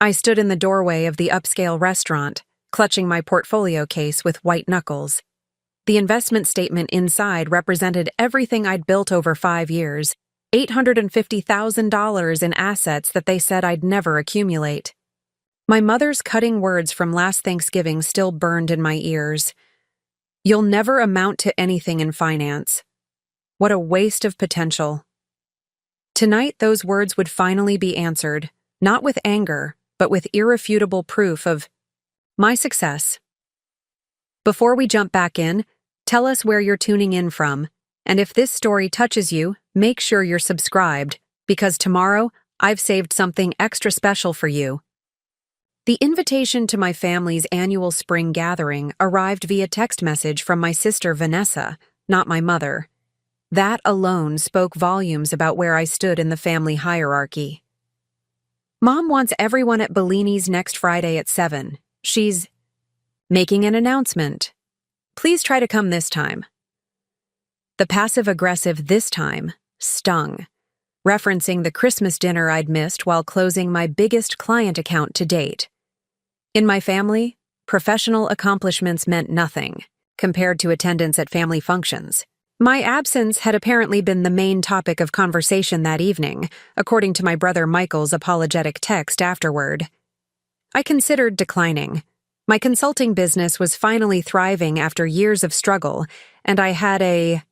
I stood in the doorway of the upscale restaurant, clutching my portfolio case with white knuckles. The investment statement inside represented everything I'd built over 5 years, $850,000 in assets that they said I'd never accumulate. My mother's cutting words from last Thanksgiving still burned in my ears. "You'll never amount to anything in finance. What a waste of potential." Tonight, those words would finally be answered, not with anger, but with irrefutable proof of my success. Before we jump back in, tell us where you're tuning in from, and if this story touches you, make sure you're subscribed, because tomorrow, I've saved something extra special for you. The invitation to my family's annual spring gathering arrived via text message from my sister Vanessa, not my mother. That alone spoke volumes about where I stood in the family hierarchy. "Mom wants everyone at Bellini's next Friday at 7. She's making an announcement. Please try to come this time." The passive-aggressive "this time" stung, referencing the Christmas dinner I'd missed while closing my biggest client account to date. In my family, professional accomplishments meant nothing compared to attendance at family functions. My absence had apparently been the main topic of conversation that evening, according to my brother Michael's apologetic text afterward. I considered declining. My consulting business was finally thriving after years of struggle, and I had a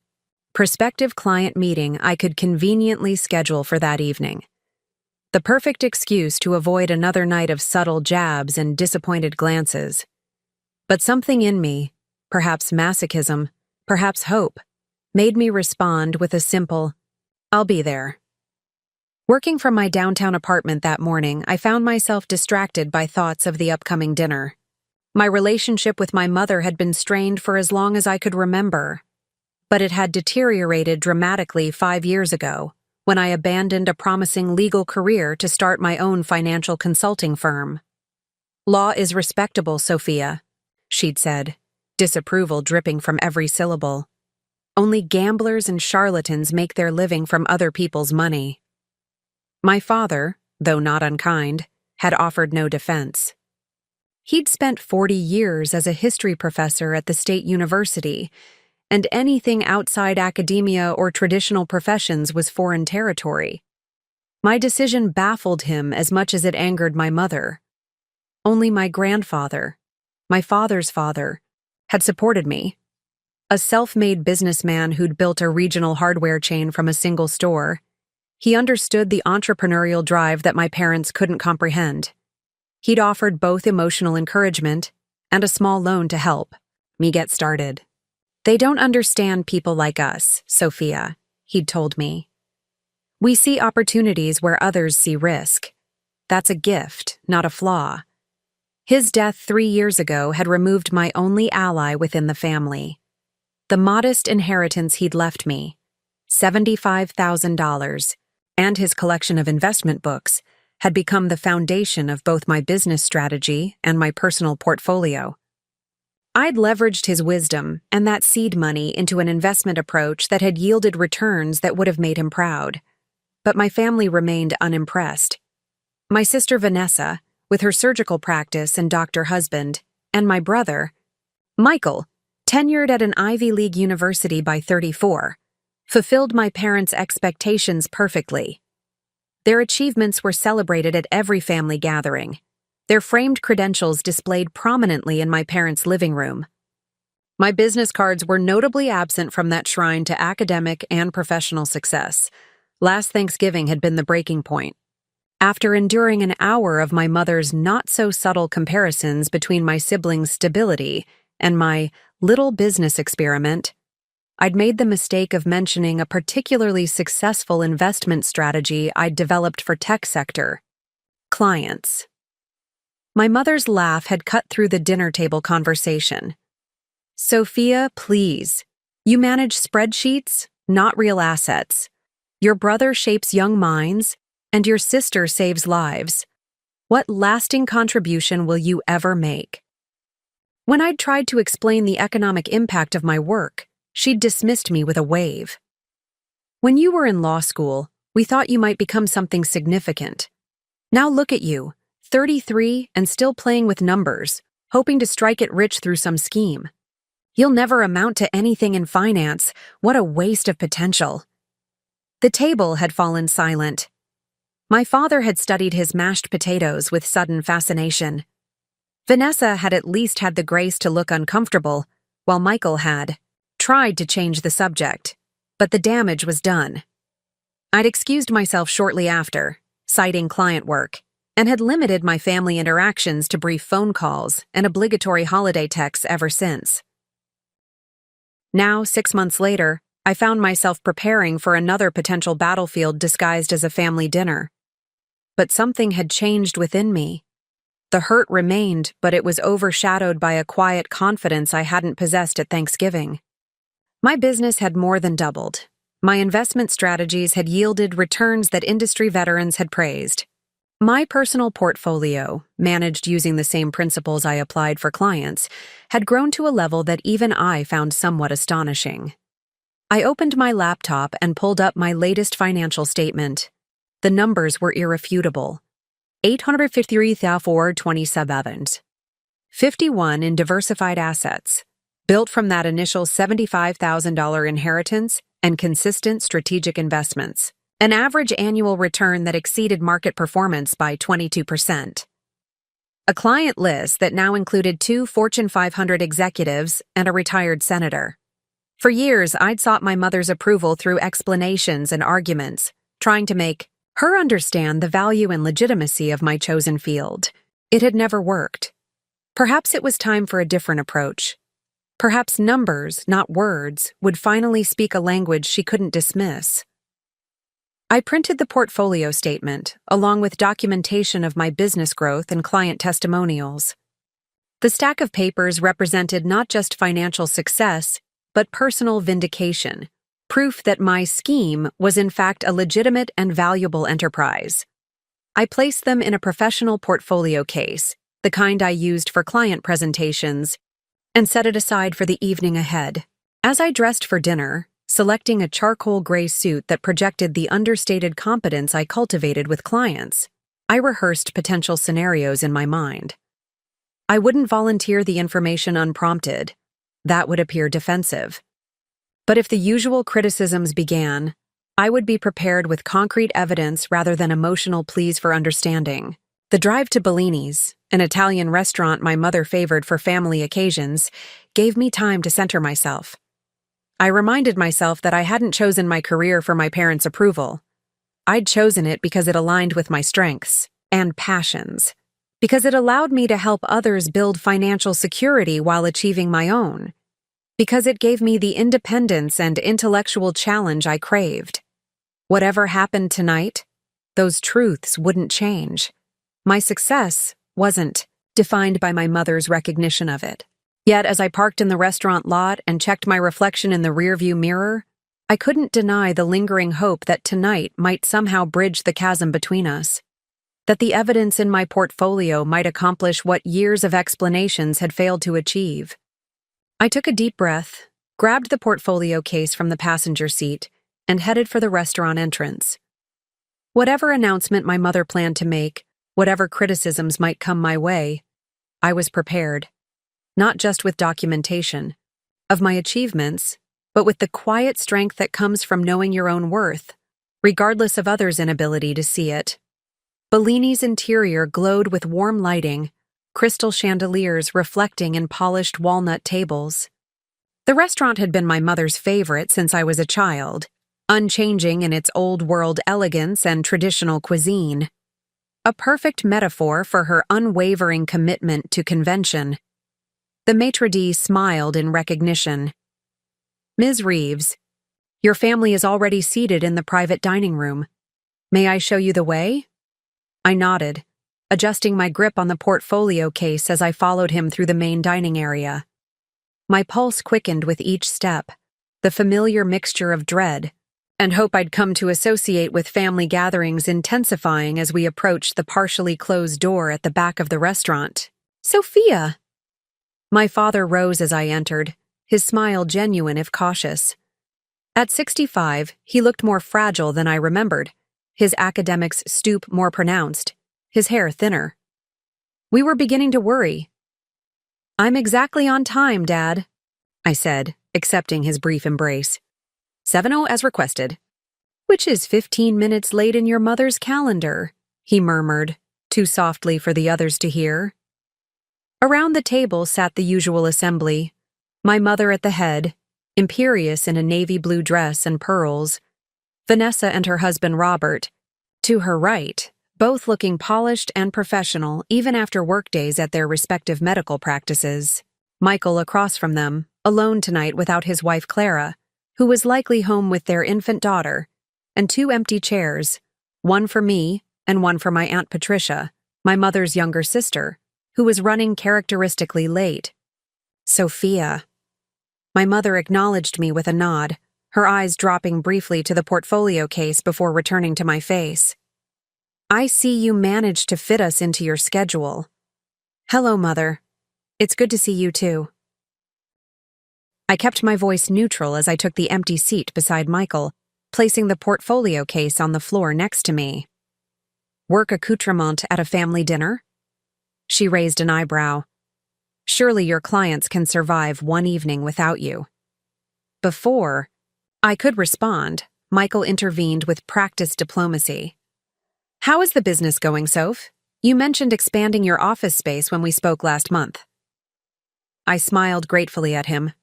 prospective client meeting I could conveniently schedule for that evening. The perfect excuse to avoid another night of subtle jabs and disappointed glances. But something in me, perhaps masochism, perhaps hope, made me respond with a simple, "I'll be there." Working from my downtown apartment that morning, I found myself distracted by thoughts of the upcoming dinner. My relationship with my mother had been strained for as long as I could remember, but it had deteriorated dramatically 5 years ago, when I abandoned a promising legal career to start my own financial consulting firm. "Law is respectable, Sophia," she'd said, disapproval dripping from every syllable. "Only gamblers and charlatans make their living from other people's money." My father, though not unkind, had offered no defense. He'd spent 40 years as a history professor at the state university, and anything outside academia or traditional professions was foreign territory. My decision baffled him as much as it angered my mother. Only my grandfather, my father's father, had supported me. A self-made businessman who'd built a regional hardware chain from a single store, he understood the entrepreneurial drive that my parents couldn't comprehend. He'd offered both emotional encouragement and a small loan to help me get started. "They don't understand people like us, Sophia," he'd told me. "We see opportunities where others see risk. That's a gift, not a flaw." His death 3 years ago had removed my only ally within the family. The modest inheritance he'd left me, $75,000, and his collection of investment books, had become the foundation of both my business strategy and my personal portfolio. I'd leveraged his wisdom and that seed money into an investment approach that had yielded returns that would have made him proud. But my family remained unimpressed. My sister Vanessa, with her surgical practice and doctor husband, and my brother, Michael, tenured at an Ivy League university by 34, fulfilled my parents' expectations perfectly. Their achievements were celebrated at every family gathering, their framed credentials displayed prominently in my parents' living room. My business cards were notably absent from that shrine to academic and professional success. Last Thanksgiving had been the breaking point. After enduring an hour of my mother's not-so-subtle comparisons between my siblings' stability and my little business experiment, I'd made the mistake of mentioning a particularly successful investment strategy I'd developed for tech sector clients. My mother's laugh had cut through the dinner table conversation. "Sophia, please. You manage spreadsheets, not real assets. Your brother shapes young minds, and your sister saves lives. What lasting contribution will you ever make?" When I'd tried to explain the economic impact of my work, she'd dismissed me with a wave. "When you were in law school, we thought you might become something significant. Now look at you, 33 and still playing with numbers, hoping to strike it rich through some scheme. You'll never amount to anything in finance. What a waste of potential. The table had fallen silent. My father had studied his mashed potatoes with sudden fascination. Vanessa had at least had the grace to look uncomfortable, while Michael had tried to change the subject, but the damage was done. I'd excused myself shortly after, citing client work, and had limited my family interactions to brief phone calls and obligatory holiday texts ever since. Now, 6 months later, I found myself preparing for another potential battlefield disguised as a family dinner. But something had changed within me. The hurt remained, but it was overshadowed by a quiet confidence I hadn't possessed at Thanksgiving. My business had more than doubled. My investment strategies had yielded returns that industry veterans had praised. My personal portfolio, managed using the same principles I applied for clients, had grown to a level that even I found somewhat astonishing. I opened my laptop and pulled up my latest financial statement. The numbers were irrefutable. $853,427. 51 in diversified assets, built from that initial $75,000 inheritance and consistent strategic investments. An average annual return that exceeded market performance by 22%. A client list that now included 2 Fortune 500 executives and a retired senator. For years, I'd sought my mother's approval through explanations and arguments, trying to make her understand the value and legitimacy of my chosen field. It had never worked. Perhaps it was time for a different approach. Perhaps numbers, not words, would finally speak a language she couldn't dismiss. I printed the portfolio statement, along with documentation of my business growth and client testimonials. The stack of papers represented not just financial success, but personal vindication, proof that my scheme was in fact a legitimate and valuable enterprise. I placed them in a professional portfolio case, the kind I used for client presentations, and set it aside for the evening ahead. As I dressed for dinner, selecting a charcoal gray suit that projected the understated competence I cultivated with clients, I rehearsed potential scenarios in my mind. I wouldn't volunteer the information unprompted. That would appear defensive. But if the usual criticisms began, I would be prepared with concrete evidence rather than emotional pleas for understanding. The drive to Bellini's, an Italian restaurant my mother favored for family occasions, gave me time to center myself. I reminded myself that I hadn't chosen my career for my parents' approval. I'd chosen it because it aligned with my strengths and passions, because it allowed me to help others build financial security while achieving my own, because it gave me the independence and intellectual challenge I craved. Whatever happened tonight, those truths wouldn't change. My success wasn't defined by my mother's recognition of it. Yet, as I parked in the restaurant lot and checked my reflection in the rearview mirror, I couldn't deny the lingering hope that tonight might somehow bridge the chasm between us, that the evidence in my portfolio might accomplish what years of explanations had failed to achieve. I took a deep breath, grabbed the portfolio case from the passenger seat, and headed for the restaurant entrance. Whatever announcement my mother planned to make, whatever criticisms might come my way, I was prepared. Not just with documentation of my achievements, but with the quiet strength that comes from knowing your own worth, regardless of others' inability to see it. Bellini's interior glowed with warm lighting, crystal chandeliers reflecting in polished walnut tables. The restaurant had been my mother's favorite since I was a child, unchanging in its old-world elegance and traditional cuisine. A perfect metaphor for her unwavering commitment to convention. The maitre d' smiled in recognition. "Ms. Reeves, your family is already seated in the private dining room. May I show you the way?" I nodded, adjusting my grip on the portfolio case as I followed him through the main dining area. My pulse quickened with each step, the familiar mixture of dread and hope I'd come to associate with family gatherings intensifying as we approached the partially closed door at the back of the restaurant. "Sophia!" My father rose as I entered, his smile genuine if cautious. At 65, he looked more fragile than I remembered, his academics' stoop more pronounced, his hair thinner. We were beginning to worry. "I'm exactly on time, Dad," I said, accepting his brief embrace. 7:00 as requested. "Which is 15 minutes late in your mother's calendar," he murmured, too softly for the others to hear. Around the table sat the usual assembly, my mother at the head, imperious in a navy blue dress and pearls, Vanessa and her husband Robert, to her right, both looking polished and professional even after workdays at their respective medical practices. Michael across from them, alone tonight without his wife Clara, who was likely home with their infant daughter, and 2 empty chairs, one for me and one for my Aunt Patricia, my mother's younger sister, who was running characteristically late. "Sophia." My mother acknowledged me with a nod, her eyes dropping briefly to the portfolio case before returning to my face. "I see you managed to fit us into your schedule." "Hello, Mother. It's good to see you too." I kept my voice neutral as I took the empty seat beside Michael, placing the portfolio case on the floor next to me. "Work accoutrement at a family dinner?" She raised an eyebrow. "Surely your clients can survive one evening without you." Before I could respond, Michael intervened with practiced diplomacy. "How is the business going, Soph? You mentioned expanding your office space when we spoke last month." I smiled gratefully at him.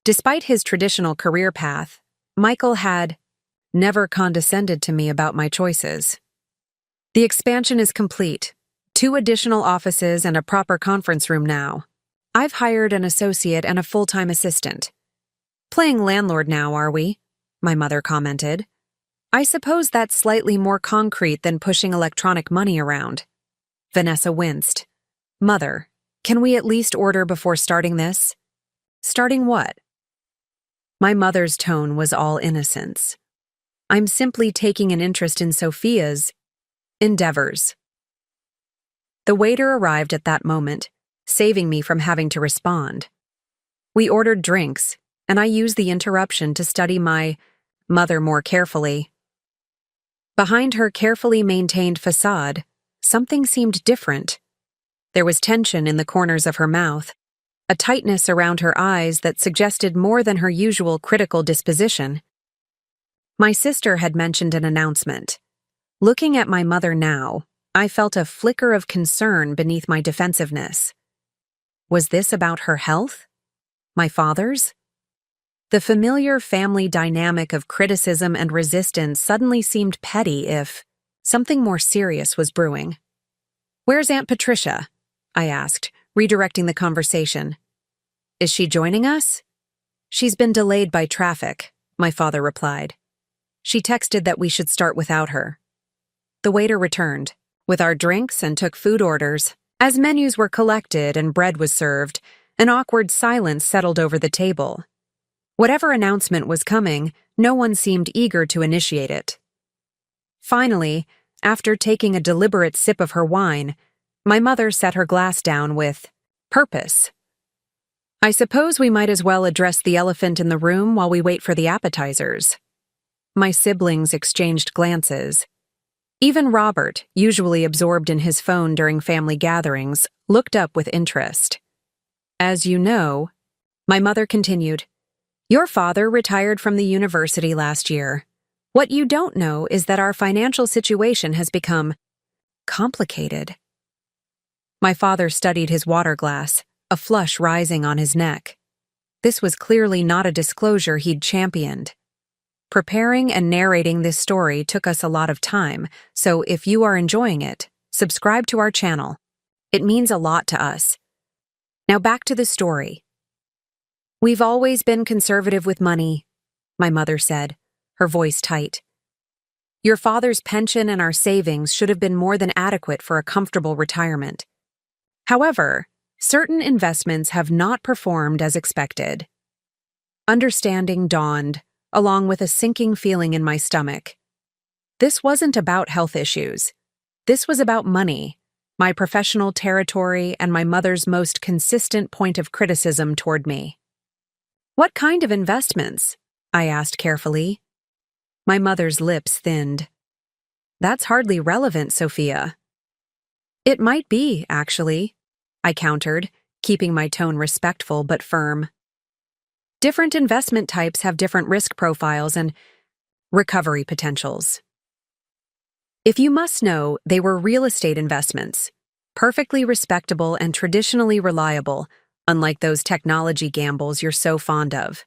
Despite his traditional career path, Michael had never condescended to me about my choices. "The expansion is complete. 2 additional offices and a proper conference room now. I've hired an associate and a full-time assistant." "Playing landlord now, are we?" my mother commented. "I suppose that's slightly more concrete than pushing electronic money around." Vanessa winced. "Mother, can we at least order before starting this?" "Starting what?" My mother's tone was all innocence. "I'm simply taking an interest in Sophia's endeavors." The waiter arrived at that moment, saving me from having to respond. We ordered drinks, and I used the interruption to study my mother more carefully. Behind her carefully maintained facade, something seemed different. There was tension in the corners of her mouth, a tightness around her eyes that suggested more than her usual critical disposition. My sister had mentioned an announcement. Looking at my mother now, I felt a flicker of concern beneath my defensiveness. Was this about her health? My father's? The familiar family dynamic of criticism and resistance suddenly seemed petty if something more serious was brewing. "Where's Aunt Patricia?" I asked, redirecting the conversation. "Is she joining us?" "She's been delayed by traffic," my father replied. "She texted that we should start without her." The waiter returned with our drinks and took food orders. As menus were collected and bread was served, an awkward silence settled over the table. Whatever announcement was coming, no one seemed eager to initiate it. Finally, after taking a deliberate sip of her wine, my mother set her glass down with purpose. "I suppose we might as well address the elephant in the room while we wait for the appetizers." My siblings exchanged glances. Even Robert, usually absorbed in his phone during family gatherings, looked up with interest. "As you know," my mother continued, "your father retired from the university last year. What you don't know is that our financial situation has become complicated." My father studied his water glass, a flush rising on his neck. This was clearly not a disclosure he'd championed. Preparing and narrating this story took us a lot of time, so if you are enjoying it, subscribe to our channel. It means a lot to us. Now back to the story. "We've always been conservative with money," my mother said, her voice tight. "Your father's pension and our savings should have been more than adequate for a comfortable retirement. However, certain investments have not performed as expected." Understanding dawned, along with a sinking feeling in my stomach. This wasn't about health issues. This was about money, my professional territory, and my mother's most consistent point of criticism toward me. "What kind of investments?" I asked carefully. My mother's lips thinned. "That's hardly relevant, Sophia." It might be, actually, I countered, keeping my tone respectful but firm. Different investment types have different risk profiles and recovery potentials. If you must know, they were real estate investments, perfectly respectable and traditionally reliable, unlike those technology gambles you're so fond of.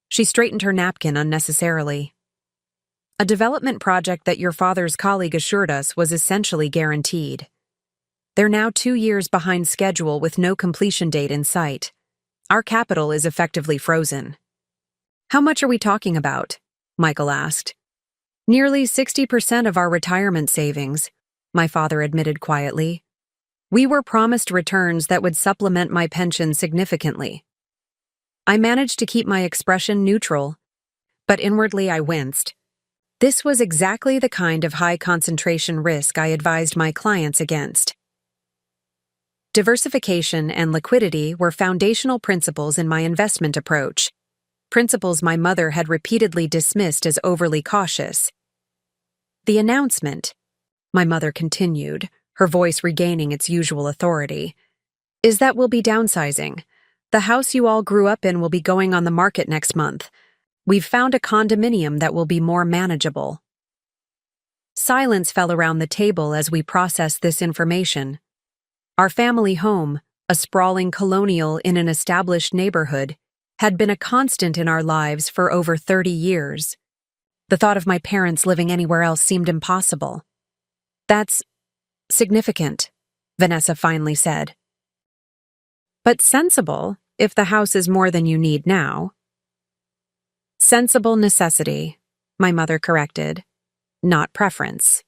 She straightened her napkin unnecessarily. A development project that your father's colleague assured us was essentially guaranteed. They're now 2 years behind schedule with no completion date in sight. Our capital is effectively frozen. How much are we talking about? Michael asked. Nearly 60% of our retirement savings, my father admitted quietly. We were promised returns that would supplement my pension significantly. I managed to keep my expression neutral, but inwardly I winced. This was exactly the kind of high-concentration risk I advised my clients against. Diversification and liquidity were foundational principles in my investment approach, principles my mother had repeatedly dismissed as overly cautious. The announcement, my mother continued, her voice regaining its usual authority, is that we'll be downsizing. The house you all grew up in will be going on the market next month. We've found a condominium that will be more manageable. Silence fell around the table as we processed this information. Our family home, a sprawling colonial in an established neighborhood, had been a constant in our lives for over 30 years. The thought of my parents living anywhere else seemed impossible. That's significant, Vanessa finally said. But sensible, if the house is more than you need now. Sensible necessity, my mother corrected, not preference.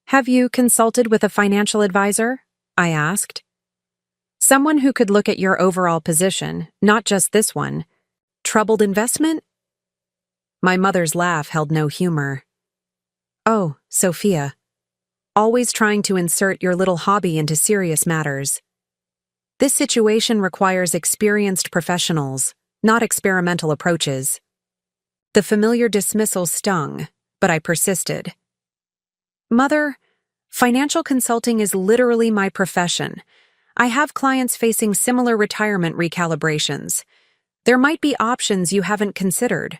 Have you consulted with a financial advisor? I asked. Someone who could look at your overall position, not just this one. Troubled investment? My mother's laugh held no humor. Oh, Sophia. Always trying to insert your little hobby into serious matters. This situation requires experienced professionals, not experimental approaches. The familiar dismissal stung, but I persisted. Mother, financial consulting is literally my profession. I have clients facing similar retirement recalibrations. There might be options you haven't considered.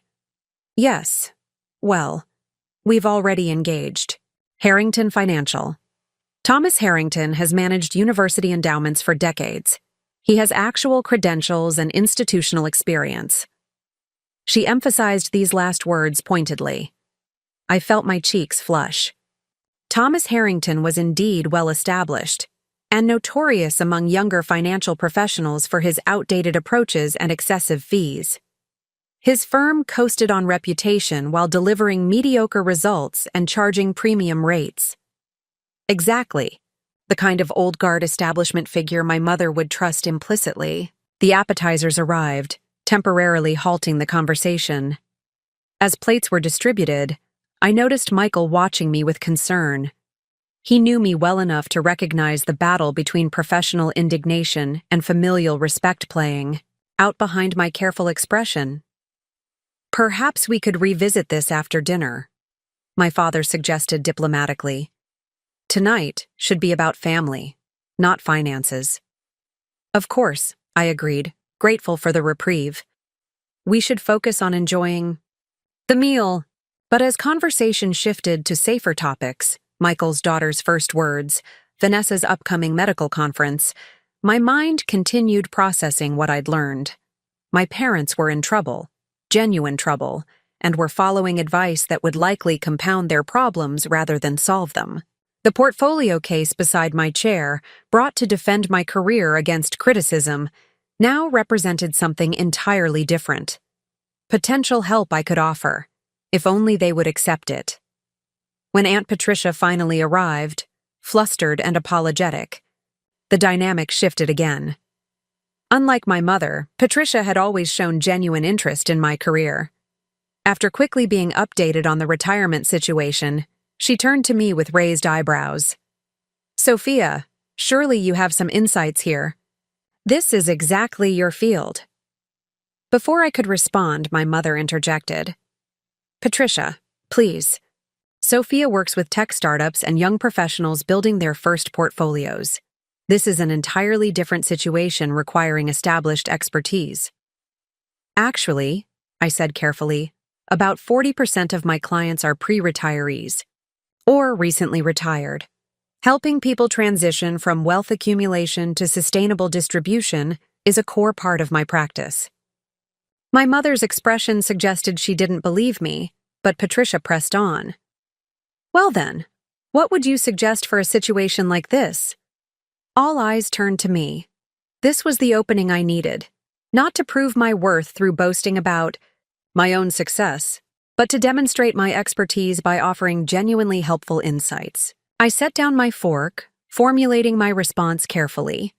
Yes. Well, we've already engaged. Harrington Financial. Thomas Harrington has managed university endowments for decades. He has actual credentials and institutional experience. She emphasized these last words pointedly. I felt my cheeks flush. Thomas Harrington was indeed well established, and notorious among younger financial professionals for his outdated approaches and excessive fees. His firm coasted on reputation while delivering mediocre results and charging premium rates. Exactly. The kind of old guard establishment figure my mother would trust implicitly. The appetizers arrived, temporarily halting the conversation. As plates were distributed, I noticed Michael watching me with concern. He knew me well enough to recognize the battle between professional indignation and familial respect playing out behind my careful expression. Perhaps we could revisit this after dinner, my father suggested diplomatically. Tonight should be about family, not finances. Of course, I agreed, grateful for the reprieve. We should focus on enjoying the meal. But as conversation shifted to safer topics, Michael's daughter's first words, Vanessa's upcoming medical conference, my mind continued processing what I'd learned. My parents were in trouble, genuine trouble, and were following advice that would likely compound their problems rather than solve them. The portfolio case beside my chair, brought to defend my career against criticism, now represented something entirely different. Potential help I could offer, if only they would accept it. When Aunt Patricia finally arrived, flustered and apologetic, the dynamic shifted again. Unlike my mother, Patricia had always shown genuine interest in my career. After quickly being updated on the retirement situation, she turned to me with raised eyebrows. Sophia, surely you have some insights here. This is exactly your field. Before I could respond, my mother interjected. Patricia, please. Sophia works with tech startups and young professionals building their first portfolios. This is an entirely different situation requiring established expertise. Actually, I said carefully, about 40% of my clients are pre-retirees or recently retired. Helping people transition from wealth accumulation to sustainable distribution is a core part of my practice. My mother's expression suggested she didn't believe me, but Patricia pressed on. Well then, what would you suggest for a situation like this? All eyes turned to me. This was the opening I needed, not to prove my worth through boasting about my own success, but to demonstrate my expertise by offering genuinely helpful insights. I set down my fork, formulating my response carefully.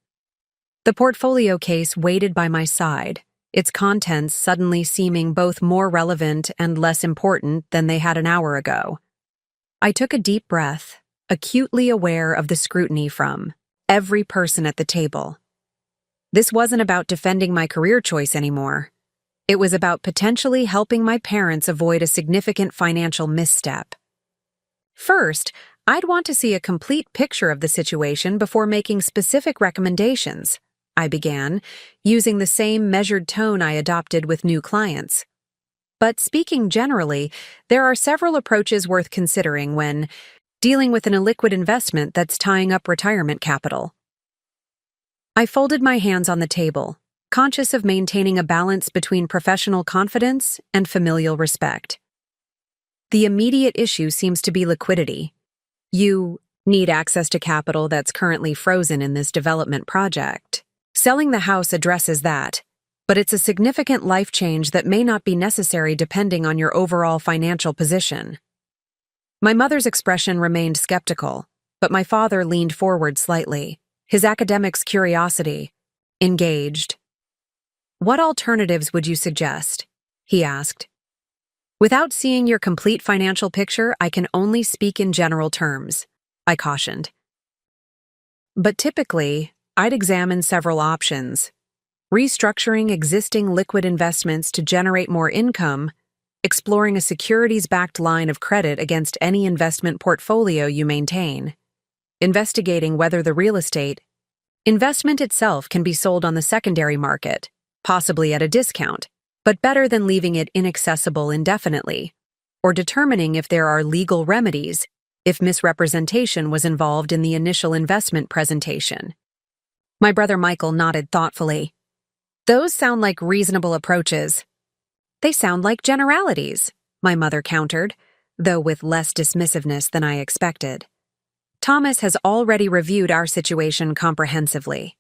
The portfolio case waited by my side, its contents suddenly seeming both more relevant and less important than they had an hour ago. I took a deep breath, acutely aware of the scrutiny from every person at the table. This wasn't about defending my career choice anymore. It was about potentially helping my parents avoid a significant financial misstep. First, I'd want to see a complete picture of the situation before making specific recommendations, I began, using the same measured tone I adopted with new clients. But speaking generally, there are several approaches worth considering when dealing with an illiquid investment that's tying up retirement capital. I folded my hands on the table, conscious of maintaining a balance between professional confidence and familial respect. The immediate issue seems to be liquidity. You need access to capital that's currently frozen in this development project. Selling the house addresses that, but it's a significant life change that may not be necessary depending on your overall financial position. My mother's expression remained skeptical, but my father leaned forward slightly, his academic's curiosity engaged. What alternatives would you suggest? He asked. Without seeing your complete financial picture, I can only speak in general terms, I cautioned. But typically, I'd examine several options. Restructuring existing liquid investments to generate more income, exploring a securities-backed line of credit against any investment portfolio you maintain, investigating whether the real estate investment itself can be sold on the secondary market, possibly at a discount, but better than leaving it inaccessible indefinitely, or determining if there are legal remedies if misrepresentation was involved in the initial investment presentation. My brother Michael nodded thoughtfully. Those sound like reasonable approaches. They sound like generalities, my mother countered, though with less dismissiveness than I expected. Thomas has already reviewed our situation comprehensively.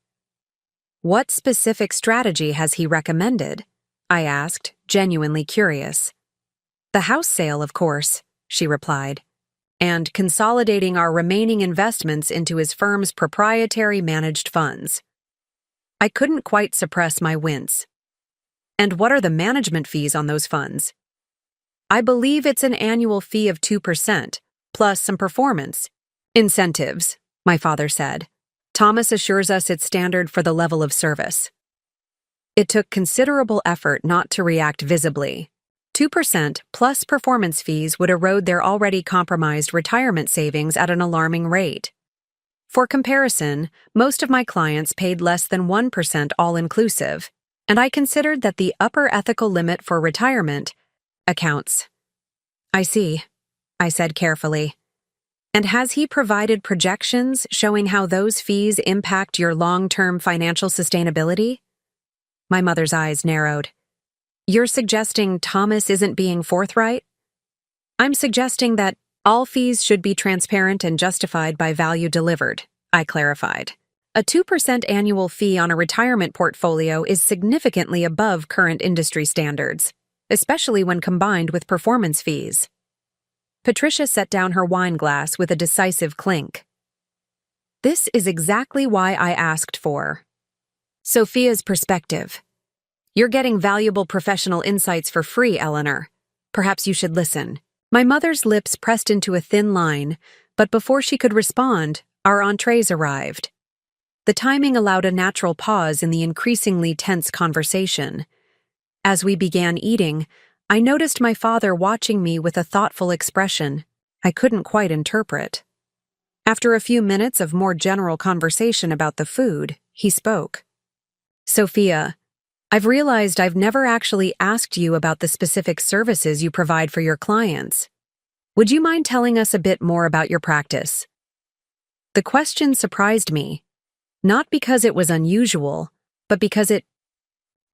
What specific strategy has he recommended? I asked, genuinely curious. The house sale, of course, she replied, and consolidating our remaining investments into his firm's proprietary managed funds. I couldn't quite suppress my wince. And what are the management fees on those funds? I believe it's an annual fee of 2%, plus some performance incentives, my father said. Thomas assures us it's standard for the level of service. It took considerable effort not to react visibly. 2% plus performance fees would erode their already compromised retirement savings at an alarming rate. For comparison, most of my clients paid less than 1% all-inclusive, and I considered that the upper ethical limit for retirement accounts. I see, I said carefully. And has he provided projections showing how those fees impact your long-term financial sustainability? My mother's eyes narrowed. You're suggesting Thomas isn't being forthright? I'm suggesting that all fees should be transparent and justified by value delivered, I clarified. A 2% annual fee on a retirement portfolio is significantly above current industry standards, especially when combined with performance fees. Patricia set down her wine glass with a decisive clink. This is exactly why I asked for Sophia's perspective. You're getting valuable professional insights for free, Eleanor. Perhaps you should listen. My mother's lips pressed into a thin line, but before she could respond, our entrees arrived. The timing allowed a natural pause in the increasingly tense conversation. As we began eating, I noticed my father watching me with a thoughtful expression, I couldn't quite interpret. After a few minutes of more general conversation about the food, he spoke. Sophia, I've realized I've never actually asked you about the specific services you provide for your clients. Would you mind telling us a bit more about your practice? The question surprised me, not because it was unusual, but because it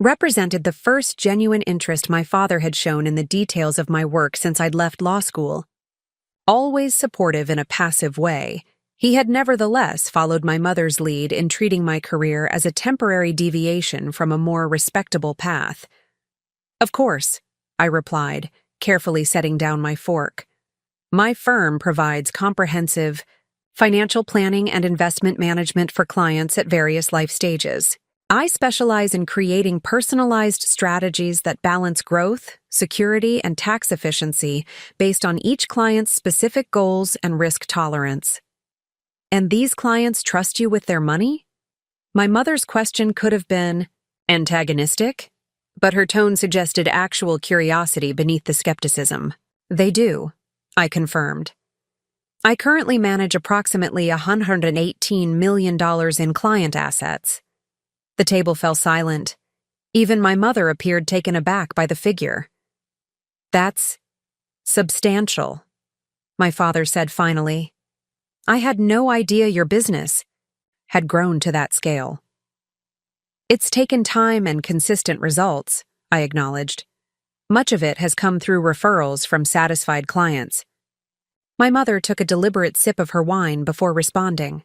represented the first genuine interest my father had shown in the details of my work since I'd left law school. Always supportive in a passive way, he had nevertheless followed my mother's lead in treating my career as a temporary deviation from a more respectable path. Of course, I replied, carefully setting down my fork. My firm provides comprehensive financial planning and investment management for clients at various life stages. I specialize in creating personalized strategies that balance growth, security, and tax efficiency based on each client's specific goals and risk tolerance. And these clients trust you with their money? My mother's question could have been antagonistic, but her tone suggested actual curiosity beneath the skepticism. They do, I confirmed. I currently manage approximately $118 million in client assets. The table fell silent. Even my mother appeared taken aback by the figure. That's substantial, my father said finally. I had no idea your business had grown to that scale. It's taken time and consistent results, I acknowledged. Much of it has come through referrals from satisfied clients. My mother took a deliberate sip of her wine before responding.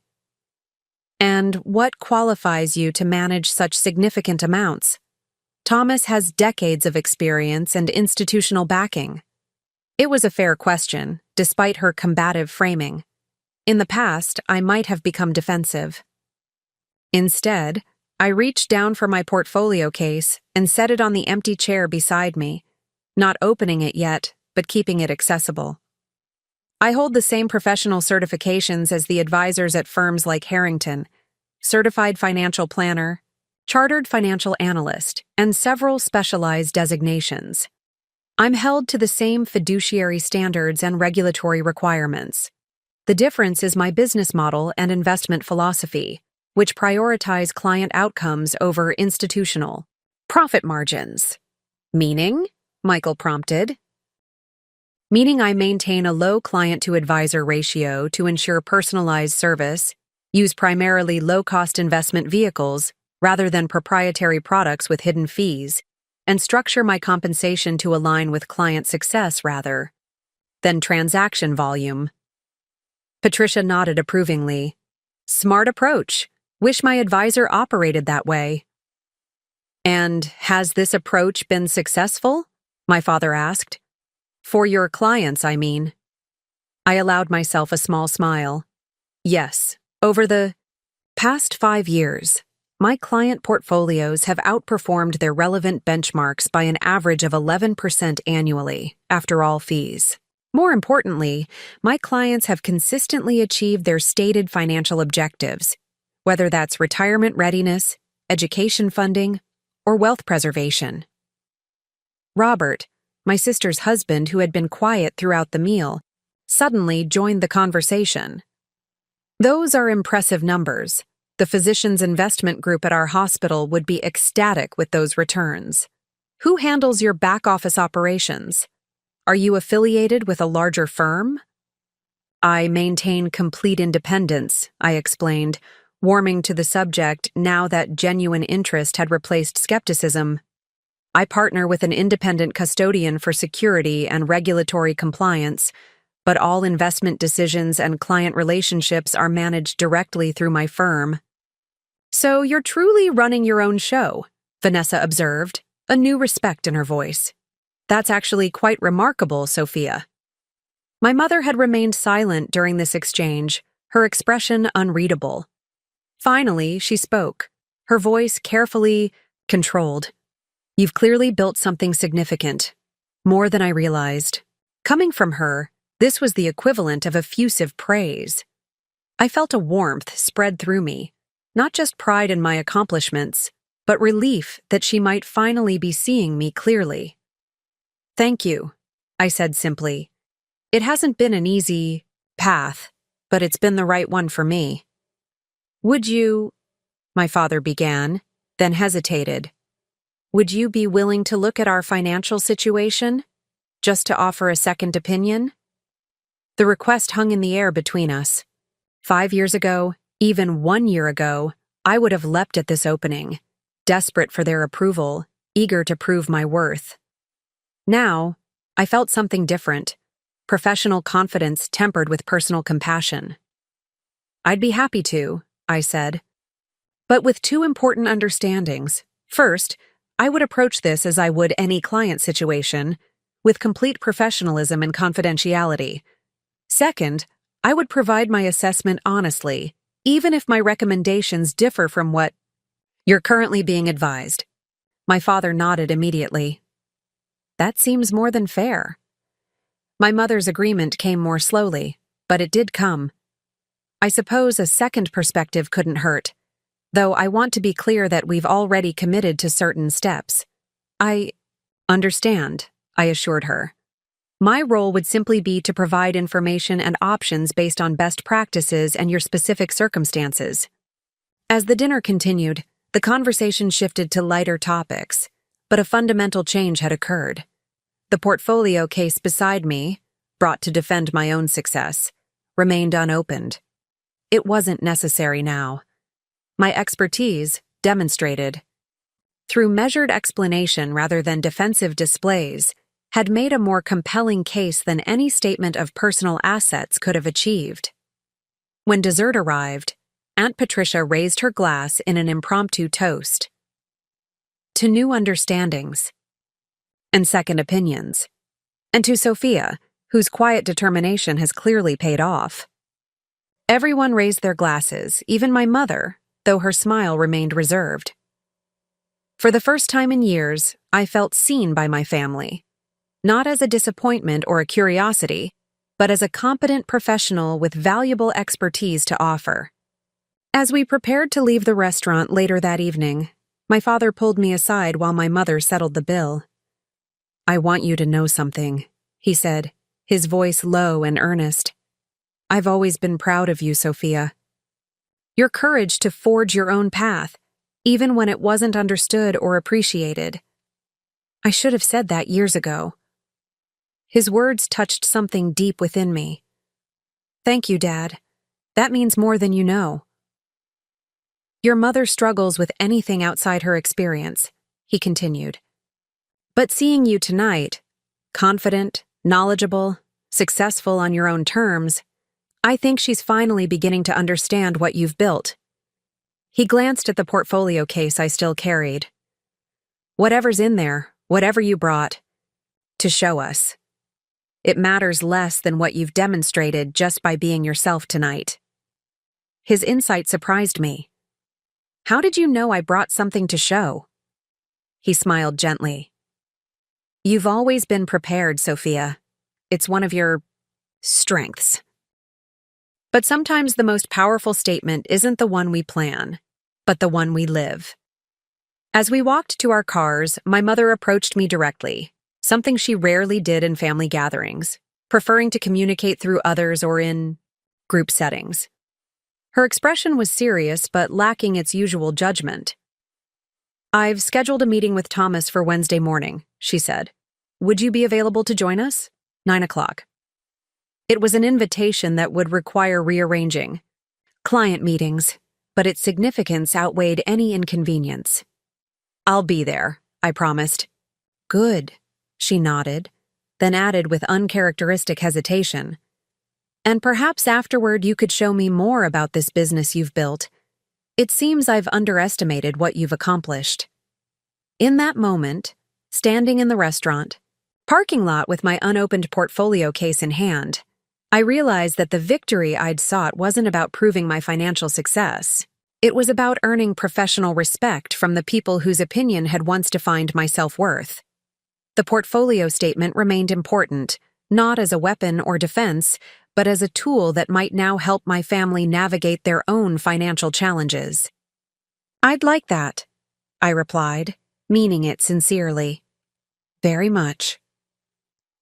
And what qualifies you to manage such significant amounts? Thomas has decades of experience and institutional backing. It was a fair question, despite her combative framing. In the past, I might have become defensive. Instead, I reached down for my portfolio case and set it on the empty chair beside me, not opening it yet, but keeping it accessible. I hold the same professional certifications as the advisors at firms like Harrington, certified financial planner, chartered financial analyst, and several specialized designations. I'm held to the same fiduciary standards and regulatory requirements. The difference is my business model and investment philosophy, which prioritize client outcomes over institutional profit margins. Meaning? Michael prompted. Meaning I maintain a low client-to-advisor ratio to ensure personalized service, use primarily low-cost investment vehicles rather than proprietary products with hidden fees, and structure my compensation to align with client success rather than transaction volume. Patricia nodded approvingly. Smart approach. Wish my advisor operated that way. And has this approach been successful? My father asked. For your clients, I mean. I allowed myself a small smile. Yes, over the past 5 years, my client portfolios have outperformed their relevant benchmarks by an average of 11% annually, after all fees. More importantly, my clients have consistently achieved their stated financial objectives, whether that's retirement readiness, education funding, or wealth preservation. Robert, my sister's husband who had been quiet throughout the meal, suddenly joined the conversation. Those are impressive numbers. The physicians' investment group at our hospital would be ecstatic with those returns. Who handles your back-office operations? Are you affiliated with a larger firm? I maintain complete independence, I explained, warming to the subject now that genuine interest had replaced skepticism. I partner with an independent custodian for security and regulatory compliance, but all investment decisions and client relationships are managed directly through my firm. So you're truly running your own show, Vanessa observed, a new respect in her voice. That's actually quite remarkable, Sophia. My mother had remained silent during this exchange, her expression unreadable. Finally, she spoke, her voice carefully controlled. You've clearly built something significant, more than I realized. Coming from her, this was the equivalent of effusive praise. I felt a warmth spread through me, not just pride in my accomplishments, but relief that she might finally be seeing me clearly. Thank you, I said simply. It hasn't been an easy path, but it's been the right one for me. Would you, my father began, then hesitated. Would you be willing to look at our financial situation, just to offer a second opinion? The request hung in the air between us. 5 years ago, even 1 year ago, I would have leapt at this opening, desperate for their approval, eager to prove my worth. Now, I felt something different, professional confidence tempered with personal compassion. I'd be happy to, I said, but with two important understandings. First, I would approach this as I would any client situation, with complete professionalism and confidentiality. Second, I would provide my assessment honestly, even if my recommendations differ from what you're currently being advised. My father nodded immediately. That seems more than fair. My mother's agreement came more slowly, but it did come. I suppose a second perspective couldn't hurt, though I want to be clear that we've already committed to certain steps. I understand, I assured her. My role would simply be to provide information and options based on best practices and your specific circumstances. As the dinner continued, the conversation shifted to lighter topics, but a fundamental change had occurred. The portfolio case beside me, brought to defend my own success, remained unopened. It wasn't necessary now. My expertise, demonstrated through measured explanation rather than defensive displays, had made a more compelling case than any statement of personal assets could have achieved. When dessert arrived, Aunt Patricia raised her glass in an impromptu toast. To new understandings and second opinions, and to Sophia, whose quiet determination has clearly paid off. Everyone raised their glasses, even my mother, though her smile remained reserved. For the first time in years, I felt seen by my family. Not as a disappointment or a curiosity, but as a competent professional with valuable expertise to offer. As we prepared to leave the restaurant later that evening, my father pulled me aside while my mother settled the bill. I want you to know something, he said, his voice low and earnest. I've always been proud of you, Sophia. Your courage to forge your own path, even when it wasn't understood or appreciated. I should have said that years ago. His words touched something deep within me. Thank you, Dad. That means more than you know. Your mother struggles with anything outside her experience, he continued. But seeing you tonight, confident, knowledgeable, successful on your own terms, I think she's finally beginning to understand what you've built. He glanced at the portfolio case I still carried. Whatever's in there, whatever you brought, to show us. It matters less than what you've demonstrated just by being yourself tonight. His insight surprised me. How did you know I brought something to show? He smiled gently. You've always been prepared, Sophia. It's one of your strengths. But sometimes the most powerful statement isn't the one we plan, but the one we live. As we walked to our cars, my mother approached me directly, something she rarely did in family gatherings, preferring to communicate through others or in group settings. Her expression was serious but lacking its usual judgment. I've scheduled a meeting with Thomas for Wednesday morning, she said. Would you be available to join us? 9 o'clock. It was an invitation that would require rearranging. Client meetings, but its significance outweighed any inconvenience. I'll be there, I promised. Good, she nodded, then added with uncharacteristic hesitation. And perhaps afterward you could show me more about this business you've built. It seems I've underestimated what you've accomplished. In that moment, standing in the restaurant, parking lot with my unopened portfolio case in hand, I realized that the victory I'd sought wasn't about proving my financial success. It was about earning professional respect from the people whose opinion had once defined my self-worth. The portfolio statement remained important, not as a weapon or defense, but as a tool that might now help my family navigate their own financial challenges. I'd like that, I replied, meaning it sincerely. Very much.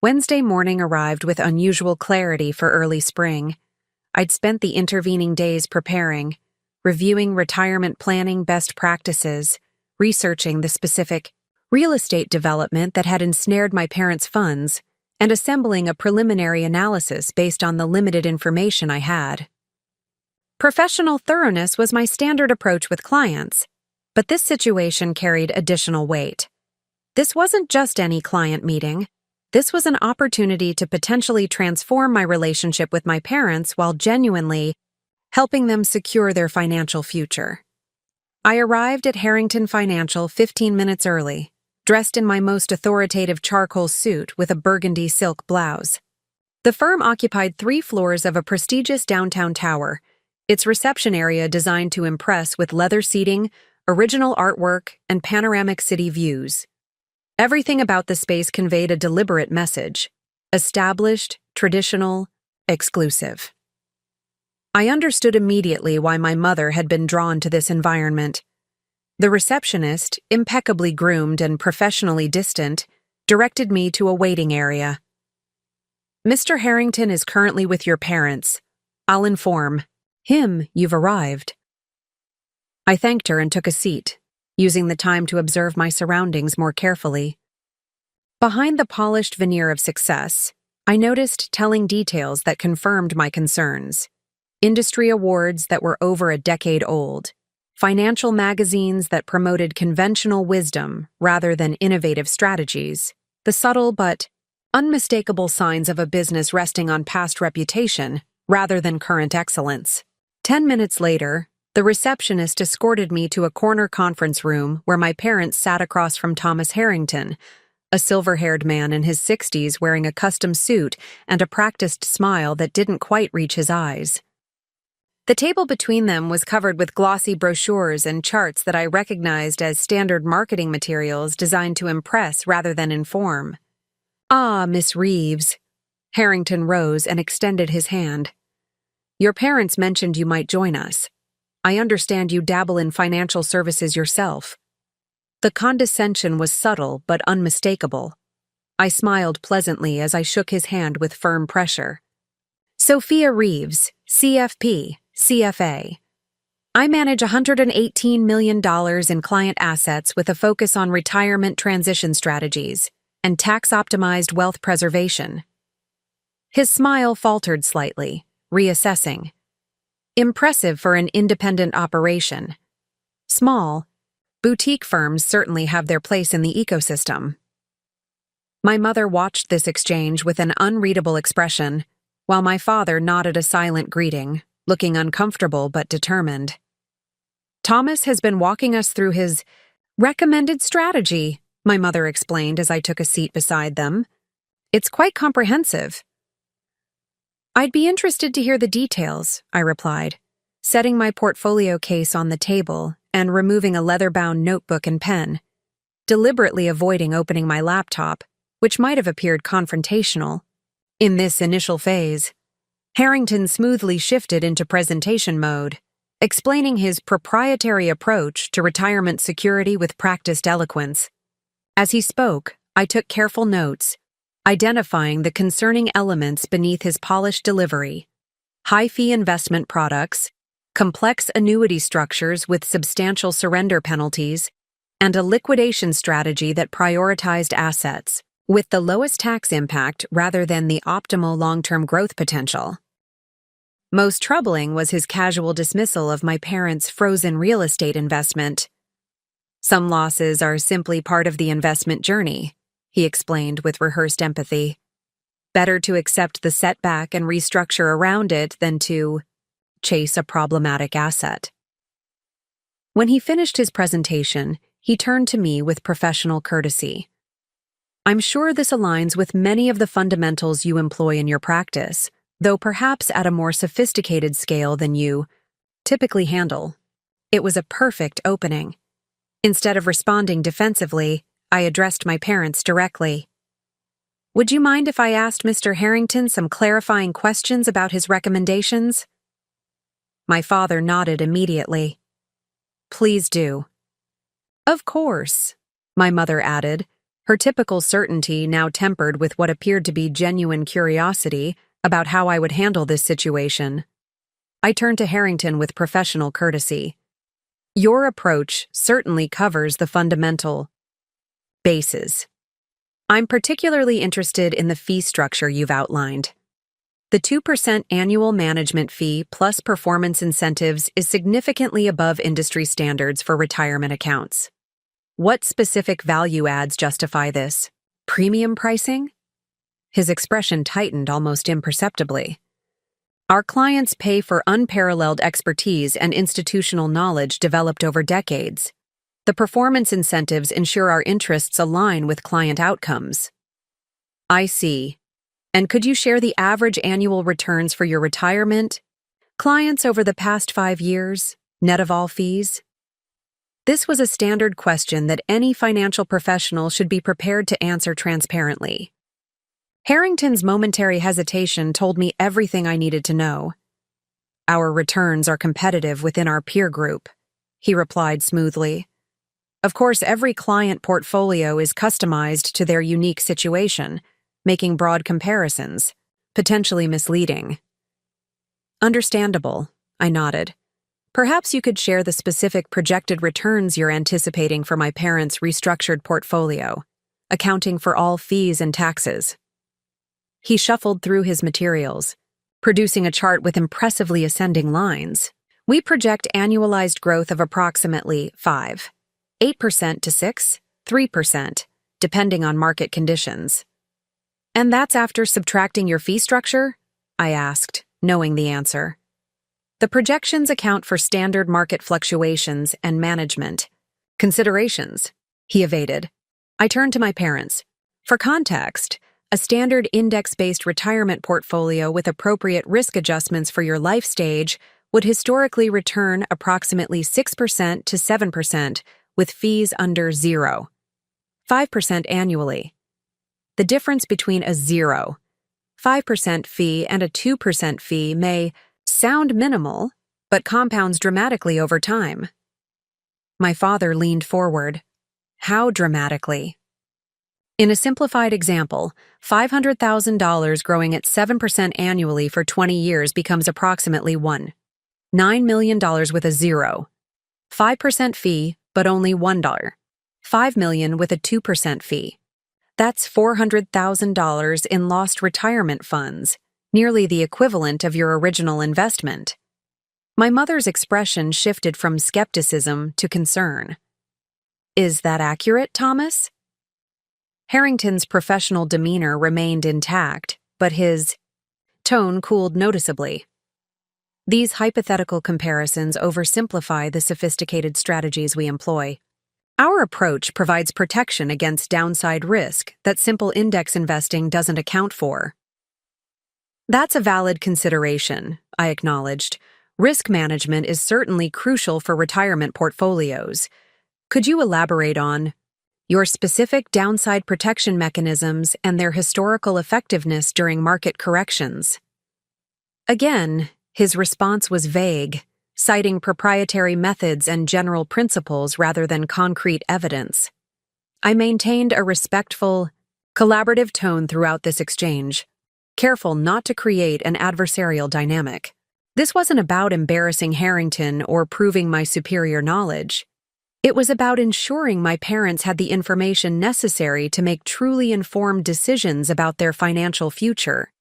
Wednesday morning arrived with unusual clarity for early spring. I'd spent the intervening days preparing, reviewing retirement planning best practices, researching the specific real estate development that had ensnared my parents' funds, and assembling a preliminary analysis based on the limited information I had. Professional thoroughness was my standard approach with clients, but this situation carried additional weight. This wasn't just any client meeting. This was an opportunity to potentially transform my relationship with my parents while genuinely helping them secure their financial future. I arrived at Harrington Financial 15 minutes early, dressed in my most authoritative charcoal suit with a burgundy silk blouse. The firm occupied 3 floors of a prestigious downtown tower, its reception area designed to impress with leather seating, original artwork, and panoramic city views. Everything about the space conveyed a deliberate message: established, traditional, exclusive. I understood immediately why my mother had been drawn to this environment. The receptionist, impeccably groomed and professionally distant, directed me to a waiting area. "Mr. Harrington is currently with your parents. I'll inform him you've arrived." I thanked her and took a seat, using the time to observe my surroundings more carefully. Behind the polished veneer of success, I noticed telling details that confirmed my concerns. Industry awards that were over a decade old, financial magazines that promoted conventional wisdom rather than innovative strategies, the subtle but unmistakable signs of a business resting on past reputation rather than current excellence. 10 minutes later, the receptionist escorted me to a corner conference room where my parents sat across from Thomas Harrington, a silver-haired man in his 60s wearing a custom suit and a practiced smile that didn't quite reach his eyes. The table between them was covered with glossy brochures and charts that I recognized as standard marketing materials designed to impress rather than inform. "Ah, Miss Reeves." Harrington rose and extended his hand. "Your parents mentioned you might join us. I understand you dabble in financial services yourself." The condescension was subtle but unmistakable. I smiled pleasantly as I shook his hand with firm pressure. "Sophia Reeves, CFP, CFA. I manage $118 million in client assets with a focus on retirement transition strategies and tax-optimized wealth preservation." His smile faltered slightly, reassessing. Impressive for an independent operation. Small, boutique firms certainly have their place in the ecosystem. My mother watched this exchange with an unreadable expression, while my father nodded a silent greeting, looking uncomfortable but determined. "Thomas has been walking us through his recommended strategy," my mother explained as I took a seat beside them. "It's quite comprehensive." "I'd be interested to hear the details," I replied, setting my portfolio case on the table and removing a leather-bound notebook and pen, deliberately avoiding opening my laptop, which might have appeared confrontational. In this initial phase, Harrington smoothly shifted into presentation mode, explaining his proprietary approach to retirement security with practiced eloquence. As he spoke, I took careful notes, identifying the concerning elements beneath his polished delivery: high-fee investment products, complex annuity structures with substantial surrender penalties, and a liquidation strategy that prioritized assets with the lowest tax impact rather than the optimal long-term growth potential. Most troubling was his casual dismissal of my parents' frozen real estate investment. "Some losses are simply part of the investment journey," he explained with rehearsed empathy. "Better to accept the setback and restructure around it than to chase a problematic asset." When he finished his presentation, he turned to me with professional courtesy. "I'm sure this aligns with many of the fundamentals you employ in your practice, though perhaps at a more sophisticated scale than you typically handle." It was a perfect opening. Instead of responding defensively, I addressed my parents directly. "Would you mind if I asked Mr. Harrington some clarifying questions about his recommendations?" My father nodded immediately. "Please do." "Of course," my mother added, her typical certainty now tempered with what appeared to be genuine curiosity about how I would handle this situation. I turned to Harrington with professional courtesy. Your approach certainly covers the fundamental bases. I'm particularly interested in the fee structure you've outlined. The 2% annual management fee plus performance incentives is significantly above industry standards for retirement accounts. What specific value adds justify this? Premium pricing? His expression tightened almost imperceptibly. Our clients pay for unparalleled expertise and institutional knowledge developed over decades. The performance incentives ensure our interests align with client outcomes. I see. And could you share the average annual returns for your retirement clients over the past 5 years, net of all fees? This was a standard question that any financial professional should be prepared to answer transparently. Harrington's momentary hesitation told me everything I needed to know. Our returns are competitive within our peer group, he replied smoothly. Of course, every client portfolio is customized to their unique situation, making broad comparisons, potentially misleading. Understandable, I nodded. Perhaps you could share the specific projected returns you're anticipating for my parents' restructured portfolio, accounting for all fees and taxes. He shuffled through his materials, producing a chart with impressively ascending lines. We project annualized growth of approximately 8% to 3%, depending on market conditions. And that's after subtracting your fee structure? I asked, knowing the answer. The projections account for standard market fluctuations and management considerations, he evaded. I turned to my parents. For context, a standard index-based retirement portfolio with appropriate risk adjustments for your life stage would historically return approximately 6% to 7%, with fees under 5% annually. The difference between a 5% fee and a 2% fee may sound minimal, but compounds dramatically over time. My father leaned forward. How dramatically? In a simplified example, $500,000 growing at 7% annually for 20 years becomes approximately $9 million with a 5% fee, but only $1. $5 million with a 2% fee. That's $400,000 in lost retirement funds, nearly the equivalent of your original investment. My mother's expression shifted from skepticism to concern. Is that accurate, Thomas? Harrington's professional demeanor remained intact, but his tone cooled noticeably. These hypothetical comparisons oversimplify the sophisticated strategies we employ. Our approach provides protection against downside risk that simple index investing doesn't account for. That's a valid consideration, I acknowledged. Risk management is certainly crucial for retirement portfolios. Could you elaborate on your specific downside protection mechanisms and their historical effectiveness during market corrections? Again, his response was vague, citing proprietary methods and general principles rather than concrete evidence. I maintained a respectful, collaborative tone throughout this exchange, careful not to create an adversarial dynamic. This wasn't about embarrassing Harrington or proving my superior knowledge. It was about ensuring my parents had the information necessary to make truly informed decisions about their financial future.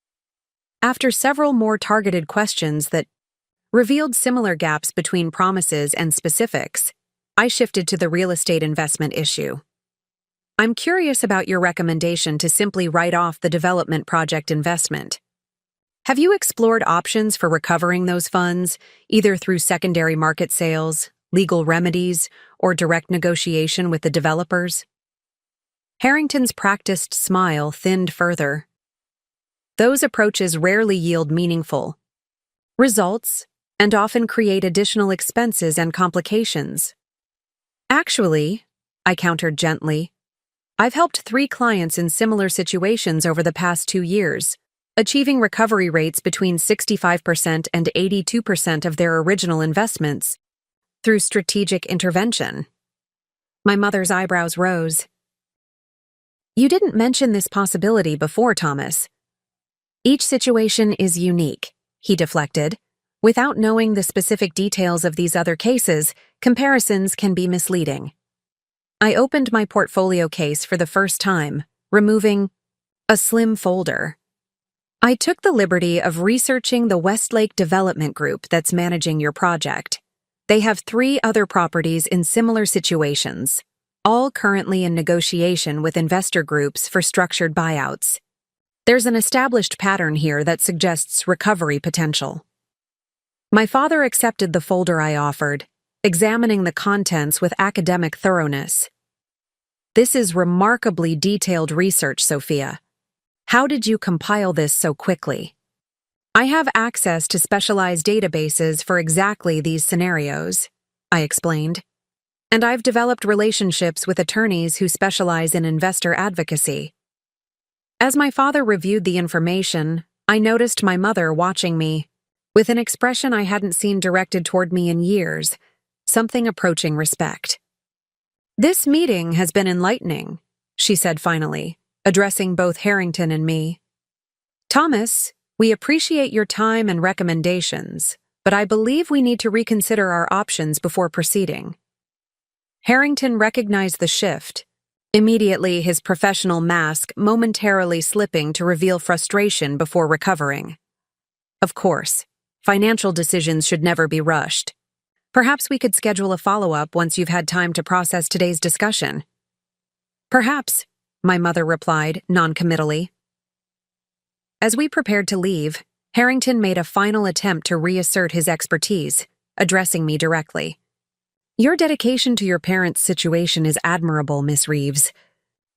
After several more targeted questions that revealed similar gaps between promises and specifics, I shifted to the real estate investment issue. I'm curious about your recommendation to simply write off the development project investment. Have you explored options for recovering those funds, either through secondary market sales, legal remedies, or direct negotiation with the developers? Harrington's practiced smile thinned further. Those approaches rarely yield meaningful results and often create additional expenses and complications. Actually, I countered gently, I've helped 3 clients in similar situations over the past 2 years, achieving recovery rates between 65% and 82% of their original investments through strategic intervention. My mother's eyebrows rose. You didn't mention this possibility before, Thomas. Each situation is unique, he deflected. Without knowing the specific details of these other cases, comparisons can be misleading. I opened my portfolio case for the first time, removing a slim folder. I took the liberty of researching the Westlake Development Group that's managing your project. They have 3 other properties in similar situations, all currently in negotiation with investor groups for structured buyouts. There's an established pattern here that suggests recovery potential. My father accepted the folder I offered, examining the contents with academic thoroughness. This is remarkably detailed research, Sophia. How did you compile this so quickly? I have access to specialized databases for exactly these scenarios, I explained. And I've developed relationships with attorneys who specialize in investor advocacy. As my father reviewed the information, I noticed my mother watching me, with an expression I hadn't seen directed toward me in years, something approaching respect. This meeting has been enlightening, she said finally, addressing both Harrington and me. Thomas, we appreciate your time and recommendations, but I believe we need to reconsider our options before proceeding. Harrington recognized the shift, immediately his professional mask momentarily slipping to reveal frustration before recovering. Of course, financial decisions should never be rushed. Perhaps we could schedule a follow-up once you've had time to process today's discussion. Perhaps, my mother replied, noncommittally. As we prepared to leave, Harrington made a final attempt to reassert his expertise, addressing me directly. Your dedication to your parents' situation is admirable, Miss Reeves.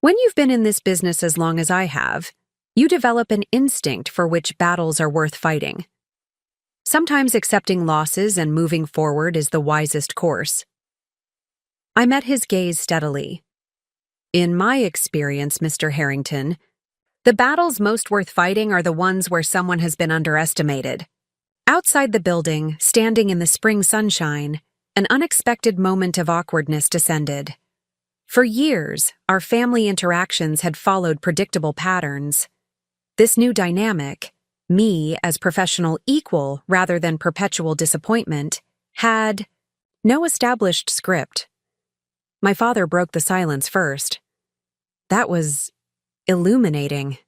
When you've been in this business as long as I have, you develop an instinct for which battles are worth fighting. Sometimes accepting losses and moving forward is the wisest course. I met his gaze steadily. In my experience, Mr. Harrington, the battles most worth fighting are the ones where someone has been underestimated. Outside the building, standing in the spring sunshine, an unexpected moment of awkwardness descended. For years, our family interactions had followed predictable patterns. This new dynamic, me as professional equal rather than perpetual disappointment, had no established script. My father broke the silence first. That was illuminating.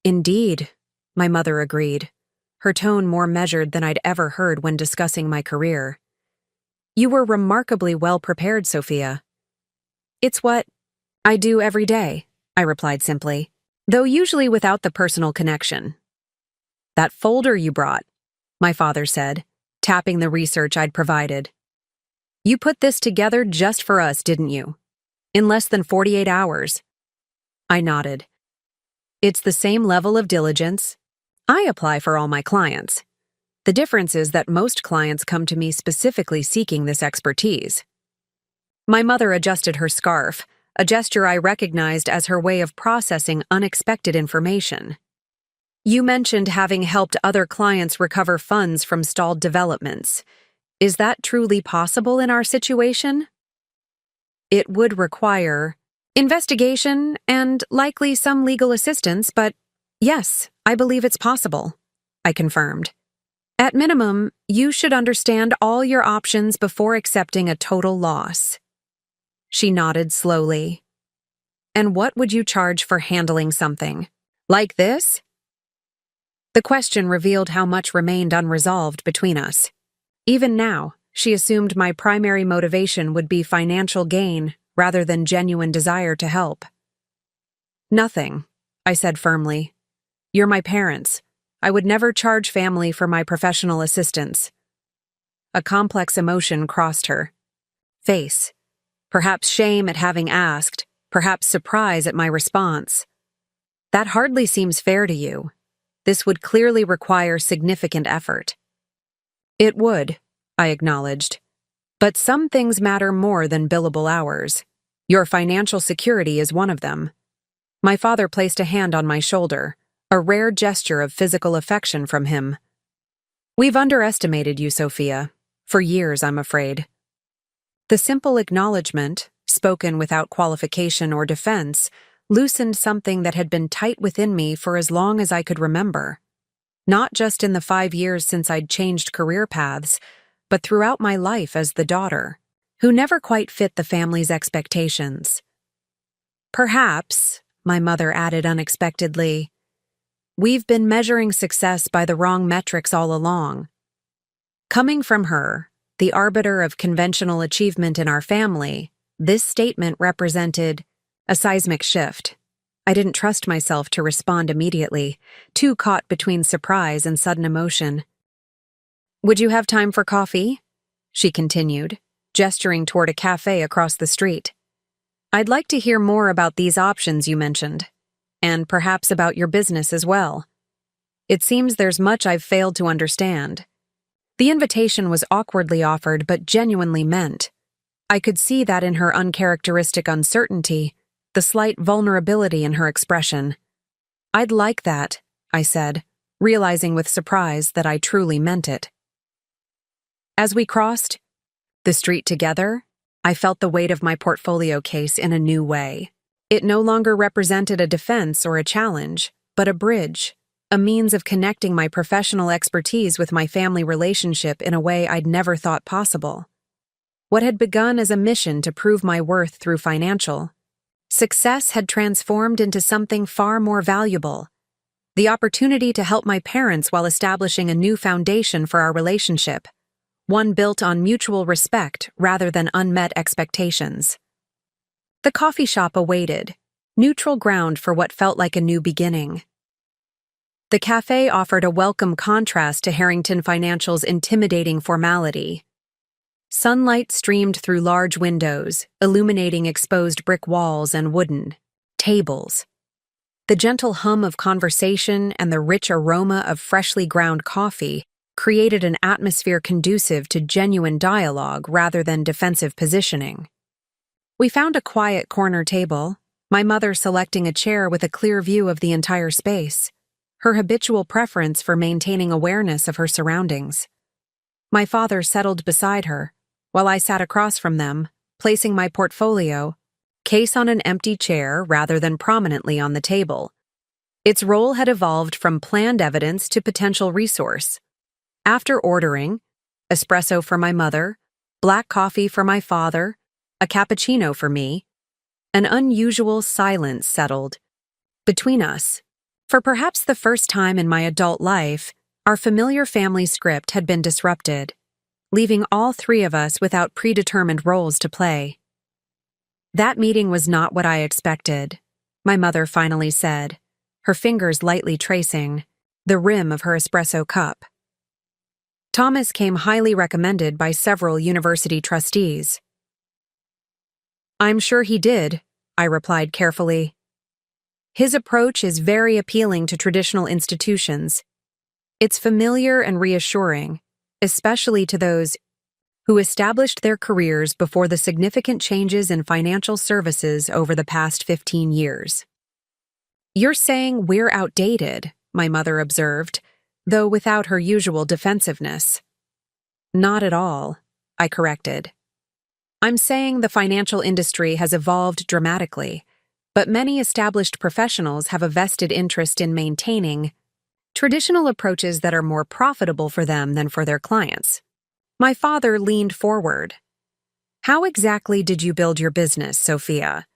Indeed, my mother agreed, her tone more measured than I'd ever heard when discussing my career. You were remarkably well prepared, Sophia. It's what I do every day, I replied simply, though usually without the personal connection. That folder you brought, my father said, tapping the research I'd provided. You put this together just for us, didn't you? In less than 48 hours. I nodded. It's the same level of diligence I apply for all my clients. The difference is that most clients come to me specifically seeking this expertise. My mother adjusted her scarf, a gesture I recognized as her way of processing unexpected information. You mentioned having helped other clients recover funds from stalled developments. Is that truly possible in our situation? It would require investigation and likely some legal assistance, but yes, I believe it's possible, I confirmed. At minimum, you should understand all your options before accepting a total loss. She nodded slowly. And what would you charge for handling something like this? The question revealed how much remained unresolved between us. Even now, she assumed my primary motivation would be financial gain rather than genuine desire to help. Nothing, I said firmly. You're my parents. I would never charge family for my professional assistance. A complex emotion crossed her face. Perhaps shame at having asked, perhaps surprise at my response. That hardly seems fair to you. This would clearly require significant effort. It would, I acknowledged. But some things matter more than billable hours. Your financial security is one of them. My father placed a hand on my shoulder, a rare gesture of physical affection from him. We've underestimated you, Sophia. For years, I'm afraid. The simple acknowledgement, spoken without qualification or defense, loosened something that had been tight within me for as long as I could remember. Not just in the 5 years since I'd changed career paths, but throughout my life as the daughter, who never quite fit the family's expectations. Perhaps, my mother added unexpectedly, we've been measuring success by the wrong metrics all along. Coming from her, the arbiter of conventional achievement in our family, this statement represented a seismic shift. I didn't trust myself to respond immediately, too caught between surprise and sudden emotion. "Would you have time for coffee?" she continued, gesturing toward a cafe across the street. "I'd like to hear more about these options you mentioned, and perhaps about your business as well. It seems there's much I've failed to understand." The invitation was awkwardly offered but genuinely meant. I could see that in her uncharacteristic uncertainty, the slight vulnerability in her expression. "I'd like that," I said, realizing with surprise that I truly meant it. As we crossed the street together, I felt the weight of my portfolio case in a new way. It no longer represented a defense or a challenge, but a bridge, a means of connecting my professional expertise with my family relationship in a way I'd never thought possible. What had begun as a mission to prove my worth through financial success had transformed into something far more valuable: the opportunity to help my parents while establishing a new foundation for our relationship, one built on mutual respect rather than unmet expectations. The coffee shop awaited, neutral ground for what felt like a new beginning. The cafe offered a welcome contrast to Harrington Financial's intimidating formality. Sunlight streamed through large windows, illuminating exposed brick walls and wooden tables. The gentle hum of conversation and the rich aroma of freshly ground coffee created an atmosphere conducive to genuine dialogue rather than defensive positioning. We found a quiet corner table, my mother selecting a chair with a clear view of the entire space, her habitual preference for maintaining awareness of her surroundings. My father settled beside her, while I sat across from them, placing my portfolio case on an empty chair rather than prominently on the table. Its role had evolved from planned evidence to potential resource. After ordering espresso for my mother, black coffee for my father, a cappuccino for me, an unusual silence settled between us. For perhaps the first time in my adult life, our familiar family script had been disrupted, leaving all three of us without predetermined roles to play. "That meeting was not what I expected," my mother finally said, her fingers lightly tracing the rim of her espresso cup. "Thomas came highly recommended by several university trustees." "I'm sure he did," I replied carefully. "His approach is very appealing to traditional institutions. It's familiar and reassuring, especially to those who established their careers before the significant changes in financial services over the past 15 years. "You're saying we're outdated," my mother observed, though without her usual defensiveness. "Not at all," I corrected. "I'm saying the financial industry has evolved dramatically, but many established professionals have a vested interest in maintaining traditional approaches that are more profitable for them than for their clients." My father leaned forward. "How exactly did you build your business, Sophia?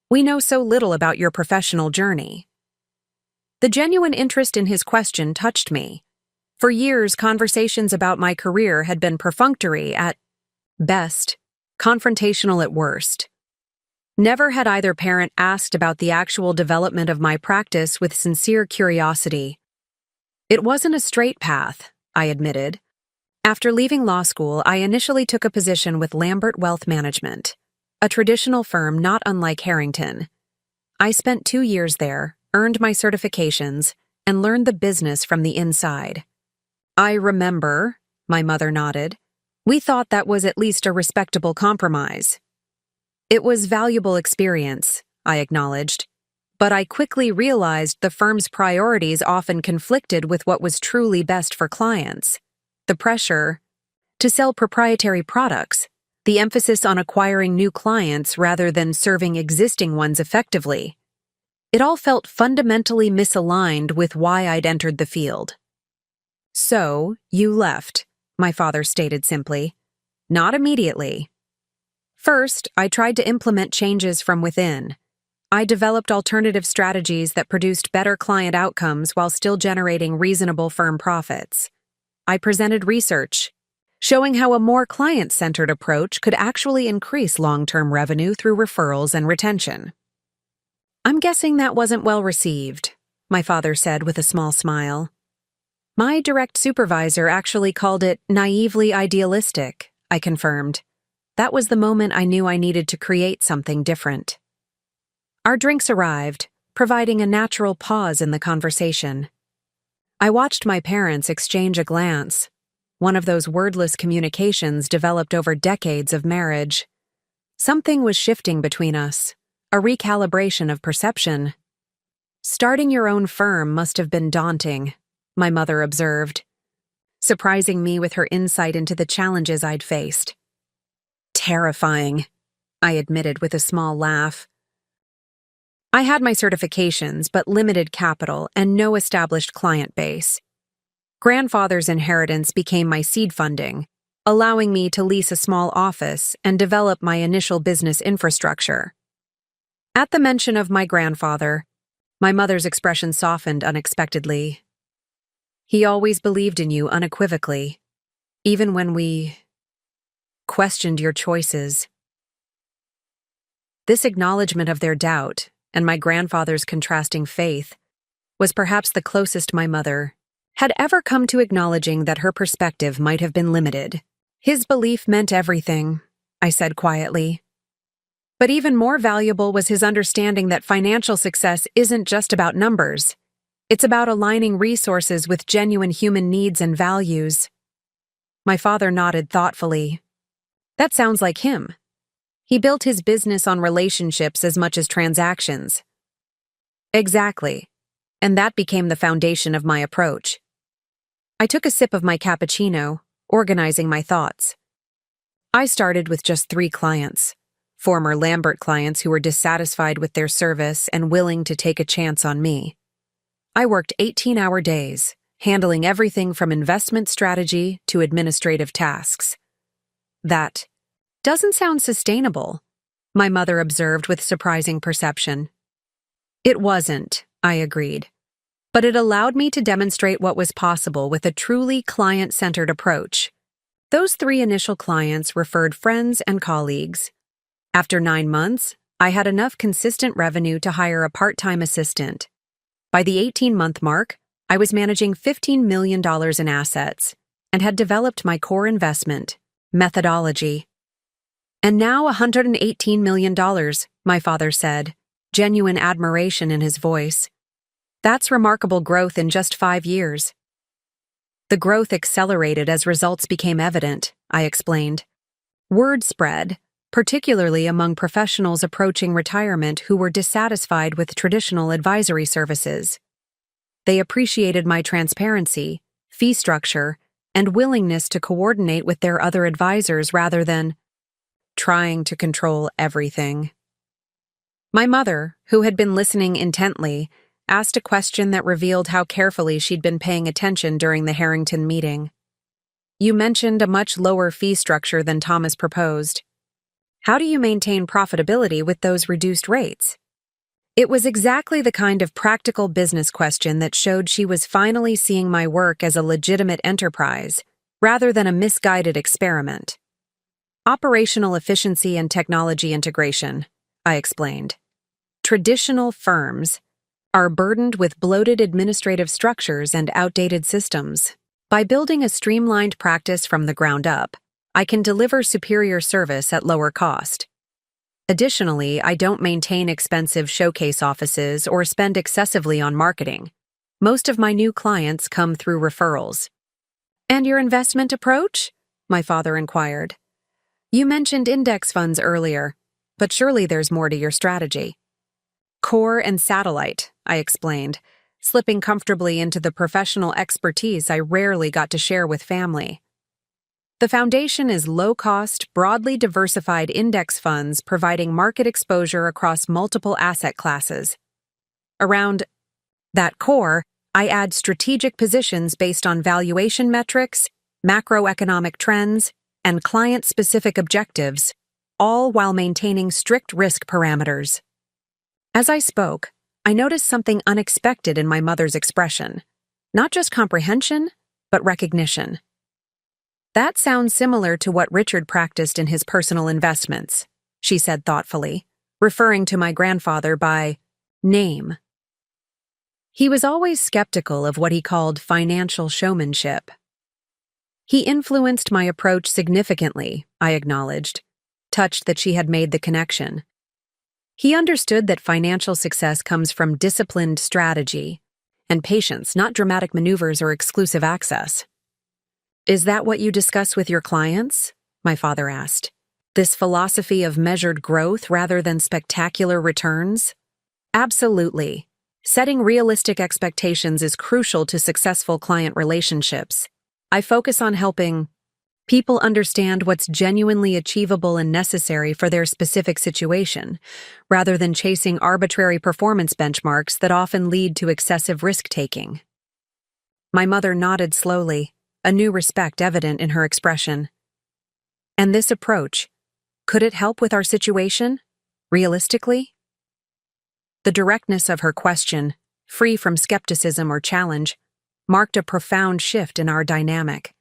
We know so little about your professional journey." The genuine interest in his question touched me. For years, conversations about my career had been perfunctory at best, confrontational at worst. Never had either parent asked about the actual development of my practice with sincere curiosity. "It wasn't a straight path," I admitted. "After leaving law school, I initially took a position with Lambert Wealth Management, a traditional firm not unlike Harrington. I spent 2 years there, earned my certifications, and learned the business from the inside." "I remember," my mother nodded. "We thought that was at least a respectable compromise." "It was valuable experience," I acknowledged, but I quickly realized the firm's priorities often conflicted with what was truly best for clients. The pressure to sell proprietary products, the emphasis on acquiring new clients rather than serving existing ones effectively. It all felt fundamentally misaligned with why I'd entered the field. "So, you left," my father stated simply. "Not immediately. First, I tried to implement changes from within. I developed alternative strategies that produced better client outcomes while still generating reasonable firm profits. I presented research, showing how a more client-centered approach could actually increase long-term revenue through referrals and retention." "I'm guessing that wasn't well received," my father said with a small smile. "My direct supervisor actually called it naively idealistic," I confirmed. That was the moment I knew I needed to create something different. Our drinks arrived, providing a natural pause in the conversation. I watched my parents exchange a glance, one of those wordless communications developed over decades of marriage. Something was shifting between us, a recalibration of perception. "Starting your own firm must have been daunting," my mother observed, surprising me with her insight into the challenges I'd faced. "Terrifying," I admitted with a small laugh. I had my certifications, but limited capital and no established client base. Grandfather's inheritance became my seed funding, allowing me to lease a small office and develop my initial business infrastructure. At the mention of my grandfather, my mother's expression softened unexpectedly. "He always believed in you unequivocally, even when we questioned your choices." This acknowledgement of their doubt, and my grandfather's contrasting faith, was perhaps the closest my mother had ever come to acknowledging that her perspective might have been limited. "His belief meant everything," I said quietly. "But even more valuable was his understanding that financial success isn't just about numbers. It's about aligning resources with genuine human needs and values." My father nodded thoughtfully. "That sounds like him. He built his business on relationships as much as transactions." "Exactly. And that became the foundation of my approach." I took a sip of my cappuccino, organizing my thoughts. I started with just 3 clients, former Lambert clients who were dissatisfied with their service and willing to take a chance on me. I worked 18-hour days, handling everything from investment strategy to administrative tasks. "That doesn't sound sustainable," my mother observed with surprising perception. "It wasn't," I agreed. "But it allowed me to demonstrate what was possible with a truly client-centered approach." Those 3 initial clients referred friends and colleagues. After 9 months, I had enough consistent revenue to hire a part-time assistant. By the 18-month mark, I was managing $15 million in assets and had developed my core investment, methodology. "And now $118 million, my father said, genuine admiration in his voice. "That's remarkable growth in just 5 years." "The growth accelerated as results became evident," I explained. Word spread, particularly among professionals approaching retirement who were dissatisfied with traditional advisory services. They appreciated my transparency, fee structure, and willingness to coordinate with their other advisors rather than trying to control everything. My mother, who had been listening intently, asked a question that revealed how carefully she'd been paying attention during the Harrington meeting. "You mentioned a much lower fee structure than Thomas proposed. How do you maintain profitability with those reduced rates?" It was exactly the kind of practical business question that showed she was finally seeing my work as a legitimate enterprise, rather than a misguided experiment. "Operational efficiency and technology integration," I explained. "Traditional firms are burdened with bloated administrative structures and outdated systems. By building a streamlined practice from the ground up, I can deliver superior service at lower cost. Additionally, I don't maintain expensive showcase offices or spend excessively on marketing. Most of my new clients come through referrals." "And your investment approach?" my father inquired. "You mentioned index funds earlier, but surely there's more to your strategy." "Core and satellite," I explained, slipping comfortably into the professional expertise I rarely got to share with family. "The foundation is low-cost, broadly diversified index funds providing market exposure across multiple asset classes." Around that core, I add strategic positions based on valuation metrics, macroeconomic trends, and client-specific objectives, all while maintaining strict risk parameters. As I spoke, I noticed something unexpected in my mother's expression. Not just comprehension, but recognition. That sounds similar to what Richard practiced in his personal investments, she said thoughtfully, referring to my grandfather by name. He was always skeptical of what he called financial showmanship. He influenced my approach significantly, I acknowledged, touched that she had made the connection. He understood that financial success comes from disciplined strategy and patience, not dramatic maneuvers or exclusive access. Is that what you discuss with your clients? My father asked. This philosophy of measured growth rather than spectacular returns? Absolutely. Setting realistic expectations is crucial to successful client relationships. I focus on helping people understand what's genuinely achievable and necessary for their specific situation, rather than chasing arbitrary performance benchmarks that often lead to excessive risk-taking. My mother nodded slowly, a new respect evident in her expression. And this approach, could it help with our situation, realistically? The directness of her question, free from skepticism or challenge, marked a profound shift in our dynamic.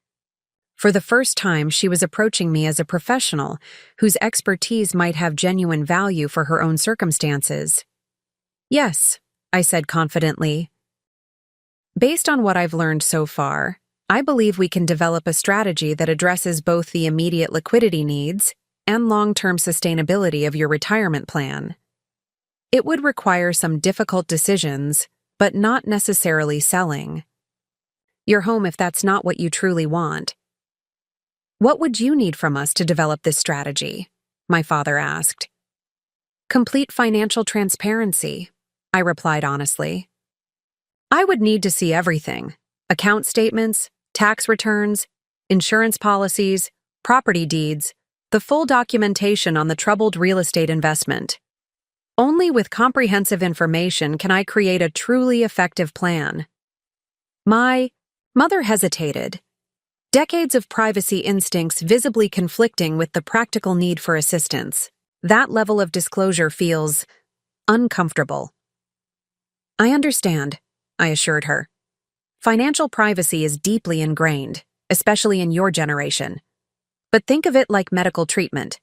For the first time, she was approaching me as a professional whose expertise might have genuine value for her own circumstances. Yes, I said confidently. Based on what I've learned so far, I believe we can develop a strategy that addresses both the immediate liquidity needs and long-term sustainability of your retirement plan. It would require some difficult decisions, but not necessarily selling your home if that's not what you truly want. What would you need from us to develop this strategy? My father asked. Complete financial transparency, I replied honestly. I would need to see everything: account statements, tax returns, insurance policies, property deeds, the full documentation on the troubled real estate investment. Only with comprehensive information can I create a truly effective plan. My mother hesitated, decades of privacy instincts visibly conflicting with the practical need for assistance. That level of disclosure feels uncomfortable. I understand, I assured her. Financial privacy is deeply ingrained, especially in your generation. But think of it like medical treatment.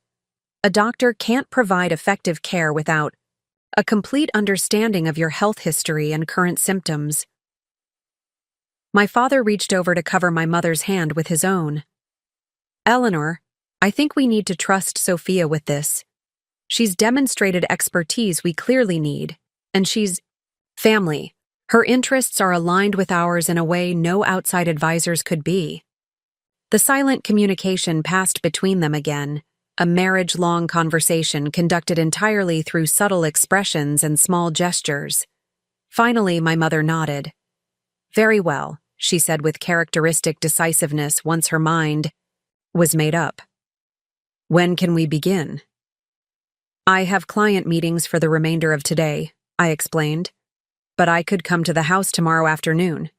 A doctor can't provide effective care without a complete understanding of your health history and current symptoms. My father reached over to cover my mother's hand with his own. Eleanor, I think we need to trust Sophia with this. She's demonstrated expertise we clearly need, and she's family. Her interests are aligned with ours in a way no outside advisors could be. The silent communication passed between them again, a marriage-long conversation conducted entirely through subtle expressions and small gestures. Finally, my mother nodded. Very well, she said with characteristic decisiveness once her mind was made up. When can we begin? I have client meetings for the remainder of today, I explained, but I could come to the house tomorrow afternoon.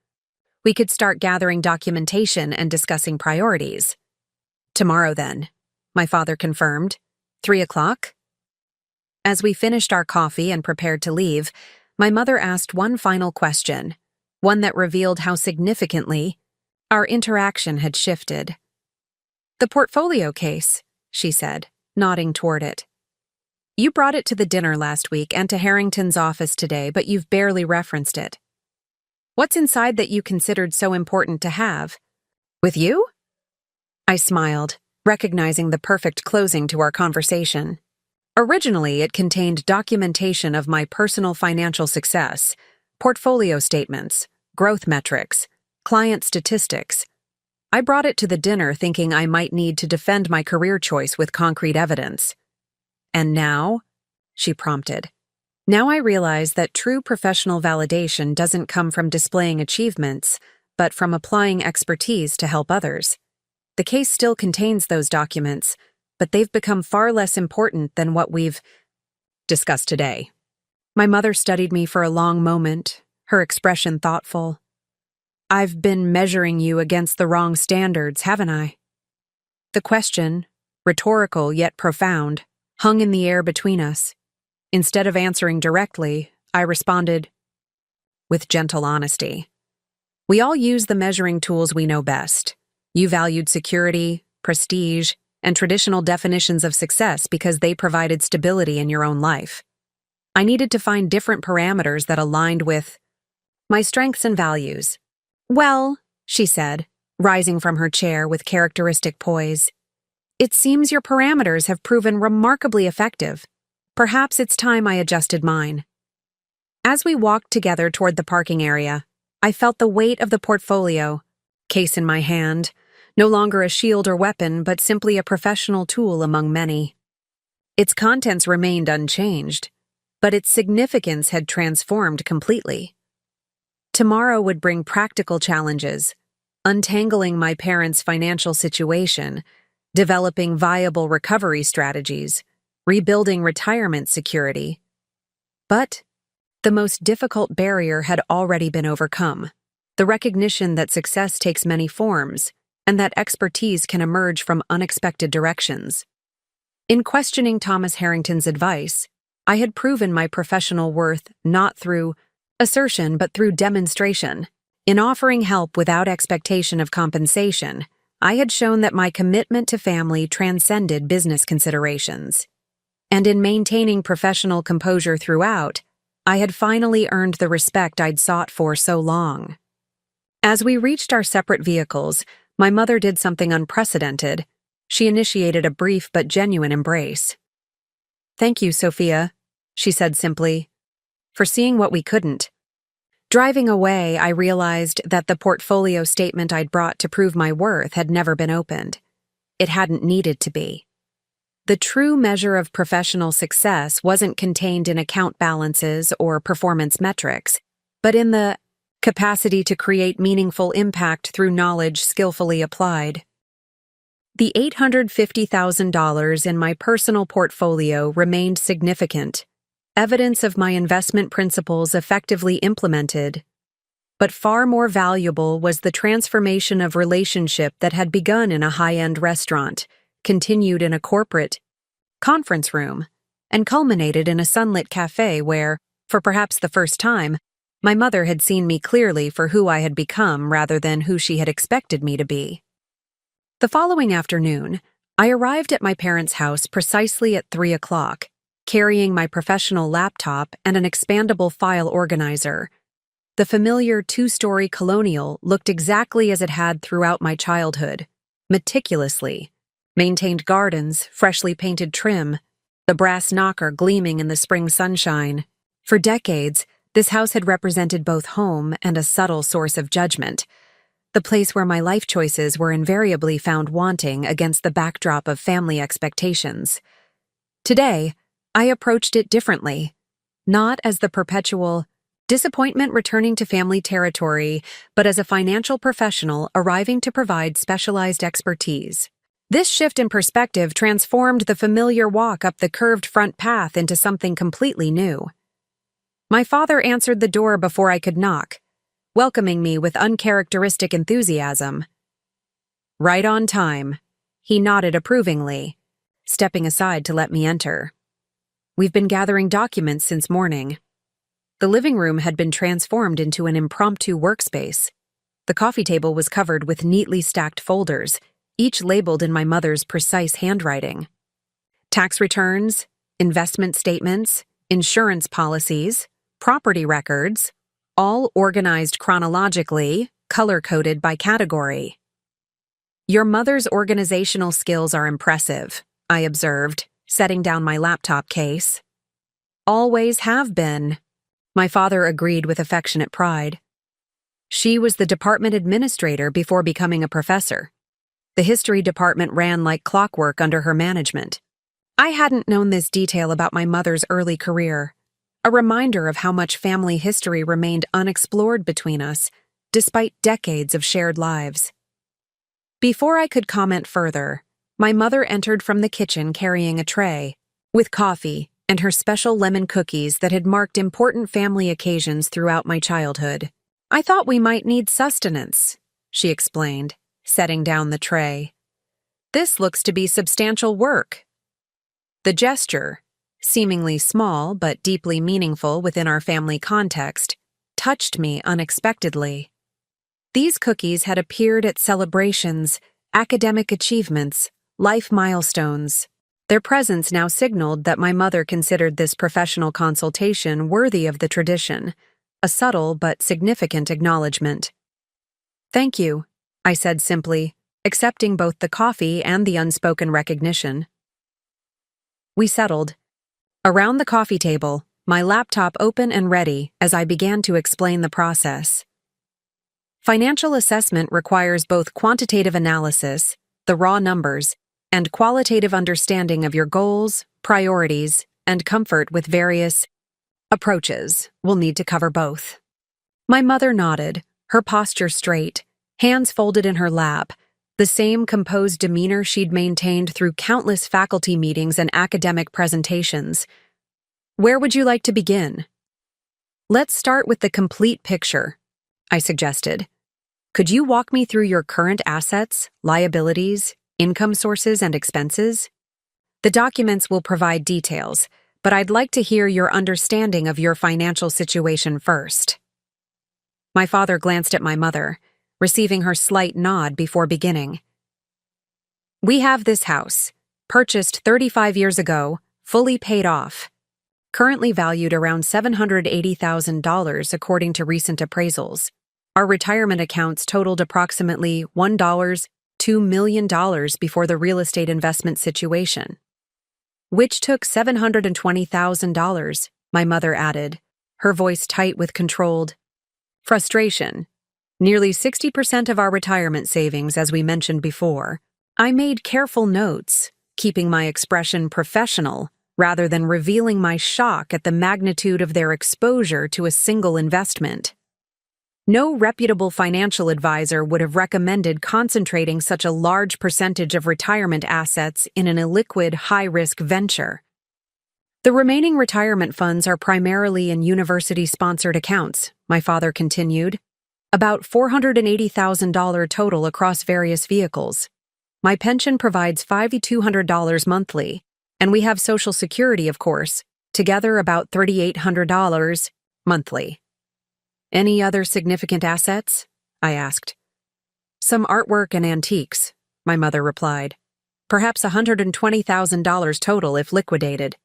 We could start gathering documentation and discussing priorities. Tomorrow, then, my father confirmed. 3:00? As we finished our coffee and prepared to leave, my mother asked one final question, one that revealed how significantly our interaction had shifted. The portfolio case, she said, nodding toward it. You brought it to the dinner last week and to Harrington's office today, but you've barely referenced it. What's inside that you considered so important to have? With you? I smiled, recognizing the perfect closing to our conversation. Originally, it contained documentation of my personal financial success, portfolio statements, growth metrics, client statistics. I brought it to the dinner thinking I might need to defend my career choice with concrete evidence. And now? She prompted. Now I realize that true professional validation doesn't come from displaying achievements, but from applying expertise to help others. The case still contains those documents, but they've become far less important than what we've discussed today. My mother studied me for a long moment, her expression thoughtful. I've been measuring you against the wrong standards, haven't I? The question, rhetorical yet profound, hung in the air between us. Instead of answering directly, I responded with gentle honesty. We all use the measuring tools we know best. You valued security, prestige, and traditional definitions of success because they provided stability in your own life. I needed to find different parameters that aligned with my strengths and values. Well, she said, rising from her chair with characteristic poise, it seems your parameters have proven remarkably effective. Perhaps it's time I adjusted mine. As we walked together toward the parking area, I felt the weight of the portfolio, case in my hand, no longer a shield or weapon, but simply a professional tool among many. Its contents remained unchanged, but its significance had transformed completely. Tomorrow would bring practical challenges, untangling my parents' financial situation, developing viable recovery strategies, rebuilding retirement security. But the most difficult barrier had already been overcome, the recognition that success takes many forms and that expertise can emerge from unexpected directions. In questioning Thomas Harrington's advice, I had proven my professional worth not through assertion but through demonstration. In offering help without expectation of compensation, I had shown that my commitment to family transcended business considerations. And in maintaining professional composure throughout, I had finally earned the respect I'd sought for so long. As we reached our separate vehicles, my mother did something unprecedented. She initiated a brief but genuine embrace. "Thank you, Sophia," she said simply, "for seeing what we couldn't." Driving away, I realized that the portfolio statement I'd brought to prove my worth had never been opened. It hadn't needed to be. The true measure of professional success wasn't contained in account balances or performance metrics, but in the capacity to create meaningful impact through knowledge skillfully applied. The $850,000 in my personal portfolio remained significant, evidence of my investment principles effectively implemented. But far more valuable was the transformation of relationship that had begun in a high-end restaurant, continued in a corporate conference room, and culminated in a sunlit cafe where, for perhaps the first time, my mother had seen me clearly for who I had become rather than who she had expected me to be. The following afternoon, I arrived at my parents' house precisely at 3 o'clock, carrying my professional laptop and an expandable file organizer. The familiar two-story colonial looked exactly as it had throughout my childhood, meticulously. Maintained gardens, freshly painted trim, the brass knocker gleaming in the spring sunshine. For decades, this house had represented both home and a subtle source of judgment, the place where my life choices were invariably found wanting against the backdrop of family expectations. Today, I approached it differently, not as the perpetual disappointment returning to family territory, but as a financial professional arriving to provide specialized expertise. This shift in perspective transformed the familiar walk up the curved front path into something completely new. My father answered the door before I could knock, welcoming me with uncharacteristic enthusiasm. "Right on time," he nodded approvingly, stepping aside to let me enter. "We've been gathering documents since morning." The living room had been transformed into an impromptu workspace. The coffee table was covered with neatly stacked folders, each labeled in my mother's precise handwriting. Tax returns, investment statements, insurance policies, property records, all organized chronologically, color-coded by category. "Your mother's organizational skills are impressive," I observed, setting down my laptop case. "Always have been," my father agreed with affectionate pride. "She was the department administrator before becoming a professor. The history department ran like clockwork under her management." I hadn't known this detail about my mother's early career, a reminder of how much family history remained unexplored between us, despite decades of shared lives. Before I could comment further, my mother entered from the kitchen carrying a tray, with coffee, and her special lemon cookies that had marked important family occasions throughout my childhood. "I thought we might need sustenance," she explained, setting down the tray. "This looks to be substantial work." The gesture, seemingly small but deeply meaningful within our family context, touched me unexpectedly. These cookies had appeared at celebrations, academic achievements, life milestones. Their presence now signaled that my mother considered this professional consultation worthy of the tradition, a subtle but significant acknowledgement. "Thank you," I said simply, accepting both the coffee and the unspoken recognition. We settled. Around the coffee table, my laptop open and ready as I began to explain the process. Financial assessment requires both quantitative analysis, the raw numbers, and qualitative understanding of your goals, priorities, and comfort with various approaches. We'll need to cover both. My mother nodded, her posture straight, hands folded in her lap, the same composed demeanor she'd maintained through countless faculty meetings and academic presentations. "Where would you like to begin?" "Let's start with the complete picture," I suggested. "Could you walk me through your current assets, liabilities, income sources, and expenses? The documents will provide details, but I'd like to hear your understanding of your financial situation first." My father glanced at my mother, receiving her slight nod before beginning. "We have this house, purchased 35 years ago, fully paid off, currently valued around $780,000 according to recent appraisals. Our retirement accounts totaled approximately $2 million before the real estate investment situation, which took $720,000, my mother added, her voice tight with controlled frustration. "Nearly 60% of our retirement savings, as we mentioned before." I made careful notes, keeping my expression professional rather than revealing my shock at the magnitude of their exposure to a single investment. No reputable financial advisor would have recommended concentrating such a large percentage of retirement assets in an illiquid, high-risk venture. "The remaining retirement funds are primarily in university-sponsored accounts," my father continued, "about $480,000 total across various vehicles. My pension provides $5,200 monthly, and we have Social Security, of course, together about $3,800 monthly." "Any other significant assets?" I asked. "Some artwork and antiques," my mother replied. "Perhaps $120,000 total if liquidated,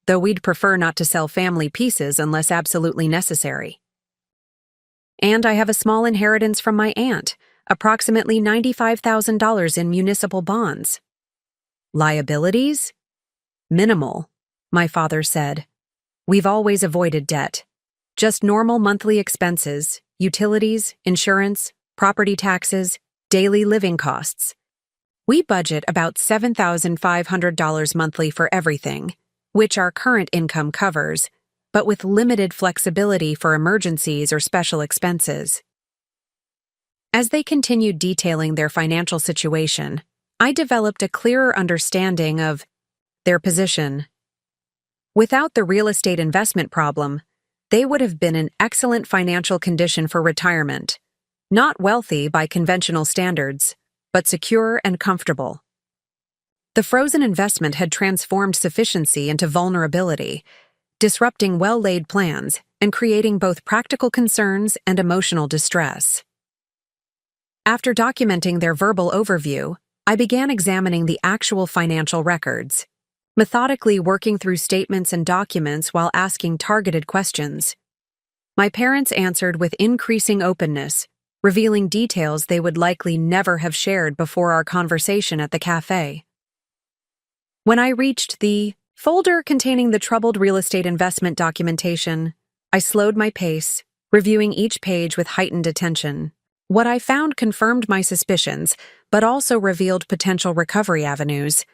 though we'd prefer not to sell family pieces unless absolutely necessary. And I have a small inheritance from my aunt, approximately $95,000 in municipal bonds." "Liabilities?" "Minimal," my father said. "We've always avoided debt. Just normal monthly expenses, utilities, insurance, property taxes, daily living costs. We budget about $7,500 monthly for everything, which our current income covers, but with limited flexibility for emergencies or special expenses." As they continued detailing their financial situation, I developed a clearer understanding of their position. Without the real estate investment problem, they would have been in excellent financial condition for retirement, not wealthy by conventional standards, but secure and comfortable. The frozen investment had transformed sufficiency into vulnerability, disrupting well-laid plans and creating both practical concerns and emotional distress. After documenting their verbal overview, I began examining the actual financial records, methodically working through statements and documents while asking targeted questions. My parents answered with increasing openness, revealing details they would likely never have shared before our conversation at the cafe. When I reached the folder containing the troubled real estate investment documentation, I slowed my pace, reviewing each page with heightened attention. What I found confirmed my suspicions, but also revealed potential recovery avenues.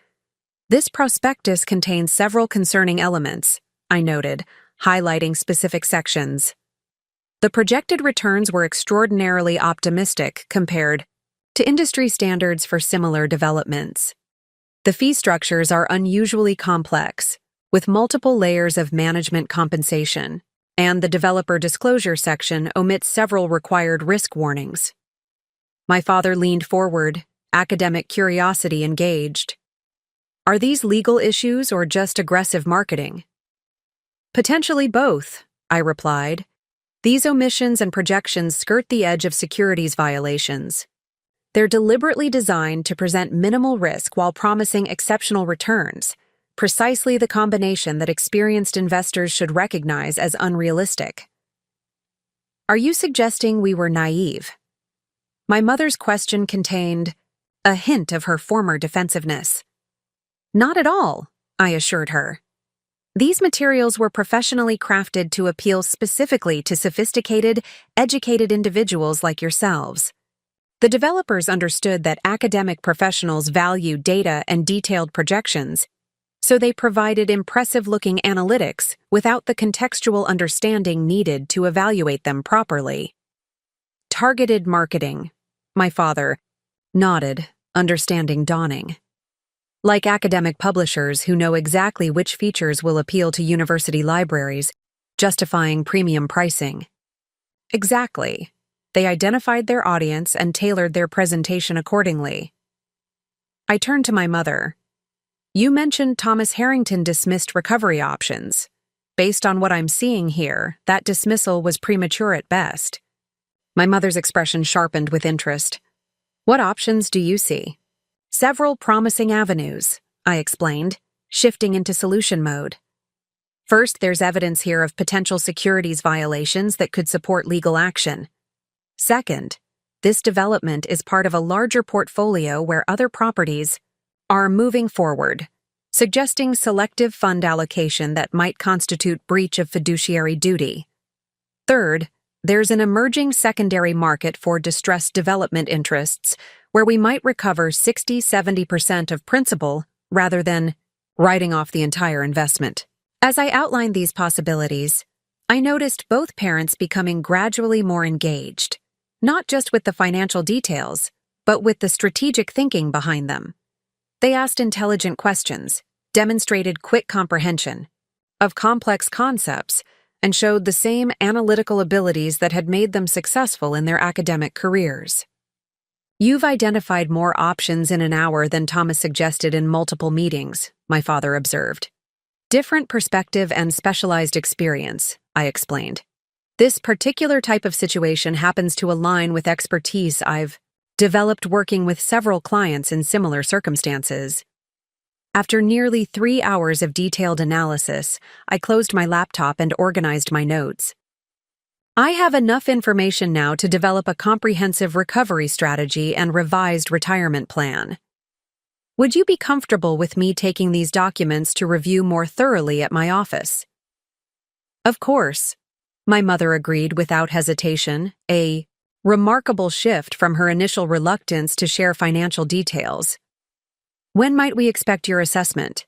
"This prospectus contains several concerning elements," I noted, highlighting specific sections. The projected returns were extraordinarily optimistic compared to industry standards for similar developments. The fee structures are unusually complex, with multiple layers of management compensation, and the developer disclosure section omits several required risk warnings. My father leaned forward, academic curiosity engaged. Are these legal issues or just aggressive marketing? Potentially both, I replied. These omissions and projections skirt the edge of securities violations. They're deliberately designed to present minimal risk while promising exceptional returns, precisely the combination that experienced investors should recognize as unrealistic. Are you suggesting we were naive? My mother's question contained a hint of her former defensiveness. Not at all, I assured her. These materials were professionally crafted to appeal specifically to sophisticated, educated individuals like yourselves. The developers understood that academic professionals value data and detailed projections, so they provided impressive-looking analytics without the contextual understanding needed to evaluate them properly. Targeted marketing, my father nodded, understanding dawning. Like academic publishers who know exactly which features will appeal to university libraries, justifying premium pricing. Exactly. They identified their audience and tailored their presentation accordingly. I turned to my mother. You mentioned Thomas Harrington dismissed recovery options. Based on what I'm seeing here, that dismissal was premature at best. My mother's expression sharpened with interest. What options do you see? Several promising avenues, I explained, shifting into solution mode. First, there's evidence here of potential securities violations that could support legal action. Second, this development is part of a larger portfolio where other properties are moving forward, suggesting selective fund allocation that might constitute breach of fiduciary duty. Third, there's an emerging secondary market for distressed development interests where we might recover 60–70% of principal rather than writing off the entire investment. As I outlined these possibilities, I noticed both parents becoming gradually more engaged, not just with the financial details, but with the strategic thinking behind them. They asked intelligent questions, demonstrated quick comprehension of complex concepts, and showed the same analytical abilities that had made them successful in their academic careers. You've identified more options in an hour than Thomas suggested in multiple meetings, my father observed. Different perspective and specialized experience, I explained. This particular type of situation happens to align with expertise I've developed working with several clients in similar circumstances. After nearly 3 hours of detailed analysis, I closed my laptop and organized my notes. I have enough information now to develop a comprehensive recovery strategy and revised retirement plan. Would you be comfortable with me taking these documents to review more thoroughly at my office? Of course, my mother agreed without hesitation, a remarkable shift from her initial reluctance to share financial details. When might we expect your assessment?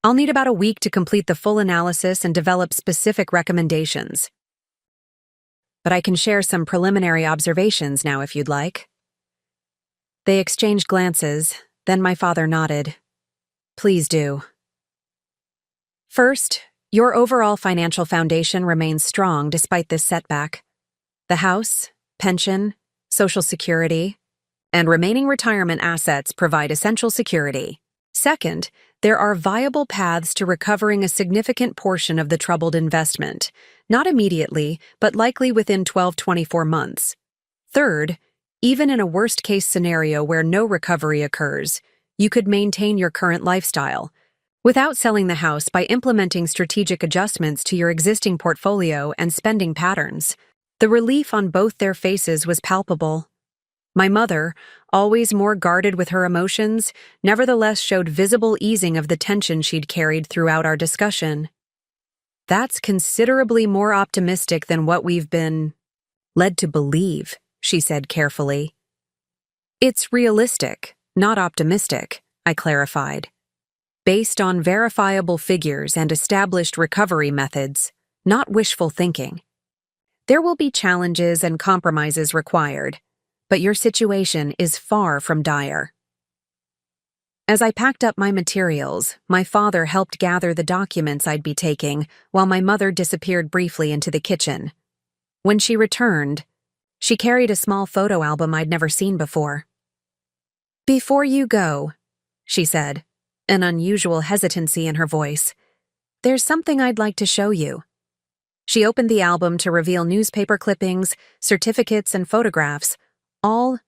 I'll need about a week to complete the full analysis and develop specific recommendations. But I can share some preliminary observations now if you'd like. They exchanged glances, then my father nodded. Please do. First, your overall financial foundation remains strong despite this setback. The house, pension, Social Security, and remaining retirement assets provide essential security. Second, there are viable paths to recovering a significant portion of the troubled investment, not immediately, but likely within 12–24 months. Third, even in a worst-case scenario where no recovery occurs, you could maintain your current lifestyle without selling the house by implementing strategic adjustments to your existing portfolio and spending patterns. The relief on both their faces was palpable. My mother, always more guarded with her emotions, nevertheless showed visible easing of the tension she'd carried throughout our discussion. That's considerably more optimistic than what we've been led to believe, she said carefully. It's realistic, not optimistic, I clarified. Based on verifiable figures and established recovery methods, not wishful thinking. There will be challenges and compromises required, but your situation is far from dire. As I packed up my materials, my father helped gather the documents I'd be taking, while my mother disappeared briefly into the kitchen. When she returned, she carried a small photo album I'd never seen before. "Before you go," she said, an unusual hesitancy in her voice, "there's something I'd like to show you." She opened the album to reveal newspaper clippings, certificates, and photographs, all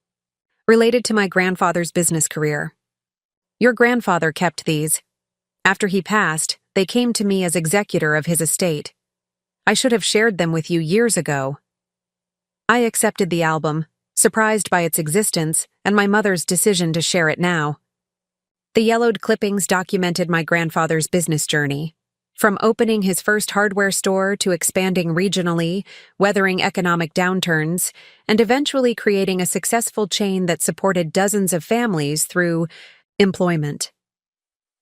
related to my grandfather's business career. "Your grandfather kept these. After he passed, they came to me as executor of his estate. I should have shared them with you years ago." I accepted the album, surprised by its existence and my mother's decision to share it now. The yellowed clippings documented my grandfather's business journey, from opening his first hardware store to expanding regionally, weathering economic downturns, and eventually creating a successful chain that supported dozens of families through employment.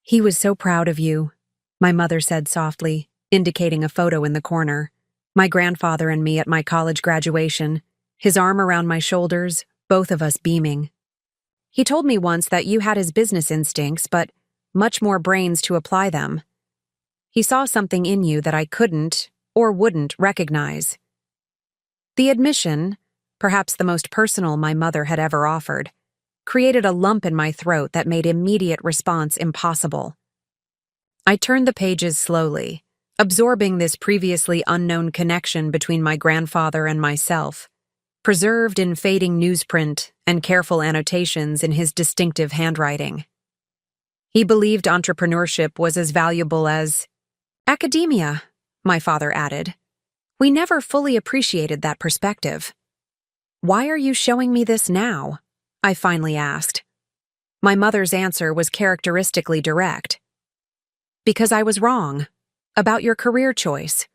"He was so proud of you," my mother said softly, indicating a photo in the corner. My grandfather and me at my college graduation, his arm around my shoulders, both of us beaming. "He told me once that you had his business instincts, but much more brains to apply them. He saw something in you that I couldn't or wouldn't recognize." The admission, perhaps the most personal my mother had ever offered, created a lump in my throat that made immediate response impossible. I turned the pages slowly, absorbing this previously unknown connection between my grandfather and myself, preserved in fading newsprint and careful annotations in his distinctive handwriting. He believed entrepreneurship was as valuable as academia, my father added. We never fully appreciated that perspective. "Why are you showing me this now?" I finally asked. My mother's answer was characteristically direct. "Because I was wrong. About your career choice.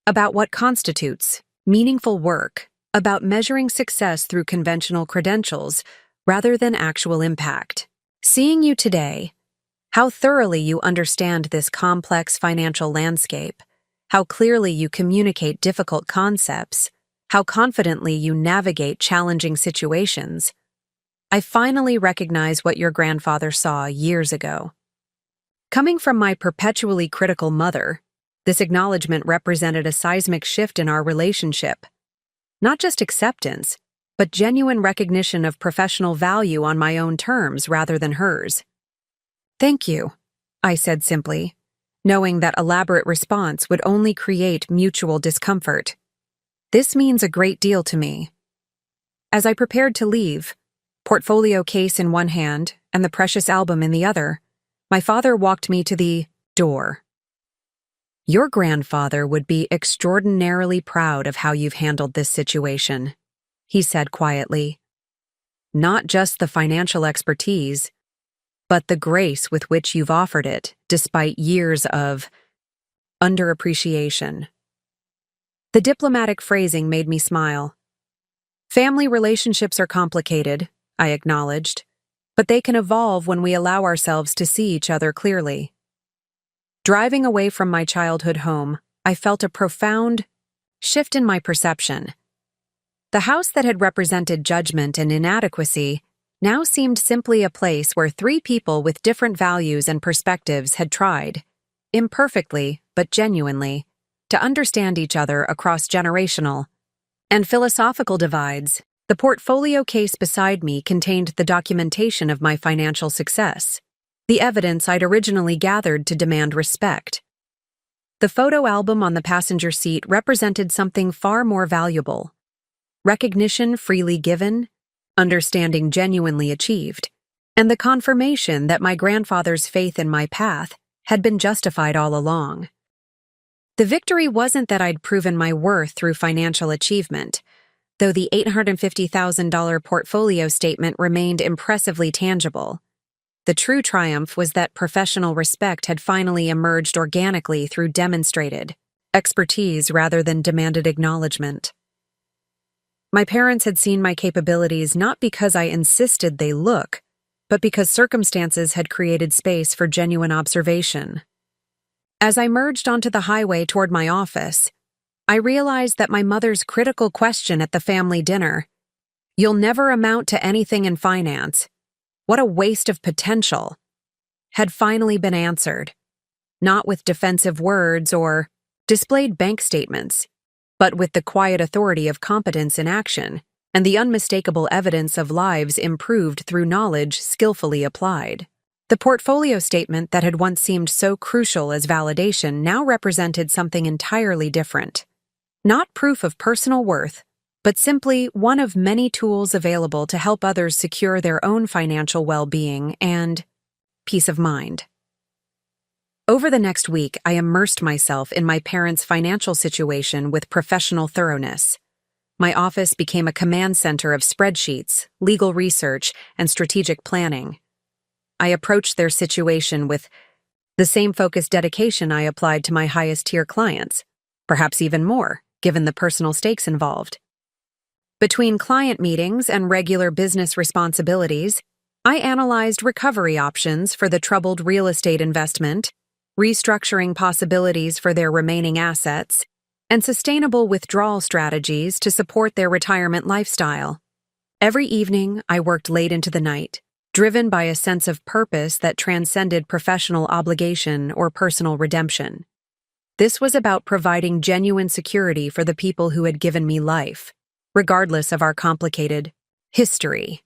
About what constitutes meaningful work. About measuring success through conventional credentials rather than actual impact. Seeing you today, how thoroughly you understand this complex financial landscape, how clearly you communicate difficult concepts, how confidently you navigate challenging situations, I finally recognize what your grandfather saw years ago." Coming from my perpetually critical mother, this acknowledgement represented a seismic shift in our relationship. Not just acceptance, but genuine recognition of professional value on my own terms rather than hers. "Thank you," I said simply, knowing that elaborate response would only create mutual discomfort. "This means a great deal to me." As I prepared to leave, portfolio case in one hand and the precious album in the other, my father walked me to the door. "Your grandfather would be extraordinarily proud of how you've handled this situation," he said quietly. "Not just the financial expertise, but the grace with which you've offered it, despite years of underappreciation." The diplomatic phrasing made me smile. "Family relationships are complicated," I acknowledged, "but they can evolve when we allow ourselves to see each other clearly." Driving away from my childhood home, I felt a profound shift in my perception. The house that had represented judgment and inadequacy now seemed simply a place where three people with different values and perspectives had tried, imperfectly but genuinely, to understand each other across generational and philosophical divides. The portfolio case beside me contained the documentation of my financial success, the evidence I'd originally gathered to demand respect. The photo album on the passenger seat represented something far more valuable: recognition freely given, understanding genuinely achieved, and the confirmation that my grandfather's faith in my path had been justified all along. The victory wasn't that I'd proven my worth through financial achievement, though the $850,000 portfolio statement remained impressively tangible. The true triumph was that professional respect had finally emerged organically through demonstrated expertise rather than demanded acknowledgement. My parents had seen my capabilities not because I insisted they look, but because circumstances had created space for genuine observation. As I merged onto the highway toward my office, I realized that my mother's critical question at the family dinner, "You'll never amount to anything in finance. What a waste of potential," had finally been answered, not with defensive words or displayed bank statements, but with the quiet authority of competence in action and the unmistakable evidence of lives improved through knowledge skillfully applied. The portfolio statement that had once seemed so crucial as validation now represented something entirely different. Not proof of personal worth, but simply one of many tools available to help others secure their own financial well-being and peace of mind. Over the next week, I immersed myself in my parents' financial situation with professional thoroughness. My office became a command center of spreadsheets, legal research, and strategic planning. I approached their situation with the same focused dedication I applied to my highest-tier clients, perhaps even more, given the personal stakes involved. Between client meetings and regular business responsibilities, I analyzed recovery options for the troubled real estate investment, restructuring possibilities for their remaining assets, and sustainable withdrawal strategies to support their retirement lifestyle. Every evening, I worked late into the night, driven by a sense of purpose that transcended professional obligation or personal redemption. This was about providing genuine security for the people who had given me life, regardless of our complicated history.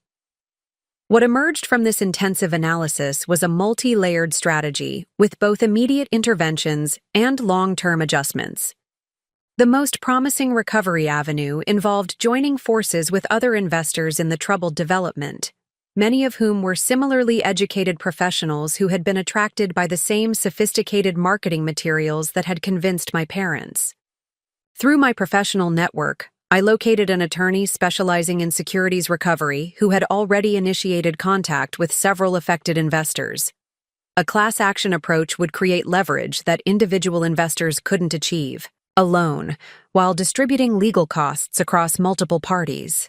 What emerged from this intensive analysis was a multi-layered strategy with both immediate interventions and long-term adjustments. The most promising recovery avenue involved joining forces with other investors in the troubled development, many of whom were similarly educated professionals who had been attracted by the same sophisticated marketing materials that had convinced my parents. Through my professional network, I located an attorney specializing in securities recovery who had already initiated contact with several affected investors. A class action approach would create leverage that individual investors couldn't achieve alone, while distributing legal costs across multiple parties.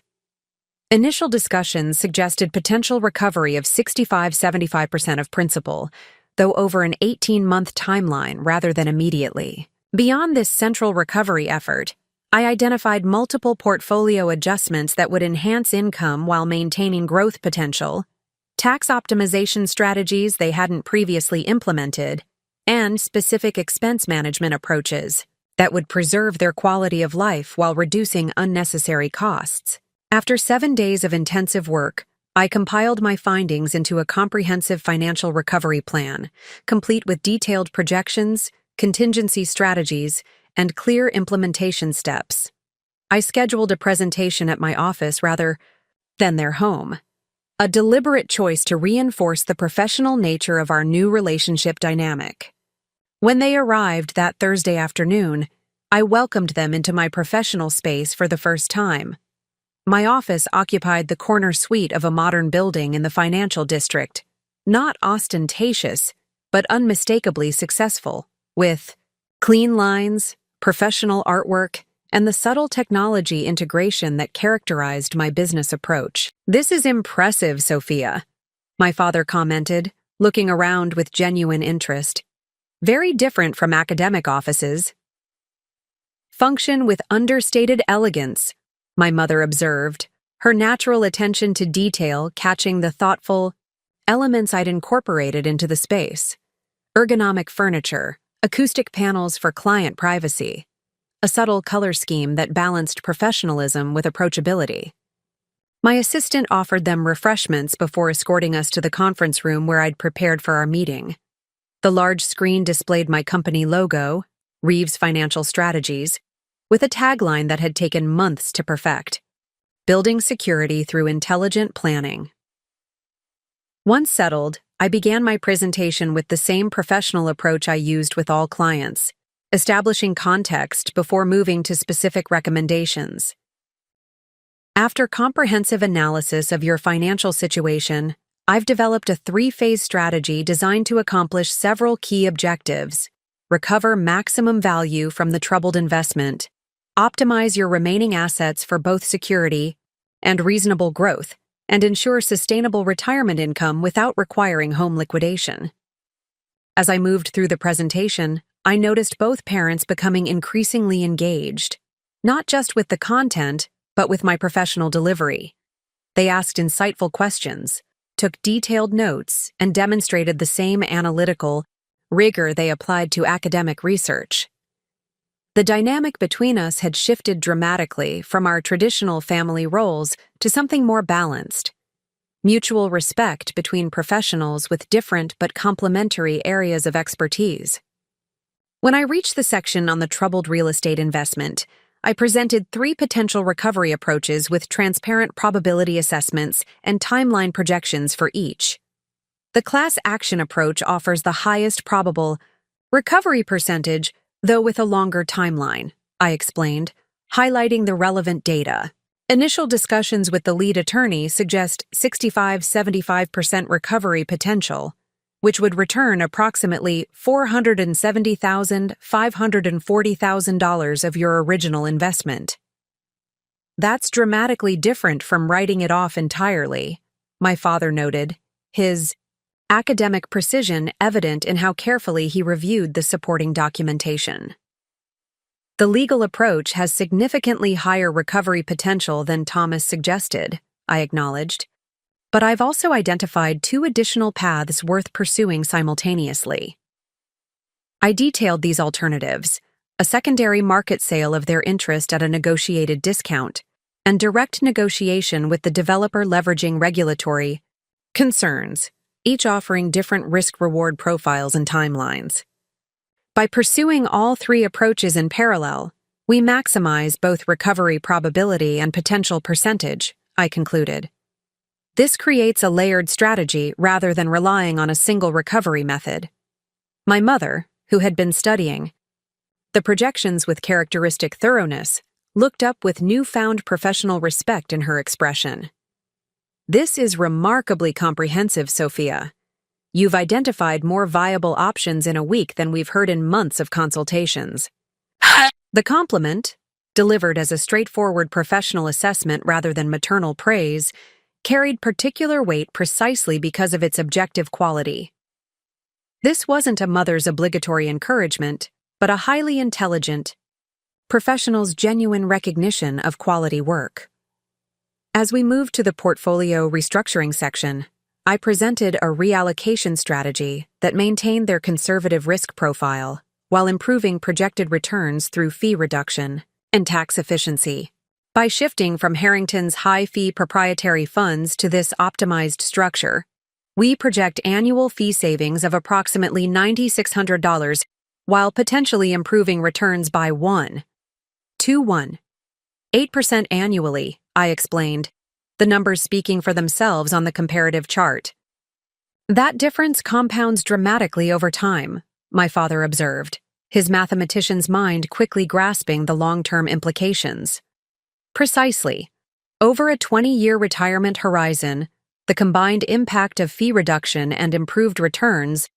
Initial discussions suggested potential recovery of 65–75% of principal, though over an 18-month timeline rather than immediately. Beyond this central recovery effort, I identified multiple portfolio adjustments that would enhance income while maintaining growth potential, tax optimization strategies they hadn't previously implemented, and specific expense management approaches that would preserve their quality of life while reducing unnecessary costs. After 7 days of intensive work, I compiled my findings into a comprehensive financial recovery plan, complete with detailed projections, contingency strategies, and clear implementation steps. I scheduled a presentation at my office rather than their home, a deliberate choice to reinforce the professional nature of our new relationship dynamic. When they arrived that Thursday afternoon, I welcomed them into my professional space for the first time. My office occupied the corner suite of a modern building in the financial district, not ostentatious, but unmistakably successful, with clean lines, professional artwork, and the subtle technology integration that characterized my business approach. "This is impressive, Sophia," my father commented, looking around with genuine interest. "Very different from academic offices." "Function with understated elegance," my mother observed, her natural attention to detail catching the thoughtful elements I'd incorporated into the space. Ergonomic furniture, acoustic panels for client privacy, a subtle color scheme that balanced professionalism with approachability. My assistant offered them refreshments before escorting us to the conference room where I'd prepared for our meeting. The large screen displayed my company logo, Reeves Financial Strategies, with a tagline that had taken months to perfect: "Building security through intelligent planning." Once settled, I began my presentation with the same professional approach I used with all clients, establishing context before moving to specific recommendations. After comprehensive analysis of your financial situation, I've developed a 3-phase strategy designed to accomplish several key objectives: recover maximum value from the troubled investment, optimize your remaining assets for both security and reasonable growth, and ensure sustainable retirement income without requiring home liquidation. As I moved through the presentation, I noticed both parents becoming increasingly engaged, not just with the content, but with my professional delivery. They asked insightful questions, took detailed notes, and demonstrated the same analytical rigor they applied to academic research. The dynamic between us had shifted dramatically from our traditional family roles to something more balanced. Mutual respect between professionals with different but complementary areas of expertise. When I reached the section on the troubled real estate investment, I presented 3 potential recovery approaches with transparent probability assessments and timeline projections for each. The class action approach offers the highest probable recovery percentage, though with a longer timeline, I explained, highlighting the relevant data. Initial discussions with the lead attorney suggest 65–75% recovery potential, which would return approximately $470,540,000 of your original investment. That's dramatically different from writing it off entirely, my father noted, his academic precision evident in how carefully he reviewed the supporting documentation. The legal approach has significantly higher recovery potential than Thomas suggested, I acknowledged. But I've also identified 2 additional paths worth pursuing simultaneously. I detailed these alternatives: a secondary market sale of their interest at a negotiated discount, and direct negotiation with the developer leveraging regulatory concerns, each offering different risk-reward profiles and timelines. By pursuing all 3 approaches in parallel, we maximize both recovery probability and potential percentage, I concluded. This creates a layered strategy rather than relying on a single recovery method. My mother, who had been studying the projections with characteristic thoroughness, looked up with newfound professional respect in her expression. "This is remarkably comprehensive, Sophia. You've identified more viable options in a week than we've heard in months of consultations." The compliment, delivered as a straightforward professional assessment rather than maternal praise, carried particular weight precisely because of its objective quality. This wasn't a mother's obligatory encouragement, but a highly intelligent professional's genuine recognition of quality work. As we moved to the portfolio restructuring section, I presented a reallocation strategy that maintained their conservative risk profile while improving projected returns through fee reduction and tax efficiency. By shifting from Harrington's high-fee proprietary funds to this optimized structure, we project annual fee savings of approximately $9,600 while potentially improving returns by 1.8% annually, I explained, the numbers speaking for themselves on the comparative chart. That difference compounds dramatically over time, my father observed, his mathematician's mind quickly grasping the long-term implications. Precisely. Over a 20-year retirement horizon, the combined impact of fee reduction and improved returns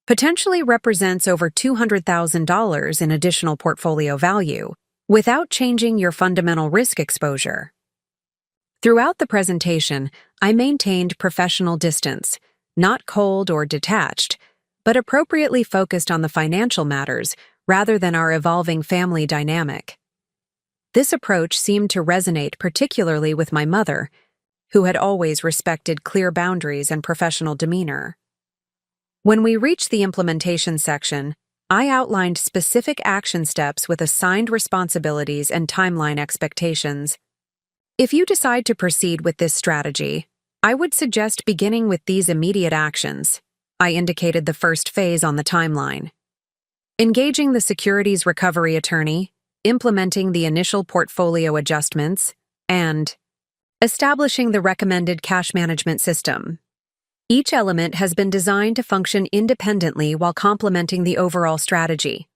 potentially represents over $200,000 in additional portfolio value, without changing your fundamental risk exposure. Throughout the presentation, I maintained professional distance, not cold or detached, but appropriately focused on the financial matters rather than our evolving family dynamic. This approach seemed to resonate particularly with my mother, who had always respected clear boundaries and professional demeanor. When we reached the implementation section, I outlined specific action steps with assigned responsibilities and timeline expectations. If you decide to proceed with this strategy, I would suggest beginning with these immediate actions. I indicated the first phase on the timeline. Engaging the securities recovery attorney, implementing the initial portfolio adjustments, and establishing the recommended cash management system. Each element has been designed to function independently while complementing the overall strategy.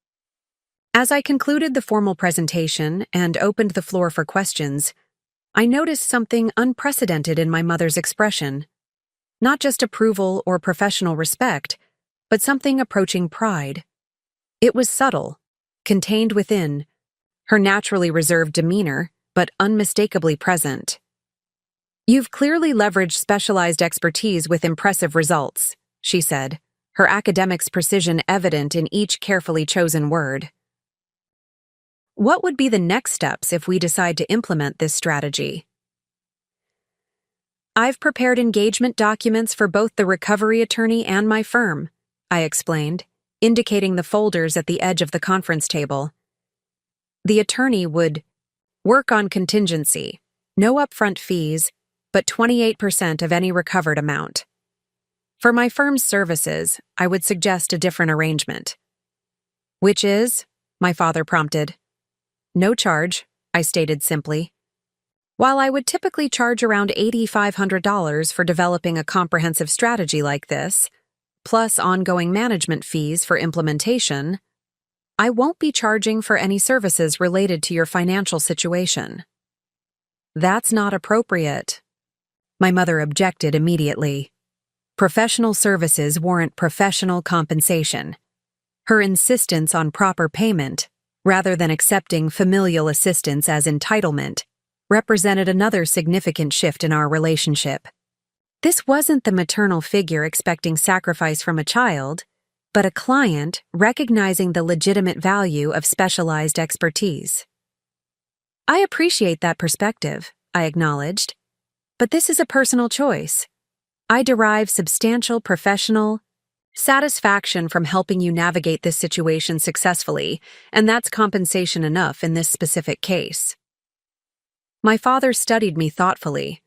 As I concluded the formal presentation and opened the floor for questions, I noticed something unprecedented in my mother's expression. Not just approval or professional respect, but something approaching pride. It was subtle, contained within her naturally reserved demeanor, but unmistakably present. "You've clearly leveraged specialized expertise with impressive results," she said, her academic's precision evident in each carefully chosen word. "What would be the next steps if we decide to implement this strategy?" I've prepared engagement documents for both the recovery attorney and my firm, I explained, indicating the folders at the edge of the conference table. The attorney would work on contingency, no upfront fees, but 28% of any recovered amount. For my firm's services, I would suggest a different arrangement. Which is? My father prompted. No charge, I stated simply. While I would typically charge around $8,500 for developing a comprehensive strategy like this, plus ongoing management fees for implementation, I won't be charging for any services related to your financial situation. That's not appropriate. My mother objected immediately. Professional services warrant professional compensation. Her insistence on proper payment, rather than accepting familial assistance as entitlement, represented another significant shift in our relationship. This wasn't the maternal figure expecting sacrifice from a child, but a client recognizing the legitimate value of specialized expertise. I appreciate that perspective, I acknowledged, but this is a personal choice. I derive substantial professional satisfaction from helping you navigate this situation successfully, and that's compensation enough in this specific case. My father studied me thoughtfully.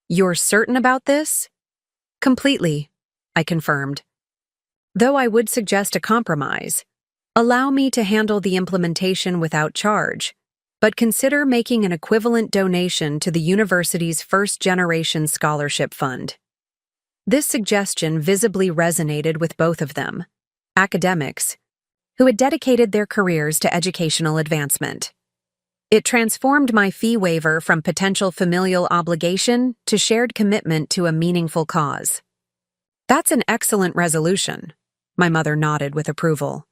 You're certain about this? Completely, I confirmed. Though I would suggest a compromise. Allow me to handle the implementation without charge, but consider making an equivalent donation to the university's first-generation scholarship fund. This suggestion visibly resonated with both of them, academics, who had dedicated their careers to educational advancement. It transformed my fee waiver from potential familial obligation to shared commitment to a meaningful cause. That's an excellent resolution, my mother nodded with approval.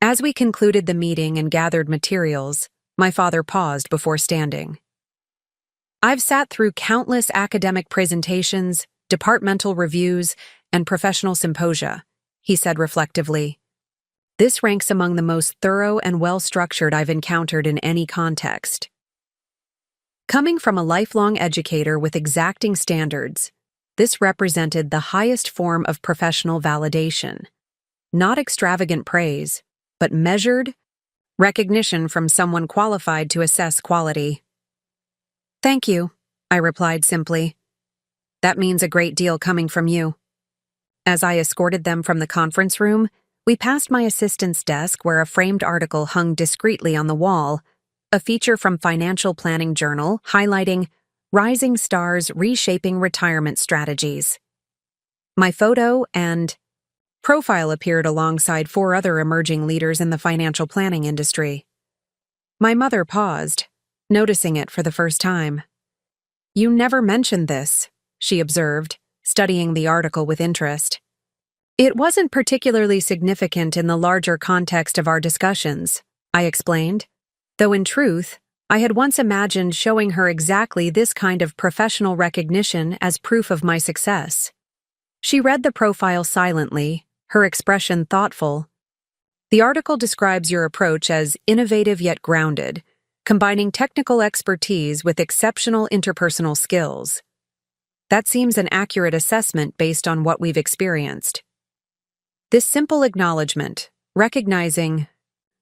As we concluded the meeting and gathered materials, my father paused before standing. I've sat through countless academic presentations, departmental reviews, and professional symposia, he said reflectively. This ranks among the most thorough and well-structured I've encountered in any context. Coming from a lifelong educator with exacting standards, this represented the highest form of professional validation. Not extravagant praise, but measured recognition from someone qualified to assess quality. Thank you, I replied simply. That means a great deal coming from you. As I escorted them from the conference room, we passed my assistant's desk where a framed article hung discreetly on the wall, a feature from Financial Planning Journal highlighting Rising Stars Reshaping Retirement Strategies. My photo and profile appeared alongside 4 other emerging leaders in the financial planning industry. My mother paused, noticing it for the first time. You never mentioned this, she observed, studying the article with interest. It wasn't particularly significant in the larger context of our discussions, I explained, though in truth, I had once imagined showing her exactly this kind of professional recognition as proof of my success. She read the profile silently, her expression thoughtful. The article describes your approach as innovative yet grounded, combining technical expertise with exceptional interpersonal skills. That seems an accurate assessment based on what we've experienced. This simple acknowledgement, recognizing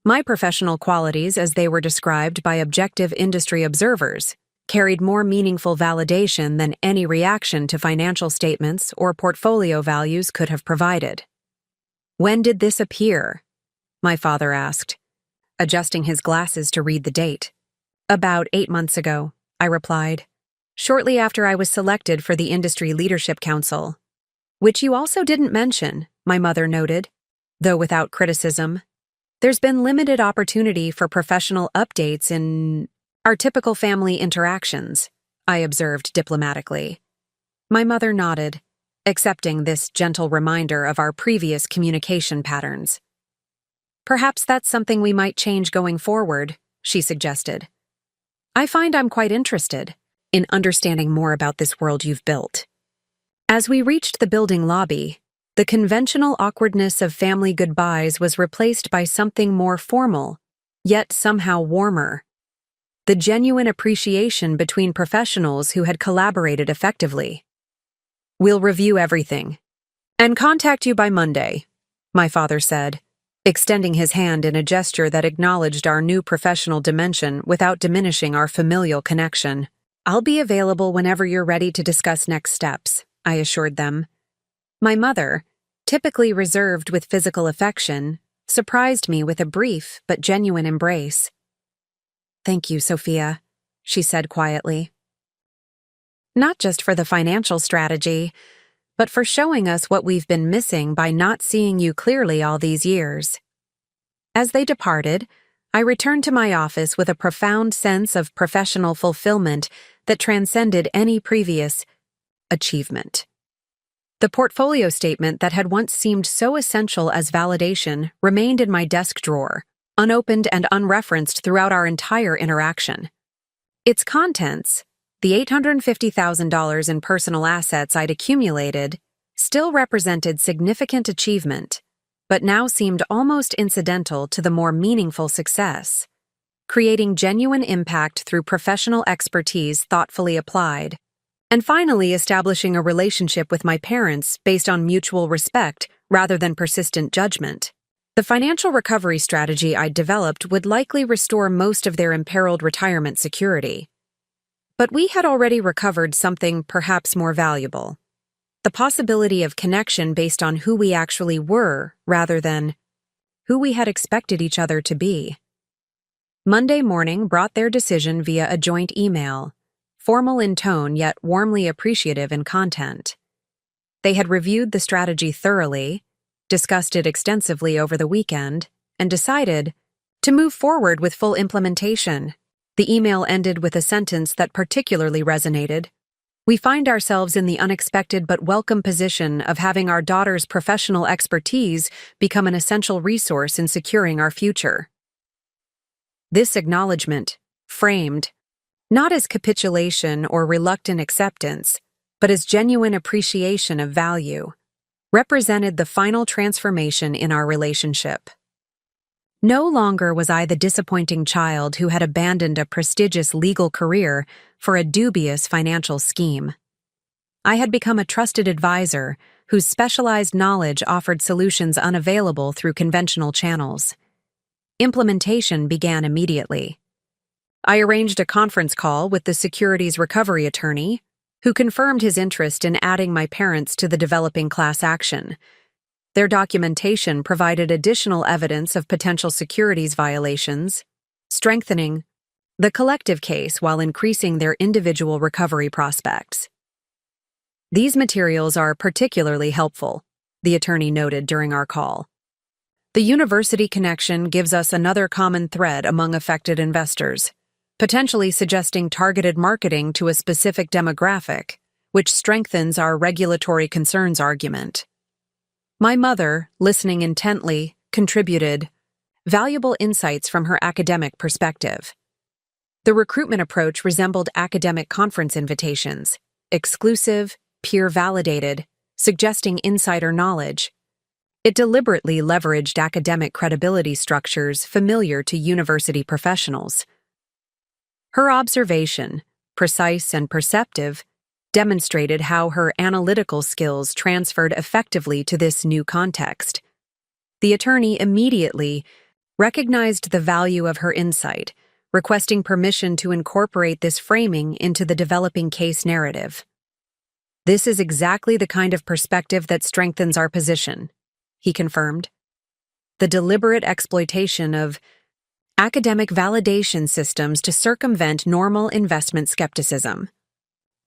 my professional qualities as they were described by objective industry observers, carried more meaningful validation than any reaction to financial statements or portfolio values could have provided. When did this appear? My father asked, adjusting his glasses to read the date. About 8 months ago, I replied. Shortly after I was selected for the Industry Leadership Council. Which you also didn't mention, my mother noted, though without criticism. There's been limited opportunity for professional updates in our typical family interactions, I observed diplomatically. My mother nodded, accepting this gentle reminder of our previous communication patterns. Perhaps that's something we might change going forward, she suggested. I find I'm quite interested in understanding more about this world you've built. As we reached the building lobby, the conventional awkwardness of family goodbyes was replaced by something more formal, yet somehow warmer. the genuine appreciation between professionals who had collaborated effectively. "We'll review everything and contact you by Monday," my father said, extending his hand in a gesture that acknowledged our new professional dimension without diminishing our familial connection. "I'll be available whenever you're ready to discuss next steps," I assured them. My mother, typically reserved with physical affection, surprised me with a brief but genuine embrace. "Thank you, Sophia," she said quietly. "Not just for the financial strategy, but for showing us what we've been missing by not seeing you clearly all these years." As they departed, I returned to my office with a profound sense of professional fulfillment that transcended any previous achievement. The portfolio statement that had once seemed so essential as validation remained in my desk drawer, unopened and unreferenced throughout our entire interaction. Its contents, the $850,000 in personal assets I'd accumulated, still represented significant achievement, but now seemed almost incidental to the more meaningful success, creating genuine impact through professional expertise thoughtfully applied, and finally establishing a relationship with my parents based on mutual respect rather than persistent judgment. The financial recovery strategy I'd developed would likely restore most of their imperiled retirement security. But we had already recovered something perhaps more valuable: the possibility of connection based on who we actually were rather than who we had expected each other to be. Monday morning brought their decision via a joint email, formal in tone yet warmly appreciative in content. They had reviewed the strategy thoroughly, discussed it extensively over the weekend, and decided to move forward with full implementation. The email ended with a sentence that particularly resonated. "We find ourselves in the unexpected but welcome position of having our daughter's professional expertise become an essential resource in securing our future." This acknowledgement, framed not as capitulation or reluctant acceptance, but as genuine appreciation of value, represented the final transformation in our relationship. No longer was I the disappointing child who had abandoned a prestigious legal career for a dubious financial scheme. I had become a trusted advisor whose specialized knowledge offered solutions unavailable through conventional channels. Implementation began immediately. I arranged a conference call with the securities recovery attorney, who confirmed his interest in adding my parents to the developing class action. Their documentation provided additional evidence of potential securities violations, strengthening the collective case while increasing their individual recovery prospects. "These materials are particularly helpful," the attorney noted during our call. "The university connection gives us another common thread among affected investors, potentially suggesting targeted marketing to a specific demographic, which strengthens our regulatory concerns argument." My mother, listening intently, contributed valuable insights from her academic perspective. The recruitment approach resembled academic conference invitations, exclusive, peer-validated, suggesting insider knowledge. It deliberately leveraged academic credibility structures familiar to university professionals. Her observation, precise and perceptive, demonstrated how her analytical skills transferred effectively to this new context. The attorney immediately recognized the value of her insight, requesting permission to incorporate this framing into the developing case narrative. "This is exactly the kind of perspective that strengthens our position," he confirmed. "The deliberate exploitation of academic validation systems to circumvent normal investment skepticism."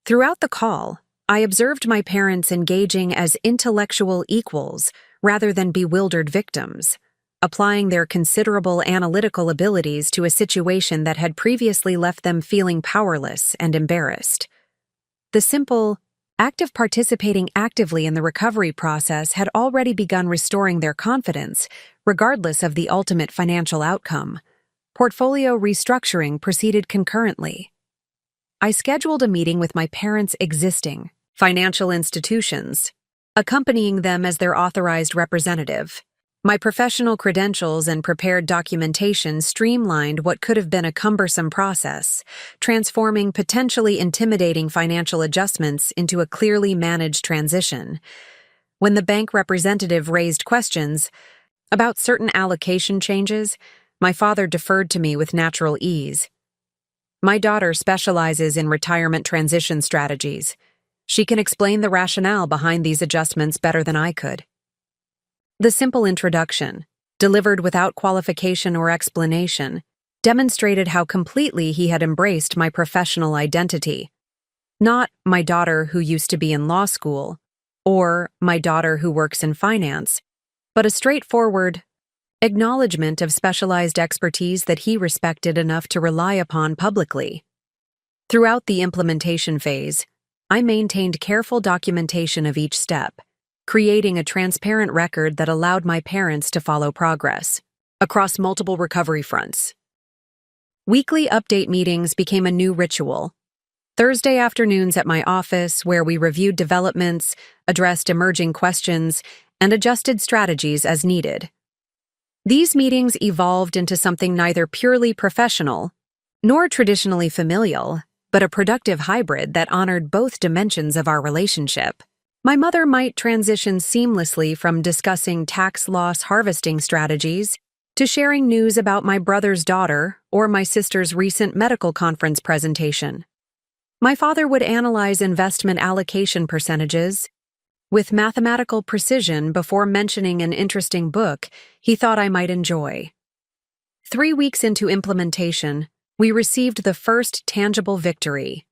Throughout the call, I observed my parents engaging as intellectual equals rather than bewildered victims, applying their considerable analytical abilities to a situation that had previously left them feeling powerless and embarrassed. The simple act of participating actively in the recovery process had already begun restoring their confidence, regardless of the ultimate financial outcome. Portfolio restructuring proceeded concurrently. I scheduled a meeting with my parents' existing financial institutions, accompanying them as their authorized representative. My professional credentials and prepared documentation streamlined what could have been a cumbersome process, transforming potentially intimidating financial adjustments into a clearly managed transition. When the bank representative raised questions about certain allocation changes, my father deferred to me with natural ease. My daughter specializes in retirement transition strategies. She can explain the rationale behind these adjustments better than I could. The simple introduction, delivered without qualification or explanation, demonstrated how completely he had embraced my professional identity. Not my daughter who used to be in law school, or my daughter who works in finance, but a straightforward acknowledgement of specialized expertise that he respected enough to rely upon publicly. Throughout the implementation phase, I maintained careful documentation of each step, creating a transparent record that allowed my parents to follow progress across multiple recovery fronts. Weekly update meetings became a new ritual. Thursday afternoons at my office, where we reviewed developments, addressed emerging questions, and adjusted strategies as needed. These meetings evolved into something neither purely professional nor traditionally familial, but a productive hybrid that honored both dimensions of our relationship. My mother might transition seamlessly from discussing tax loss harvesting strategies to sharing news about my brother's daughter or my sister's recent medical conference presentation. My father would analyze investment allocation percentages with mathematical precision before mentioning an interesting book he thought I might enjoy. 3 weeks into implementation, we received the first tangible victory: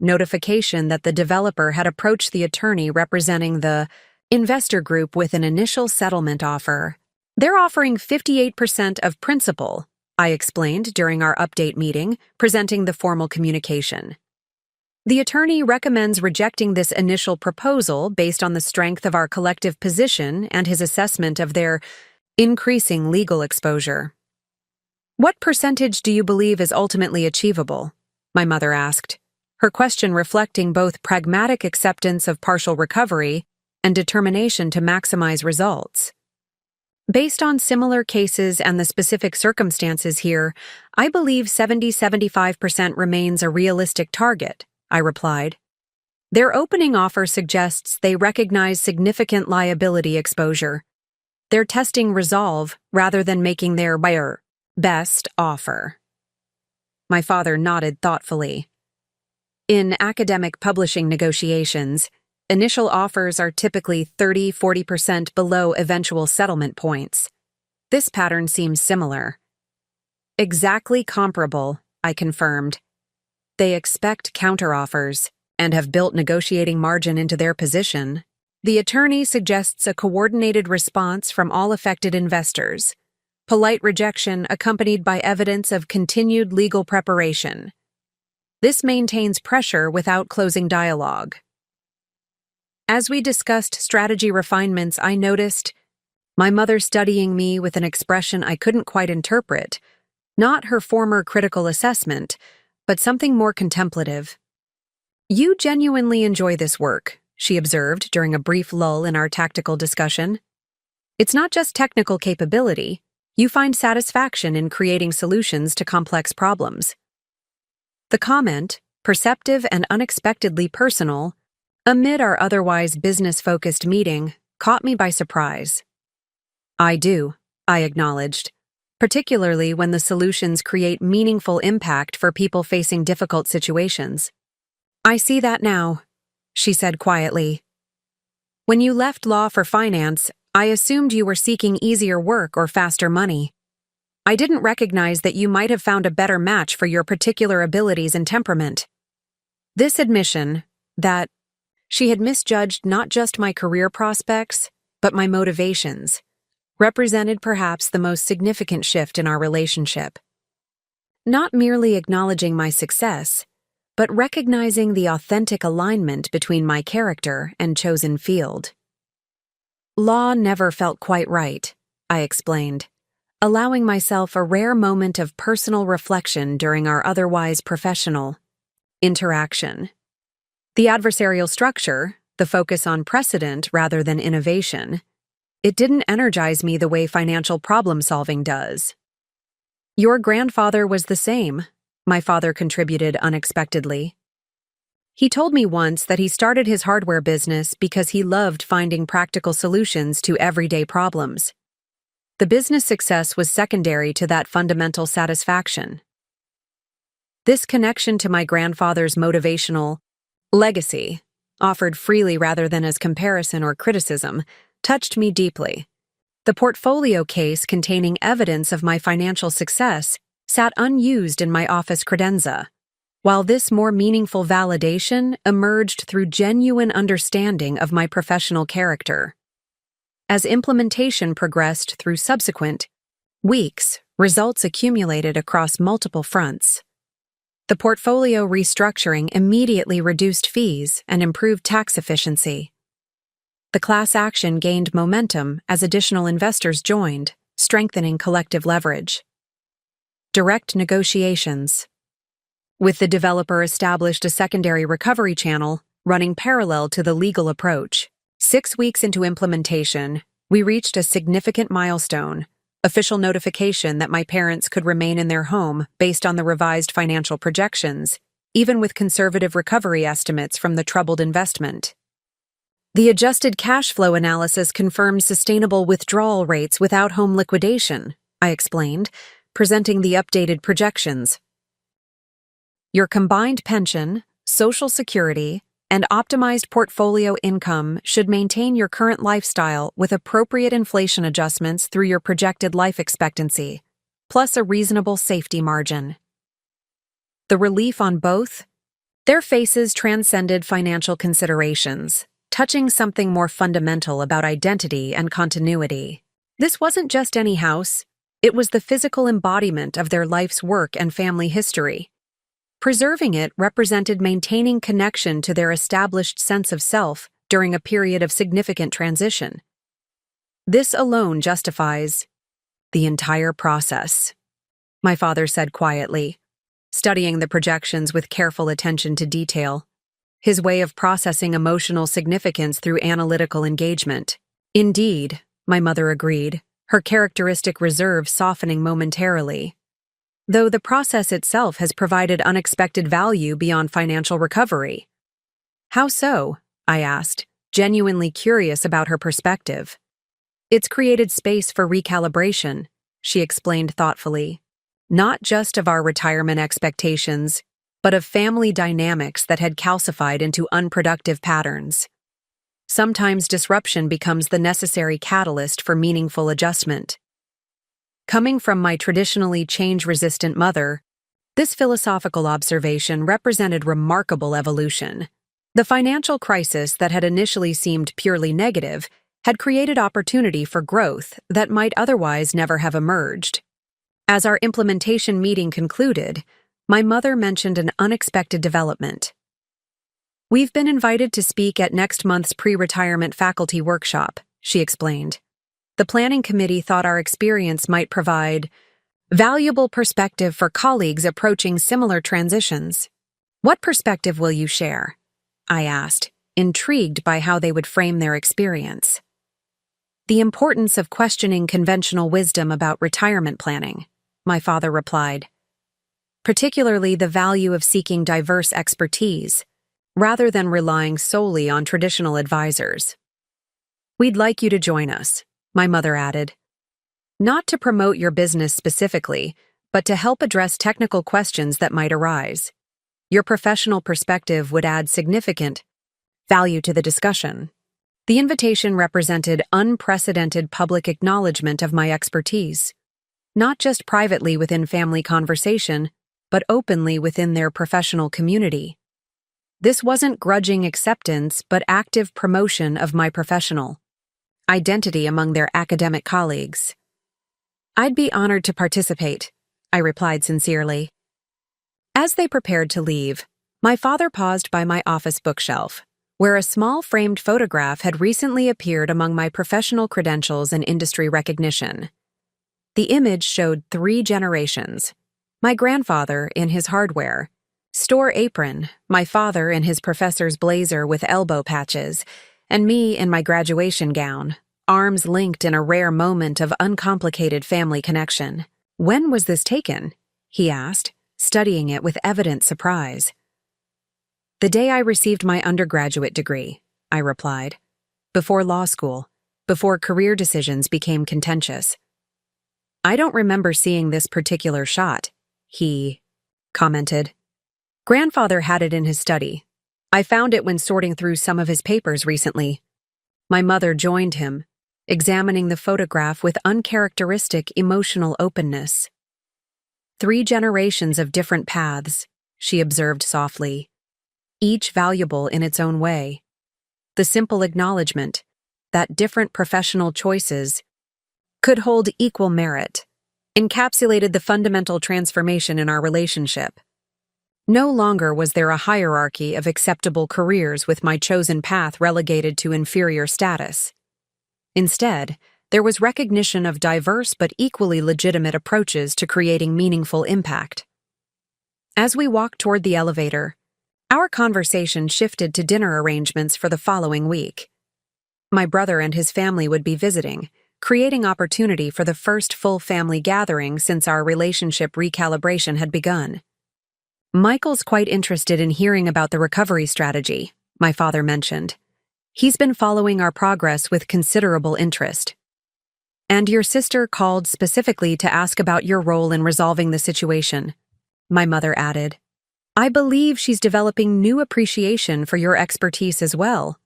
notification that the developer had approached the attorney representing the investor group with an initial settlement offer. They're offering 58% of principal, I explained during our update meeting, presenting the formal communication. The attorney recommends rejecting this initial proposal based on the strength of our collective position and his assessment of their increasing legal exposure. What percentage do you believe is ultimately achievable? My mother asked, her question reflecting both pragmatic acceptance of partial recovery and determination to maximize results. Based on similar cases and the specific circumstances here, I believe 70-75% remains a realistic target, I replied. Their opening offer suggests they recognize significant liability exposure. They're testing resolve rather than making their best offer. My father nodded thoughtfully. In academic publishing negotiations, initial offers are typically 30-40% below eventual settlement points. This pattern seems similar. Exactly comparable, I confirmed. They expect counteroffers and have built negotiating margin into their position. The attorney suggests a coordinated response from all affected investors. Polite rejection accompanied by evidence of continued legal preparation. This maintains pressure without closing dialogue. As we discussed strategy refinements, I noticed my mother studying me with an expression I couldn't quite interpret, not her former critical assessment, but something more contemplative. You genuinely enjoy this work, she observed during a brief lull in our tactical discussion. It's not just technical capability. You find satisfaction in creating solutions to complex problems. The comment, perceptive and unexpectedly personal, amid our otherwise business-focused meeting, caught me by surprise. I do, I acknowledged, particularly when the solutions create meaningful impact for people facing difficult situations. I see that now, she said quietly. When you left law for finance, I assumed you were seeking easier work or faster money. I didn't recognize that you might have found a better match for your particular abilities and temperament. This admission, that she had misjudged not just my career prospects, but my motivations, represented perhaps the most significant shift in our relationship. Not merely acknowledging my success, but recognizing the authentic alignment between my character and chosen field. Law never felt quite right, I explained, allowing myself a rare moment of personal reflection during our otherwise professional interaction. The adversarial structure, the focus on precedent rather than innovation, it didn't energize me the way financial problem-solving does. Your grandfather was the same, my father contributed unexpectedly. He told me once that he started his hardware business because he loved finding practical solutions to everyday problems. The business success was secondary to that fundamental satisfaction. This connection to my grandfather's motivational legacy, offered freely rather than as comparison or criticism, touched me deeply. The portfolio case containing evidence of my financial success sat unused in my office credenza, while this more meaningful validation emerged through genuine understanding of my professional character. As implementation progressed through subsequent weeks, results accumulated across multiple fronts. The portfolio restructuring immediately reduced fees and improved tax efficiency. The class action gained momentum as additional investors joined, strengthening collective leverage. Direct negotiations. With the developer established a secondary recovery channel, running parallel to the legal approach. 6 weeks into implementation, we reached a significant milestone: official notification that my parents could remain in their home based on the revised financial projections, even with conservative recovery estimates from the troubled investment. The adjusted cash flow analysis confirmed sustainable withdrawal rates without home liquidation, I explained, presenting the updated projections. Your combined pension, Social Security, and optimized portfolio income should maintain your current lifestyle with appropriate inflation adjustments through your projected life expectancy, plus a reasonable safety margin. The relief on both? Their faces transcended financial considerations, touching something more fundamental about identity and continuity. This wasn't just any house, it was the physical embodiment of their life's work and family history. Preserving it represented maintaining connection to their established sense of self during a period of significant transition. This alone justifies the entire process, my father said quietly, studying the projections with careful attention to detail, his way of processing emotional significance through analytical engagement. Indeed, my mother agreed, her characteristic reserve softening momentarily. Though the process itself has provided unexpected value beyond financial recovery. How so? I asked, genuinely curious about her perspective. It's created space for recalibration, she explained thoughtfully, not just of our retirement expectations, but of family dynamics that had calcified into unproductive patterns. Sometimes disruption becomes the necessary catalyst for meaningful adjustment. Coming from my traditionally change-resistant mother, this philosophical observation represented remarkable evolution. The financial crisis that had initially seemed purely negative had created opportunity for growth that might otherwise never have emerged. As our implementation meeting concluded, my mother mentioned an unexpected development. We've been invited to speak at next month's pre-retirement faculty workshop, she explained. The planning committee thought our experience might provide valuable perspective for colleagues approaching similar transitions. What perspective will you share? I asked, intrigued by how they would frame their experience. The importance of questioning conventional wisdom about retirement planning, my father replied. Particularly the value of seeking diverse expertise, rather than relying solely on traditional advisors. We'd like you to join us, my mother added. Not to promote your business specifically, but to help address technical questions that might arise. Your professional perspective would add significant value to the discussion. The invitation represented unprecedented public acknowledgement of my expertise, not just privately within family conversation, but openly within their professional community. This wasn't grudging acceptance, but active promotion of my professional identity among their academic colleagues. I'd be honored to participate, I replied sincerely. As they prepared to leave, my father paused by my office bookshelf, where a small framed photograph had recently appeared among my professional credentials and industry recognition. The image showed 3 generations: my grandfather in his hardware, store apron, my father in his professor's blazer with elbow patches, and me in my graduation gown, arms linked in a rare moment of uncomplicated family connection. "When was this taken?" he asked, studying it with evident surprise. "The day I received my undergraduate degree," I replied. "Before law school, before career decisions became contentious." "I don't remember seeing this particular shot," he commented. "Grandfather had it in his study. I found it when sorting through some of his papers recently." My mother joined him, examining the photograph with uncharacteristic emotional openness. "3 generations of different paths," she observed softly, "each valuable in its own way. The simple acknowledgement that different professional choices could hold equal merit encapsulated the fundamental transformation in our relationship. No longer was there a hierarchy of acceptable careers with my chosen path relegated to inferior status. Instead, there was recognition of diverse but equally legitimate approaches to creating meaningful impact. As we walked toward the elevator, our conversation shifted to dinner arrangements for the following week. My brother and his family would be visiting, creating opportunity for the first full family gathering since our relationship recalibration had begun. "Michael's quite interested in hearing about the recovery strategy," my father mentioned. "He's been following our progress with considerable interest." "And your sister called specifically to ask about your role in resolving the situation," my mother added. "I believe she's developing new appreciation for your expertise as well."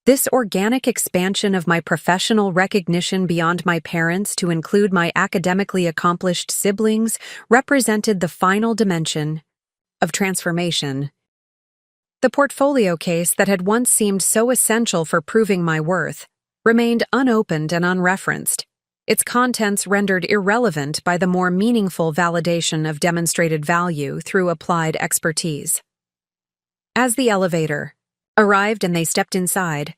This organic expansion of my professional recognition beyond my parents to include my academically accomplished siblings represented the final dimension of transformation. The portfolio case that had once seemed so essential for proving my worth remained unopened and unreferenced, its contents rendered irrelevant by the more meaningful validation of demonstrated value through applied expertise. As the elevator arrived and they stepped inside,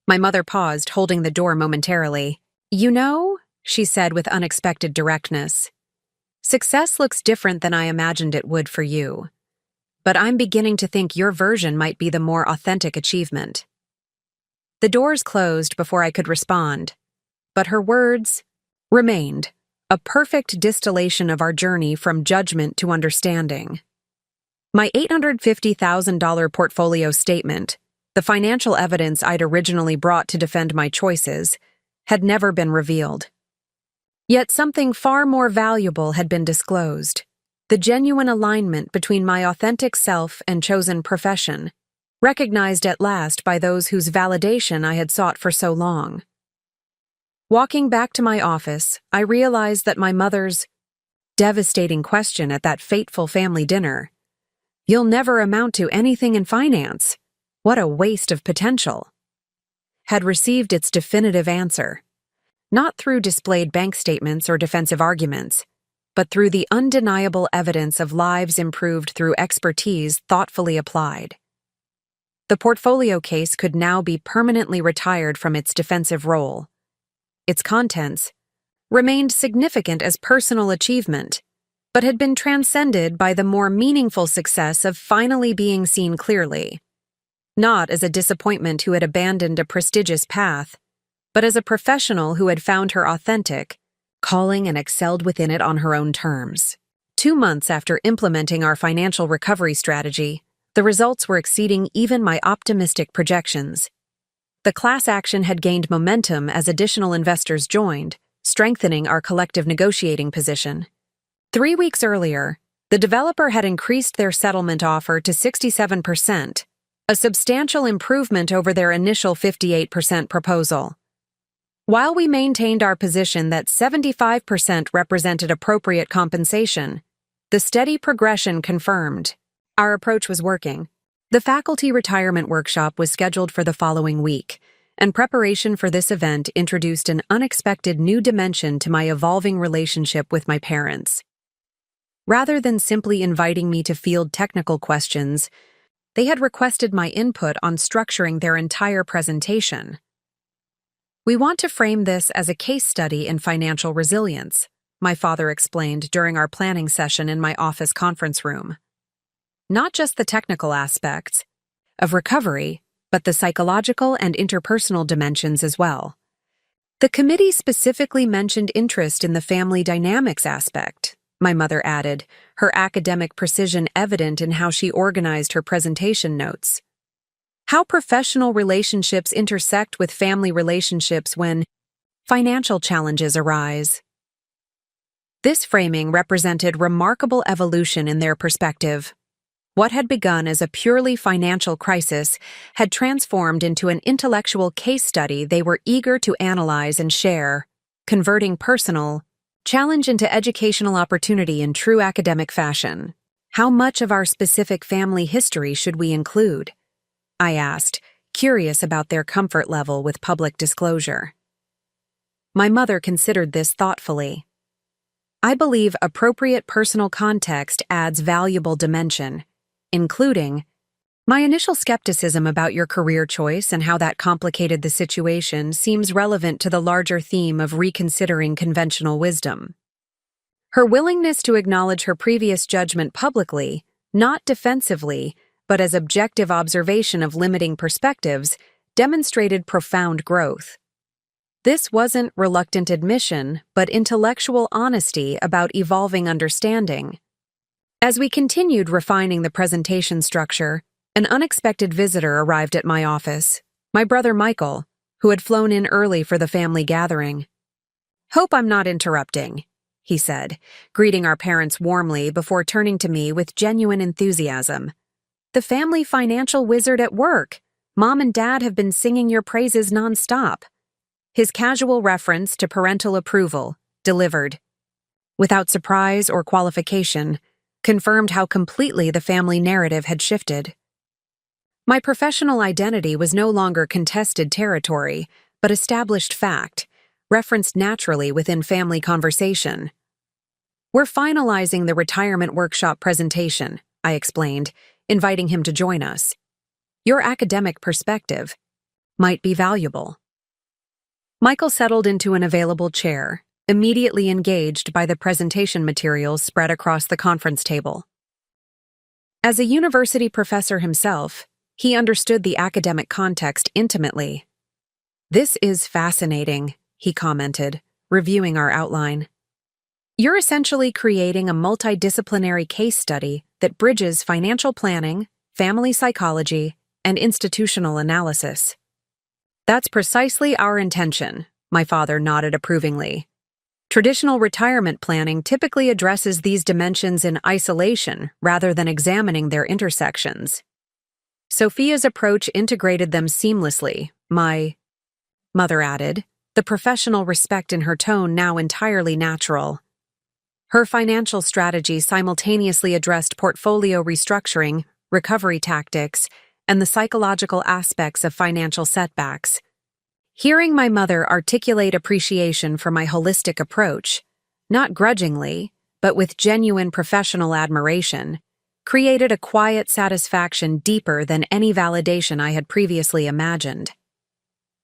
my mother paused, holding the door momentarily. "You know," she said with unexpected directness, "success looks different than I imagined it would for you. But I'm beginning to think your version might be the more authentic achievement." The doors closed before I could respond, but her words remained, a perfect distillation of our journey from judgment to understanding. My $850,000 portfolio statement, the financial evidence I'd originally brought to defend my choices, had never been revealed. Yet something far more valuable had been disclosed: the genuine alignment between my authentic self and chosen profession, recognized at last by those whose validation I had sought for so long. Walking back to my office, I realized that my mother's devastating question at that fateful family dinner, "You'll never amount to anything in finance. What a waste of potential," had received its definitive answer, not through displayed bank statements or defensive arguments, but through the undeniable evidence of lives improved through expertise thoughtfully applied. The portfolio case could now be permanently retired from its defensive role. Its contents remained significant as personal achievement, but had been transcended by the more meaningful success of finally being seen clearly, not as a disappointment who had abandoned a prestigious path, but as a professional who had found her authentic calling and excelled within it on her own terms. 2 months after implementing our financial recovery strategy, the results were exceeding even my optimistic projections. The class action had gained momentum as additional investors joined, strengthening our collective negotiating position. 3 weeks earlier, the developer had increased their settlement offer to 67%, a substantial improvement over their initial 58% proposal. While we maintained our position that 75% represented appropriate compensation, the steady progression confirmed our approach was working. The faculty retirement workshop was scheduled for the following week, and preparation for this event introduced an unexpected new dimension to my evolving relationship with my parents. Rather than simply inviting me to field technical questions, they had requested my input on structuring their entire presentation. "We want to frame this as a case study in financial resilience," my father explained during our planning session in my office conference room. "Not just the technical aspects of recovery, but the psychological and interpersonal dimensions as well. The committee specifically mentioned interest in the family dynamics aspect, my mother added, her academic precision evident in how she organized her presentation notes. How professional relationships intersect with family relationships when financial challenges arise. This framing represented remarkable evolution in their perspective. What had begun as a purely financial crisis had transformed into an intellectual case study they were eager to analyze and share, converting personal challenge into educational opportunity in true academic fashion. How much of our specific family history should we include? I asked, curious about their comfort level with public disclosure. My mother considered this thoughtfully. I believe appropriate personal context adds valuable dimension, including my initial skepticism about your career choice and how that complicated the situation seems relevant to the larger theme of reconsidering conventional wisdom. Her willingness to acknowledge her previous judgment publicly, not defensively, but as objective observation of limiting perspectives, demonstrated profound growth. This wasn't reluctant admission, but intellectual honesty about evolving understanding. As we continued refining the presentation structure, an unexpected visitor arrived at my office, my brother Michael, who had flown in early for the family gathering. "Hope I'm not interrupting," he said, greeting our parents warmly before turning to me with genuine enthusiasm. "The family financial wizard at work. Mom and Dad have been singing your praises nonstop." His casual reference to parental approval, delivered, without surprise or qualification, confirmed how completely the family narrative had shifted. My professional identity was no longer contested territory, but established fact, referenced naturally within family conversation. "We're finalizing the retirement workshop presentation," I explained, inviting him to join us. "Your academic perspective might be valuable." Michael settled into an available chair, immediately engaged by the presentation materials spread across the conference table. As a university professor himself, he understood the academic context intimately. "This is fascinating," he commented, reviewing our outline. "You're essentially creating a multidisciplinary case study that bridges financial planning, family psychology, and institutional analysis." "That's precisely our intention," my father nodded approvingly. "Traditional retirement planning typically addresses these dimensions in isolation rather than examining their intersections. Sophia's approach integrated them seamlessly," my mother added, the professional respect in her tone now entirely natural. Her financial strategy simultaneously addressed portfolio restructuring, recovery tactics, and the psychological aspects of financial setbacks. Hearing my mother articulate appreciation for my holistic approach, not grudgingly, but with genuine professional admiration, created a quiet satisfaction deeper than any validation I had previously imagined.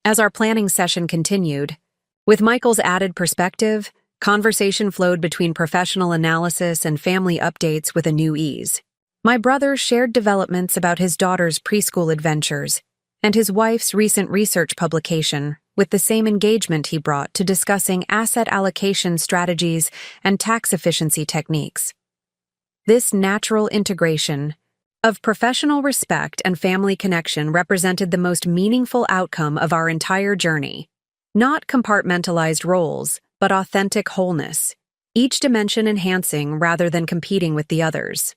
As our planning session continued, with Michael's added perspective, conversation flowed between professional analysis and family updates with a new ease. My brother shared developments about his daughter's preschool adventures and his wife's recent research publication with the same engagement he brought to discussing asset allocation strategies and tax efficiency techniques. This natural integration of professional respect and family connection represented the most meaningful outcome of our entire journey. Not compartmentalized roles, but authentic wholeness, each dimension enhancing rather than competing with the others.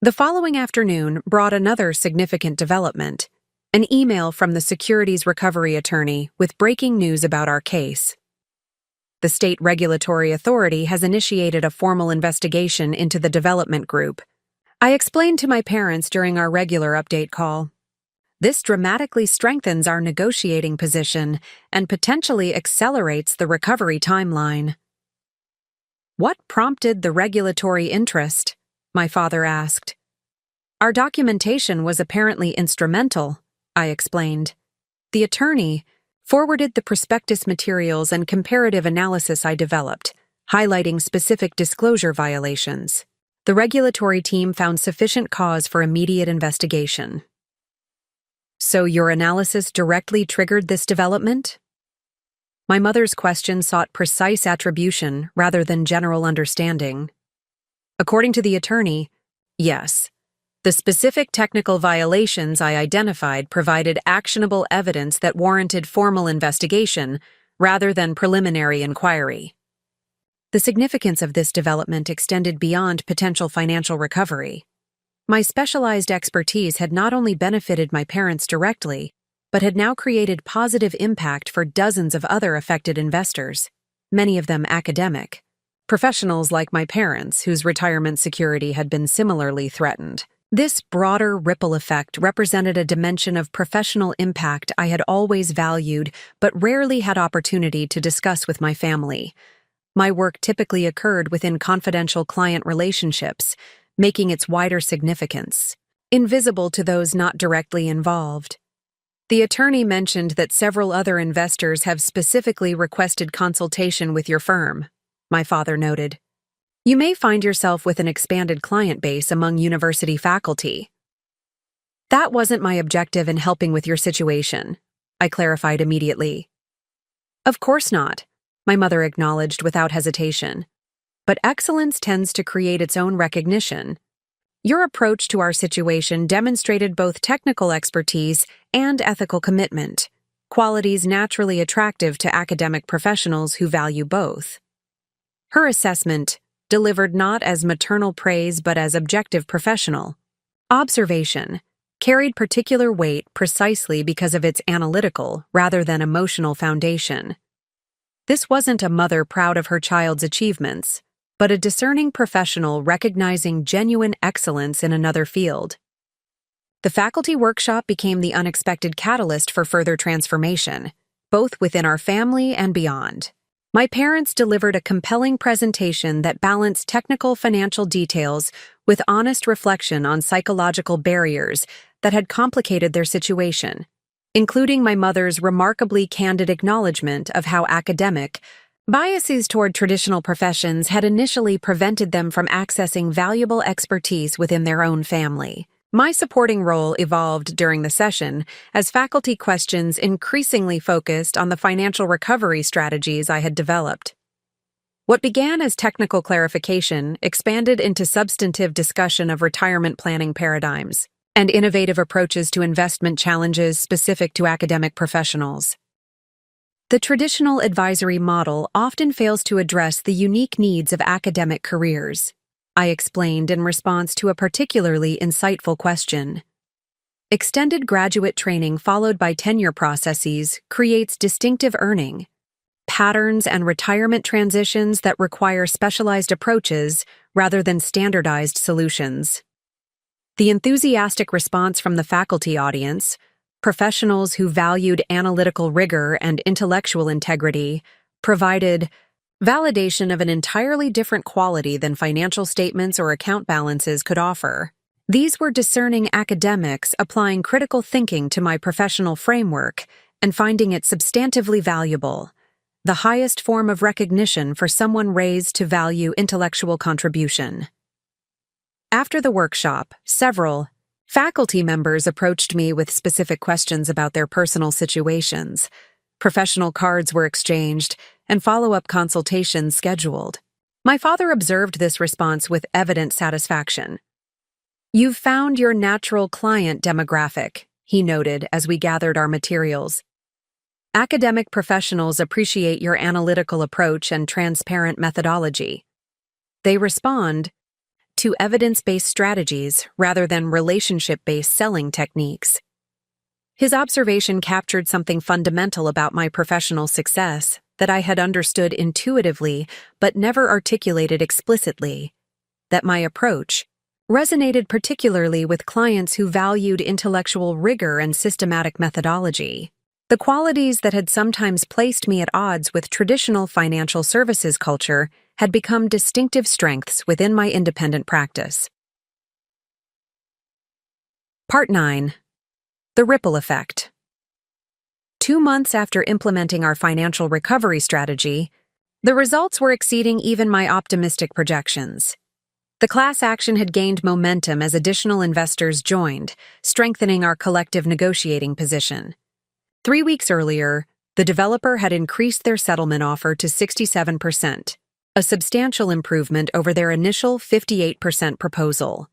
The following afternoon brought another significant development, an email from the securities recovery attorney with breaking news about our case. The state regulatory authority has initiated a formal investigation into the development group. I explained to my parents during our regular update call. This dramatically strengthens our negotiating position and potentially accelerates the recovery timeline. "What prompted the regulatory interest?" my father asked. "Our documentation was apparently instrumental," I explained. The attorney forwarded the prospectus materials and comparative analysis I developed, highlighting specific disclosure violations. The regulatory team found sufficient cause for immediate investigation. "So your analysis directly triggered this development?" My mother's question sought precise attribution rather than general understanding. According to the attorney, yes, the specific technical violations I identified provided actionable evidence that warranted formal investigation rather than preliminary inquiry. The significance of this development extended beyond potential financial recovery. My specialized expertise had not only benefited my parents directly, but had now created positive impact for dozens of other affected investors, many of them academic, professionals like my parents whose retirement security had been similarly threatened. This broader ripple effect represented a dimension of professional impact I had always valued but rarely had opportunity to discuss with my family. My work typically occurred within confidential client relationships, making its wider significance invisible to those not directly involved. The attorney mentioned that several other investors have specifically requested consultation with your firm, my father noted. You may find yourself with an expanded client base among university faculty. That wasn't my objective in helping with your situation, I clarified immediately. Of course not, my mother acknowledged without hesitation. But excellence tends to create its own recognition. Your approach to our situation demonstrated both technical expertise and ethical commitment, qualities naturally attractive to academic professionals who value both. Her assessment, delivered not as maternal praise but as objective professional observation, carried particular weight precisely because of its analytical rather than emotional foundation. This wasn't a mother proud of her child's achievements, but a discerning professional recognizing genuine excellence in another field. The faculty workshop became the unexpected catalyst for further transformation, both within our family and beyond. My parents delivered a compelling presentation that balanced technical financial details with honest reflection on psychological barriers that had complicated their situation, including my mother's remarkably candid acknowledgement of how academic biases toward traditional professions had initially prevented them from accessing valuable expertise within their own family. My supporting role evolved during the session as faculty questions increasingly focused on the financial recovery strategies I had developed. What began as technical clarification expanded into substantive discussion of retirement planning paradigms and innovative approaches to investment challenges specific to academic professionals. The traditional advisory model often fails to address the unique needs of academic careers, I explained in response to a particularly insightful question. Extended graduate training followed by tenure processes creates distinctive earning patterns and retirement transitions that require specialized approaches rather than standardized solutions. The enthusiastic response from the faculty audience, professionals who valued analytical rigor and intellectual integrity, provided validation of an entirely different quality than financial statements or account balances could offer. These were discerning academics applying critical thinking to my professional framework and finding it substantively valuable, the highest form of recognition for someone raised to value intellectual contribution. After the workshop, several faculty members approached me with specific questions about their personal situations. Professional cards were exchanged, and follow-up consultations scheduled. My father observed this response with evident satisfaction. "You've found your natural client demographic," he noted as we gathered our materials. "Academic professionals appreciate your analytical approach and transparent methodology. They respond to evidence-based strategies rather than relationship-based selling techniques." His observation captured something fundamental about my professional success that I had understood intuitively but never articulated explicitly, that my approach resonated particularly with clients who valued intellectual rigor and systematic methodology, the qualities that had sometimes placed me at odds with traditional financial services culture had become distinctive strengths within my independent practice. Part 9. The Ripple Effect. 2 months after implementing our financial recovery strategy, the results were exceeding even my optimistic projections. The class action had gained momentum as additional investors joined, strengthening our collective negotiating position. 3 weeks earlier, The developer had increased their settlement offer to 67%, a substantial improvement over their initial 58% proposal.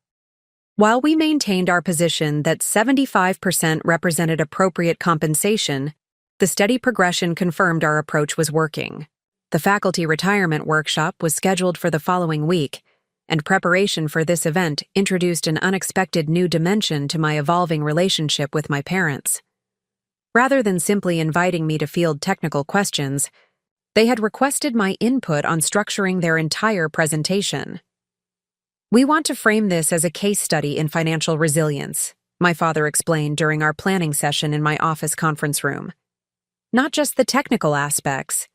While we maintained our position that 75% represented appropriate compensation, the steady progression confirmed our approach was working. The faculty retirement workshop was scheduled for the following week, and preparation for this event introduced an unexpected new dimension to my evolving relationship with my parents. Rather than simply inviting me to field technical questions, they had requested my input on structuring their entire presentation. "We want to frame this as a case study in financial resilience," my father explained during our planning session in my office conference room. "Not just the technical aspects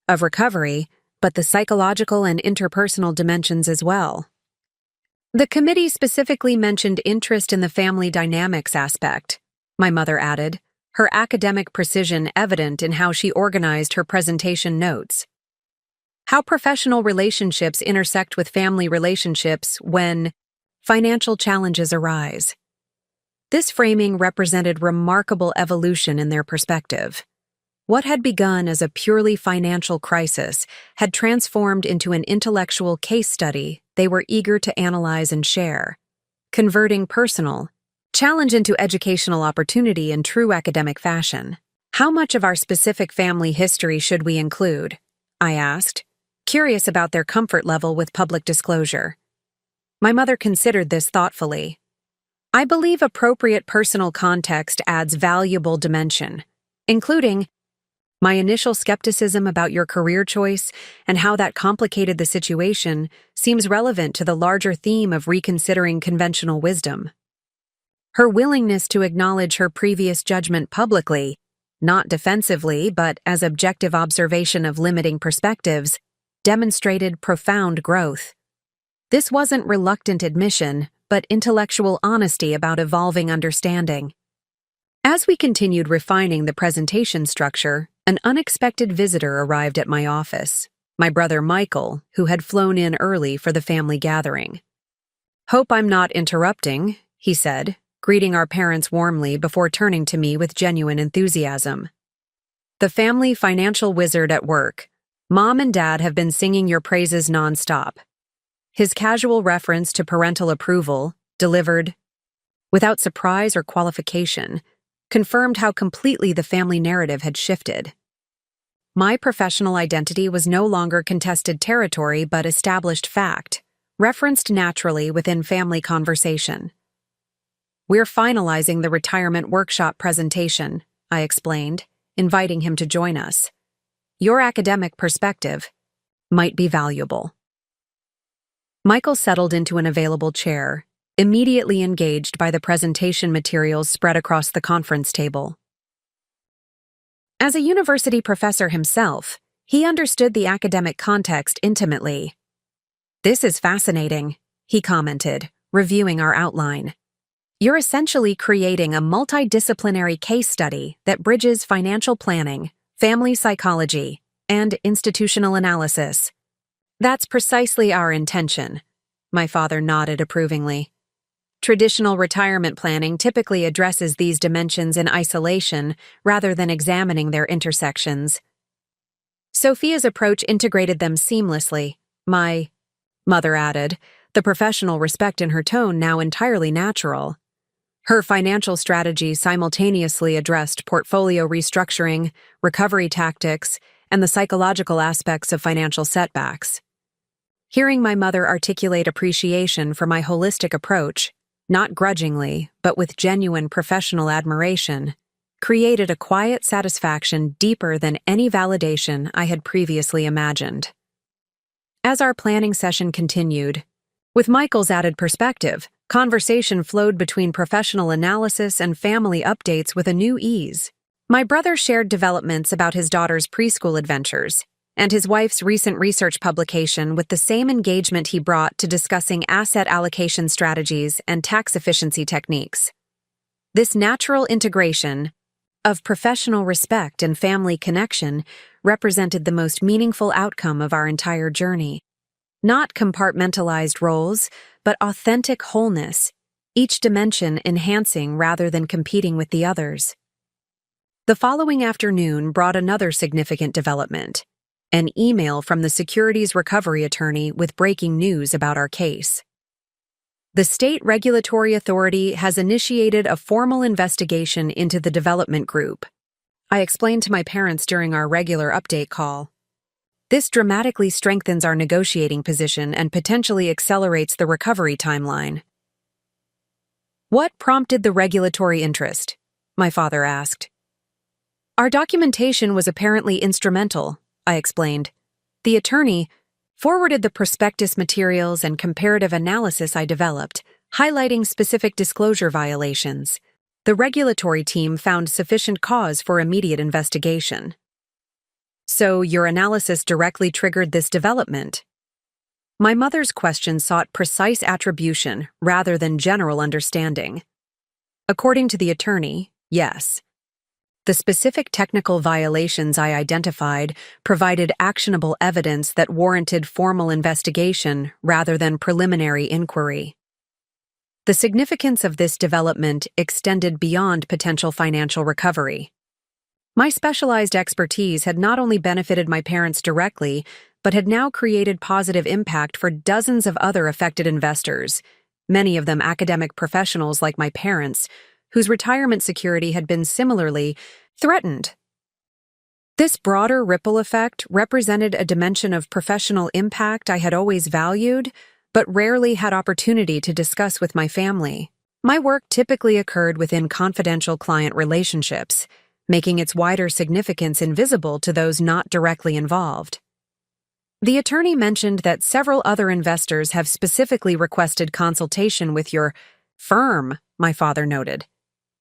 of recovery, but the psychological and interpersonal dimensions as well." The committee specifically mentioned interest in the family dynamics aspect, my mother added, her academic precision evident in how she organized her presentation notes. How professional relationships intersect with family relationships when financial challenges arise. This framing represented remarkable evolution in their perspective. What had begun as a purely financial crisis had transformed into an intellectual case study they were eager to analyze and share, converting personal challenge into educational opportunity in true academic fashion. "How much of our specific family history should we include?" I asked, curious about their comfort level with public disclosure. My mother considered this thoughtfully. "I believe appropriate personal context adds valuable dimension, including my initial skepticism about your career choice and how that complicated the situation seems relevant to the larger theme of reconsidering conventional wisdom." Her willingness to acknowledge her previous judgment publicly, not defensively but as objective observation of limiting perspectives, demonstrated profound growth. This wasn't reluctant admission, but intellectual honesty about evolving understanding. As we continued refining the presentation structure, an unexpected visitor arrived at my office, my brother Michael, who had flown in early for the family gathering. "Hope I'm not interrupting," he said, greeting our parents warmly before turning to me with genuine enthusiasm. "The family financial wizard at work. Mom and Dad have been singing your praises nonstop." His casual reference to parental approval, delivered without surprise or qualification, confirmed how completely the family narrative had shifted. My professional identity was no longer contested territory but established fact, referenced naturally within family conversation. "We're finalizing the retirement workshop presentation," I explained, inviting him to join us. "Your academic perspective might be valuable." Michael settled into an available chair, immediately engaged by the presentation materials spread across the conference table. As a university professor himself, he understood the academic context intimately. "This is fascinating," he commented, reviewing our outline. "You're essentially creating a multidisciplinary case study that bridges financial planning, family psychology, and institutional analysis." "That's precisely our intention," my father nodded approvingly. "Traditional retirement planning typically addresses these dimensions in isolation rather than examining their intersections. Sophia's approach integrated them seamlessly," my mother added, the professional respect in her tone now entirely natural. Her financial strategy simultaneously addressed portfolio restructuring, recovery tactics, and the psychological aspects of financial setbacks. Hearing my mother articulate appreciation for my holistic approach, not grudgingly, but with genuine professional admiration, created a quiet satisfaction deeper than any validation I had previously imagined. As our planning session continued, with Michael's added perspective, conversation flowed between professional analysis and family updates with a new ease. My brother shared developments about his daughter's preschool adventures and his wife's recent research publication with the same engagement he brought to discussing asset allocation strategies and tax efficiency techniques. This natural integration of professional respect and family connection represented the most meaningful outcome of our entire journey. Not compartmentalized roles, but authentic wholeness, each dimension enhancing rather than competing with the others. The following afternoon brought another significant development: an email from the securities recovery attorney with breaking news about our case. The state regulatory authority has initiated a formal investigation into the development group. I explained to my parents during our regular update call. This dramatically strengthens our negotiating position and potentially accelerates the recovery timeline. What prompted the regulatory interest? My father asked. Our documentation was apparently instrumental, I explained. The attorney forwarded the prospectus materials and comparative analysis I developed, highlighting specific disclosure violations. The regulatory team found sufficient cause for immediate investigation. So your analysis directly triggered this development? My mother's question sought precise attribution rather than general understanding. According to the attorney, yes. The specific technical violations I identified provided actionable evidence that warranted formal investigation rather than preliminary inquiry. The significance of this development extended beyond potential financial recovery. My specialized expertise had not only benefited my parents directly, but had now created positive impact for dozens of other affected investors, many of them academic professionals like my parents, whose retirement security had been similarly threatened. This broader ripple effect represented a dimension of professional impact I had always valued, but rarely had opportunity to discuss with my family. My work typically occurred within confidential client relationships, making its wider significance invisible to those not directly involved. The attorney mentioned that several other investors have specifically requested consultation with your firm, my father noted.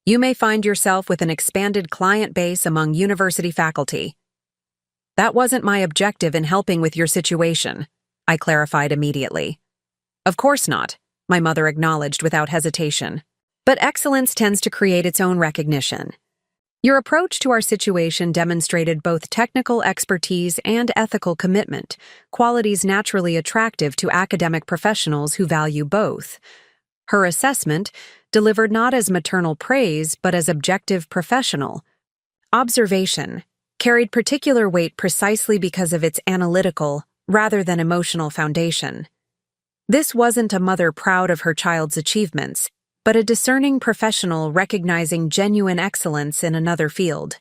You may find yourself with an expanded client base among university faculty. That wasn't my objective in helping with your situation, I clarified immediately. Of course not, my mother acknowledged without hesitation. But excellence tends to create its own recognition. Your approach to our situation demonstrated both technical expertise and ethical commitment, qualities naturally attractive to academic professionals who value both. Her assessment, delivered not as maternal praise but as objective professional observation, carried particular weight precisely because of its analytical, rather than emotional foundation. This wasn't a mother proud of her child's achievements, but a discerning professional recognizing genuine excellence in another field.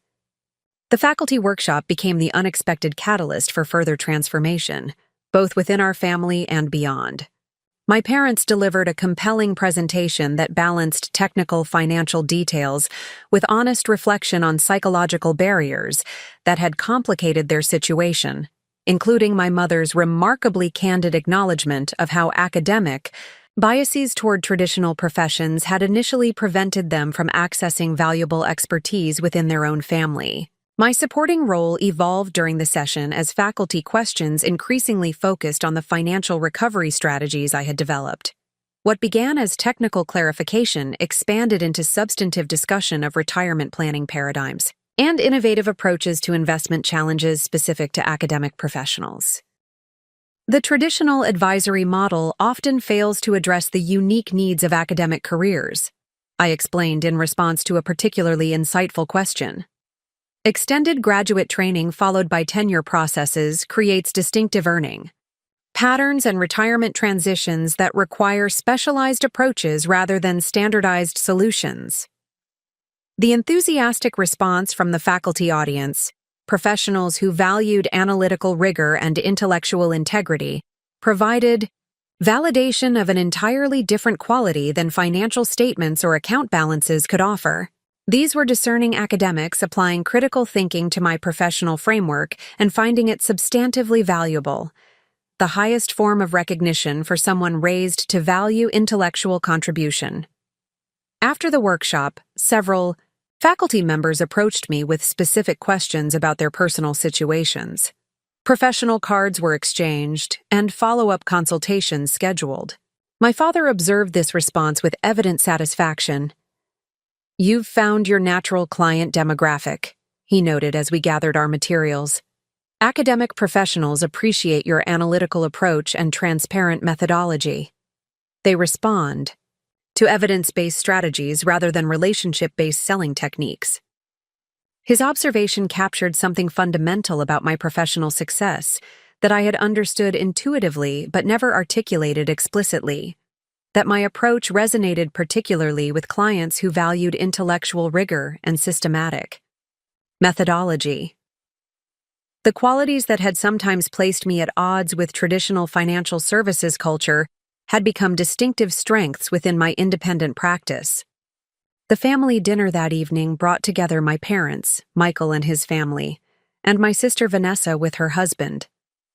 The faculty workshop became the unexpected catalyst for further transformation, both within our family and beyond. My parents delivered a compelling presentation that balanced technical financial details with honest reflection on psychological barriers that had complicated their situation, including my mother's remarkably candid acknowledgement of how academic biases toward traditional professions had initially prevented them from accessing valuable expertise within their own family. My supporting role evolved during the session as faculty questions increasingly focused on the financial recovery strategies I had developed. What began as technical clarification expanded into substantive discussion of retirement planning paradigms and innovative approaches to investment challenges specific to academic professionals. The traditional advisory model often fails to address the unique needs of academic careers, I explained in response to a particularly insightful question. Extended graduate training followed by tenure processes creates distinctive earning patterns and retirement transitions that require specialized approaches rather than standardized solutions. The enthusiastic response from the faculty audience, professionals who valued analytical rigor and intellectual integrity, provided validation of an entirely different quality than financial statements or account balances could offer. These were discerning academics applying critical thinking to my professional framework and finding it substantively valuable, the highest form of recognition for someone raised to value intellectual contribution. After the workshop, several faculty members approached me with specific questions about their personal situations. Professional cards were exchanged and follow-up consultations scheduled. My father observed this response with evident satisfaction. You've found your natural client demographic, he noted as we gathered our materials. Academic professionals appreciate your analytical approach and transparent methodology. They respond to evidence-based strategies rather than relationship-based selling techniques. His observation captured something fundamental about my professional success that I had understood intuitively but never articulated explicitly. That my approach resonated particularly with clients who valued intellectual rigor and systematic methodology. The qualities that had sometimes placed me at odds with traditional financial services culture had become distinctive strengths within my independent practice. The family dinner that evening brought together my parents, Michael and his family, and my sister Vanessa with her husband,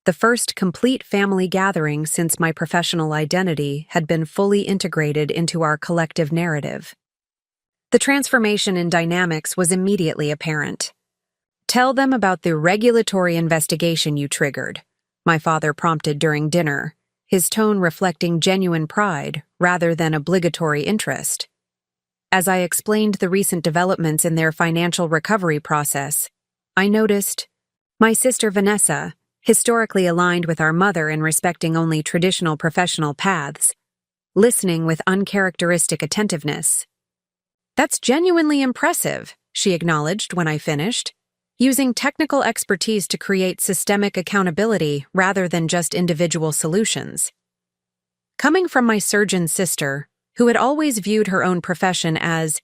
the first complete family gathering since my professional identity had been fully integrated into our collective narrative. The transformation in dynamics was immediately apparent. "Tell them about the regulatory investigation you triggered," my father prompted during dinner, his tone reflecting genuine pride rather than obligatory interest. As I explained the recent developments in their financial recovery process, I noticed my sister Vanessa, historically aligned with our mother in respecting only traditional professional paths, listening with uncharacteristic attentiveness. "That's genuinely impressive," she acknowledged when I finished, using technical expertise to create systemic accountability rather than just individual solutions. Coming from my surgeon sister, who had always viewed her own profession as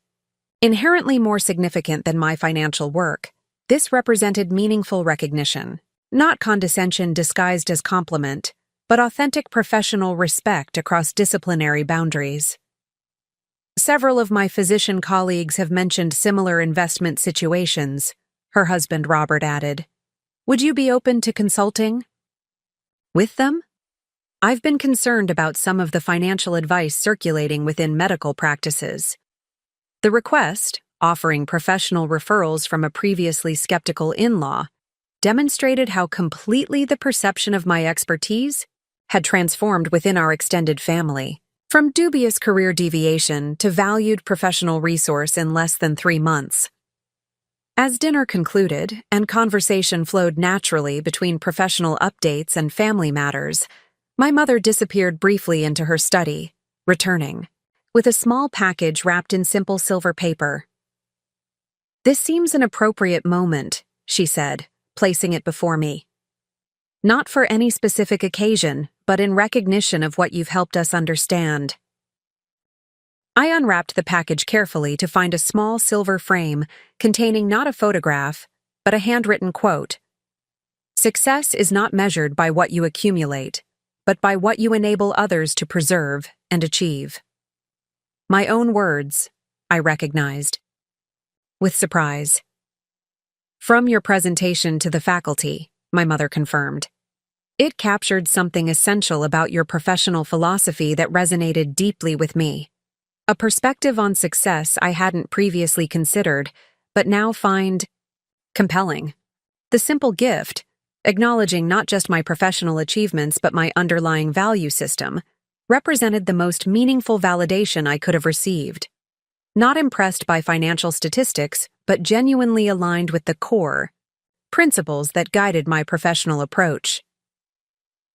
inherently more significant than my financial work, this represented meaningful recognition, not condescension disguised as compliment, but authentic professional respect across disciplinary boundaries. "Several of my physician colleagues have mentioned similar investment situations," her husband Robert added. "Would you be open to consulting with them? I've been concerned about some of the financial advice circulating within medical practices." The request, offering professional referrals from a previously skeptical in-law, demonstrated how completely the perception of my expertise had transformed within our extended family, from dubious career deviation to valued professional resource in less than 3 months. As dinner concluded and conversation flowed naturally between professional updates and family matters, my mother disappeared briefly into her study, returning with a small package wrapped in simple silver paper. "This seems an appropriate moment," she said, placing it before me. "Not for any specific occasion, but in recognition of what you've helped us understand." I unwrapped the package carefully to find a small silver frame containing not a photograph, but a handwritten quote. "Success is not measured by what you accumulate, but by what you enable others to preserve and achieve." My own words, I recognized, with surprise. "From your presentation to the faculty," my mother confirmed. "It captured something essential about your professional philosophy that resonated deeply with me. A perspective on success I hadn't previously considered, but now find compelling. The simple gift, acknowledging not just my professional achievements but my underlying value system, represented the most meaningful validation I could have received. Not impressed by financial statistics, but genuinely aligned with the core principles that guided my professional approach."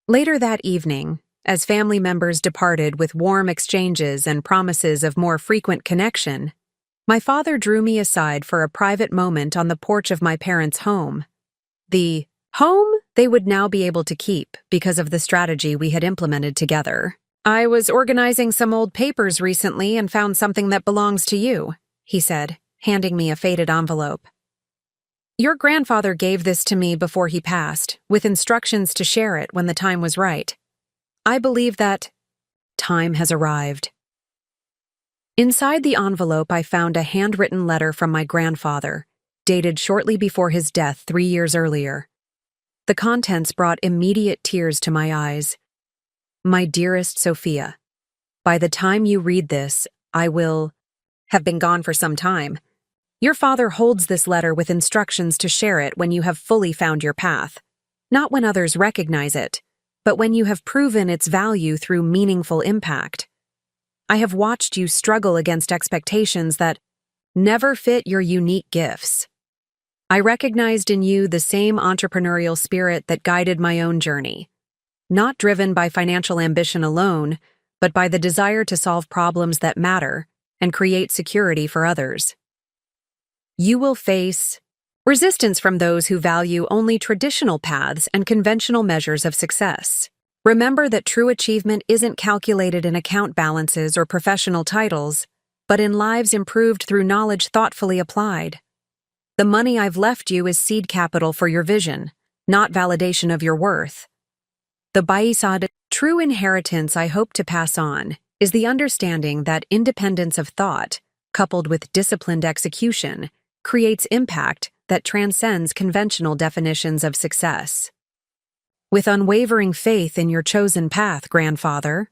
Later that evening, as family members departed with warm exchanges and promises of more frequent connection, my father drew me aside for a private moment on the porch of my parents' home. The home they would now be able to keep because of the strategy we had implemented together. "I was organizing some old papers recently and found something that belongs to you," he said, handing me a faded envelope. "Your grandfather gave this to me before he passed, with instructions to share it when the time was right. I believe that time has arrived." Inside the envelope, I found a handwritten letter from my grandfather, dated shortly before his death 3 years earlier. The contents brought immediate tears to my eyes. "My dearest Sophia, by the time you read this, I will have been gone for some time. Your father holds this letter with instructions to share it when you have fully found your path, not when others recognize it, but when you have proven its value through meaningful impact. I have watched you struggle against expectations that never fit your unique gifts. I recognized in you the same entrepreneurial spirit that guided my own journey, not driven by financial ambition alone, but by the desire to solve problems that matter and create security for others. You will face Resistance from those who value only traditional paths and conventional measures of success. Remember that true achievement isn't calculated in account balances or professional titles, but in lives improved through knowledge thoughtfully applied. The money I've left you is seed capital for your vision, not validation of your worth. The Baisad, true inheritance I hope to pass on, is the understanding that independence of thought, coupled with disciplined execution, creates impact that transcends conventional definitions of success. With unwavering faith in your chosen path, grandfather.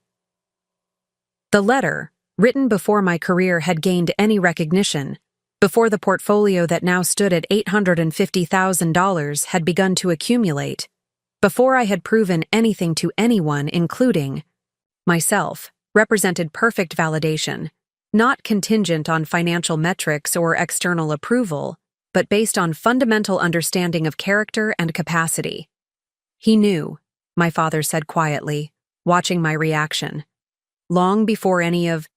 The letter, written before my career had gained any recognition, before the portfolio that now stood at $850,000 had begun to accumulate, before I had proven anything to anyone, including myself, represented perfect validation, not contingent on financial metrics or external approval, but based on fundamental understanding of character and capacity. He knew, my father said quietly, watching my reaction. Long before any of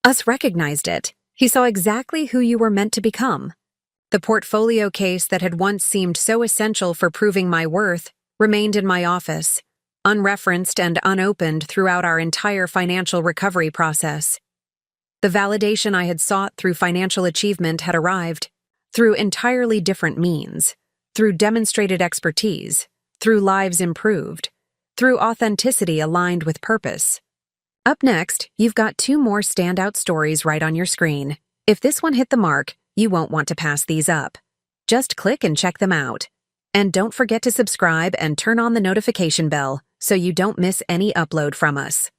us recognized it, he saw exactly who you were meant to become. The portfolio case that had once seemed so essential for proving my worth remained in my office, unreferenced and unopened throughout our entire financial recovery process. The validation I had sought through financial achievement had arrived, through entirely different means, through demonstrated expertise, through lives improved, through authenticity aligned with purpose. Up next, you've got 2 more standout stories right on your screen. If this one hit the mark, you won't want to pass these up. Just click and check them out. And don't forget to subscribe and turn on the notification bell so you don't miss any upload from us.